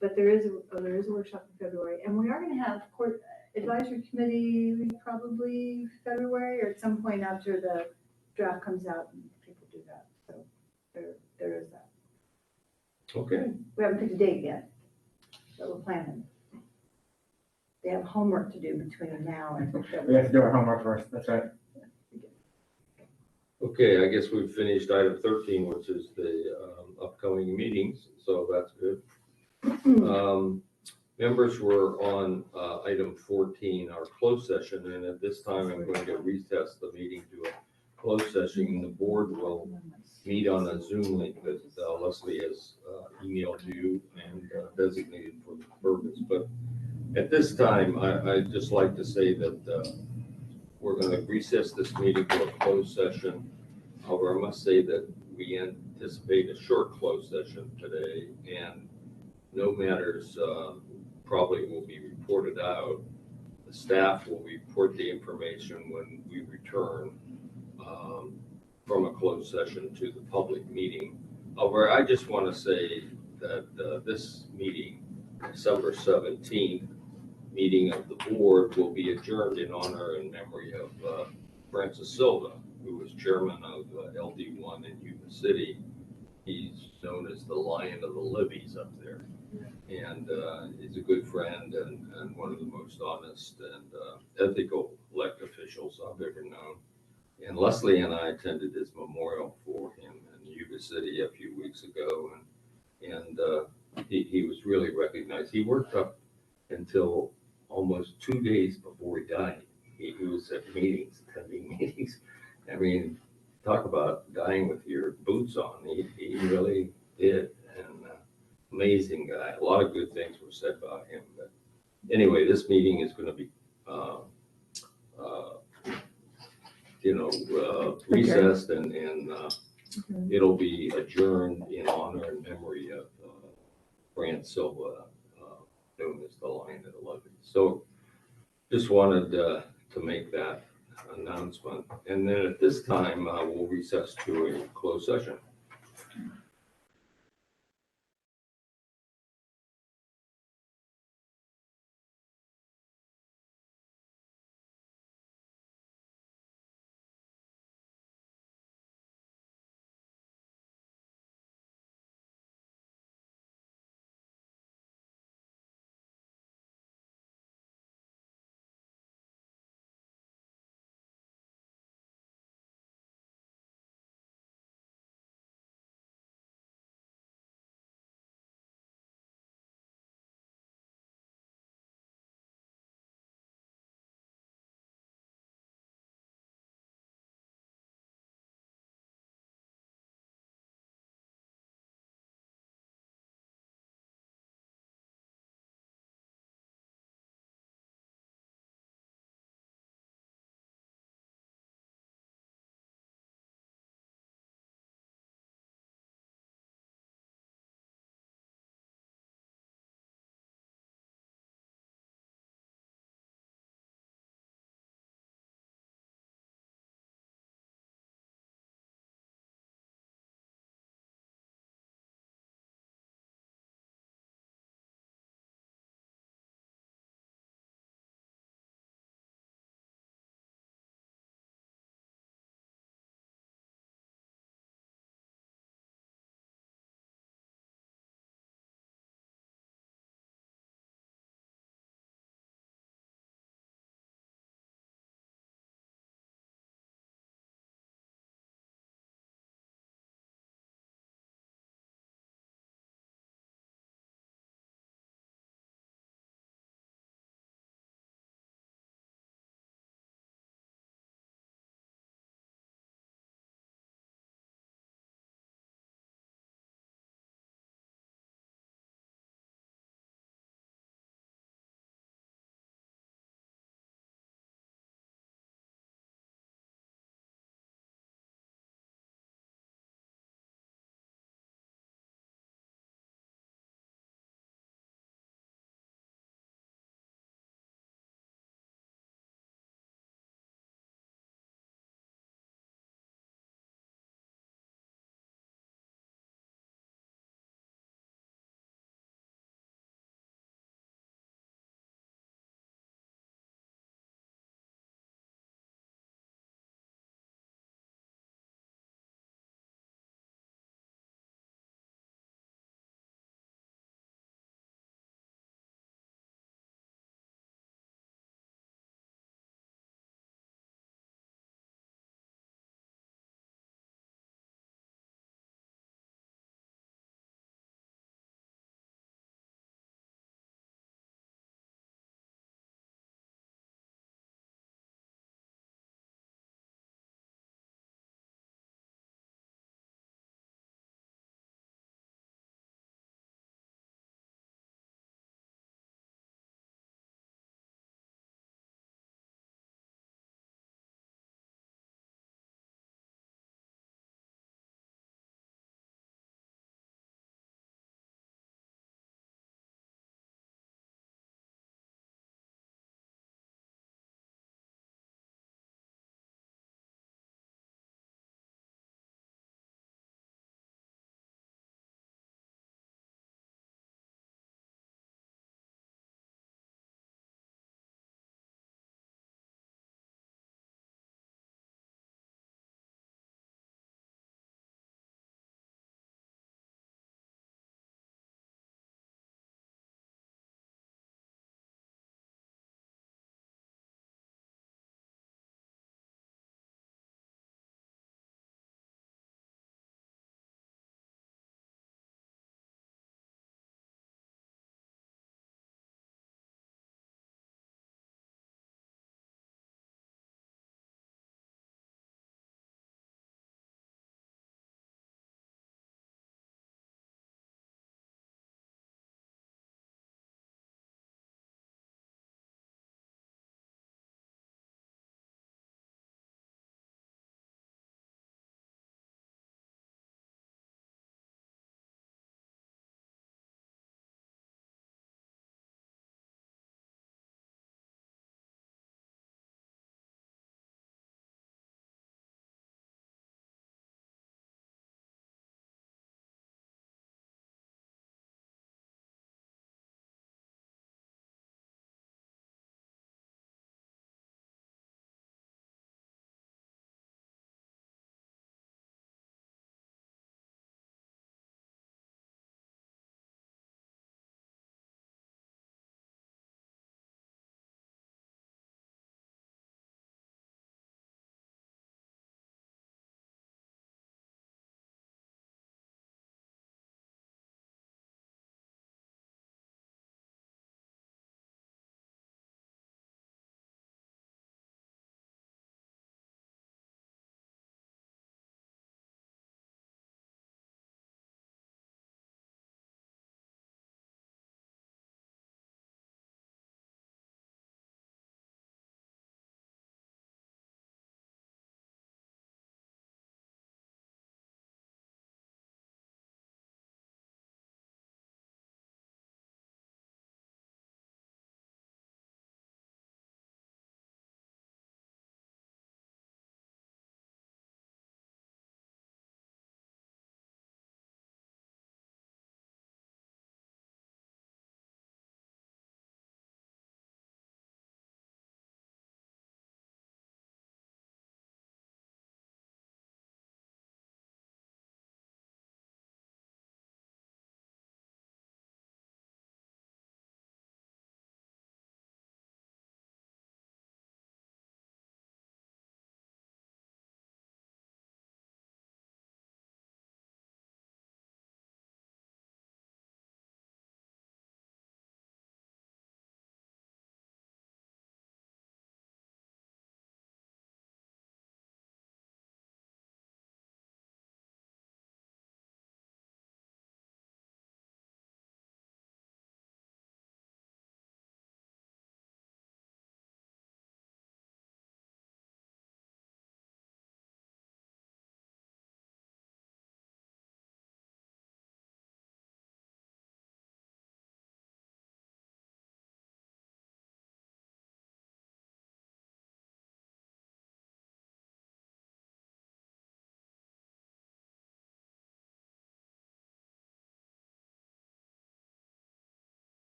But there is a workshop in February, and we are gonna have court advisory committee probably February or at some point after the draft comes out and people do that, so there is that. okay. We haven't picked a date yet, but we're planning. They have homework to do between now and We February. have to do our homework first. That's right. Okay, I guess we've finished item 13, which is the upcoming meetings, so that's good. Members were on item 14, our closed session, and at this time I'm going to recess the meeting to a closed session. The board will meet on a Zoom link that Leslie has emailed you and designated for the purpose. But at this time, I'd just like to say that we're going to recess this meeting to a closed session. However, I must say that we anticipate a short closed session today, and no matters probably will be reported out. The staff will report the information when we return from a closed session to the public meeting. However, I just want to say that this meeting, December 17th, meeting of the board will be adjourned in honor and memory of Francis Silva, who was chairman of LD1 in Yuba City. He's known as the Lion of the Levees up there. And he's a good friend and one of the most honest and ethical elected officials I've ever known. And Leslie and I attended his memorial for him in Yuba City a few weeks ago. And he was really recognized. He worked up until almost 2 days before he died. He was at meetings, attending meetings. I mean, talk about dying with your boots on. He really did. And amazing guy. A lot of good things were said about him. But anyway, this meeting is going to be, recessed and it'll be adjourned in honor and memory of Fran Silva, known as the Lion of the Levees. So just wanted to make that announcement. And then at this time, we'll recess to a closed session.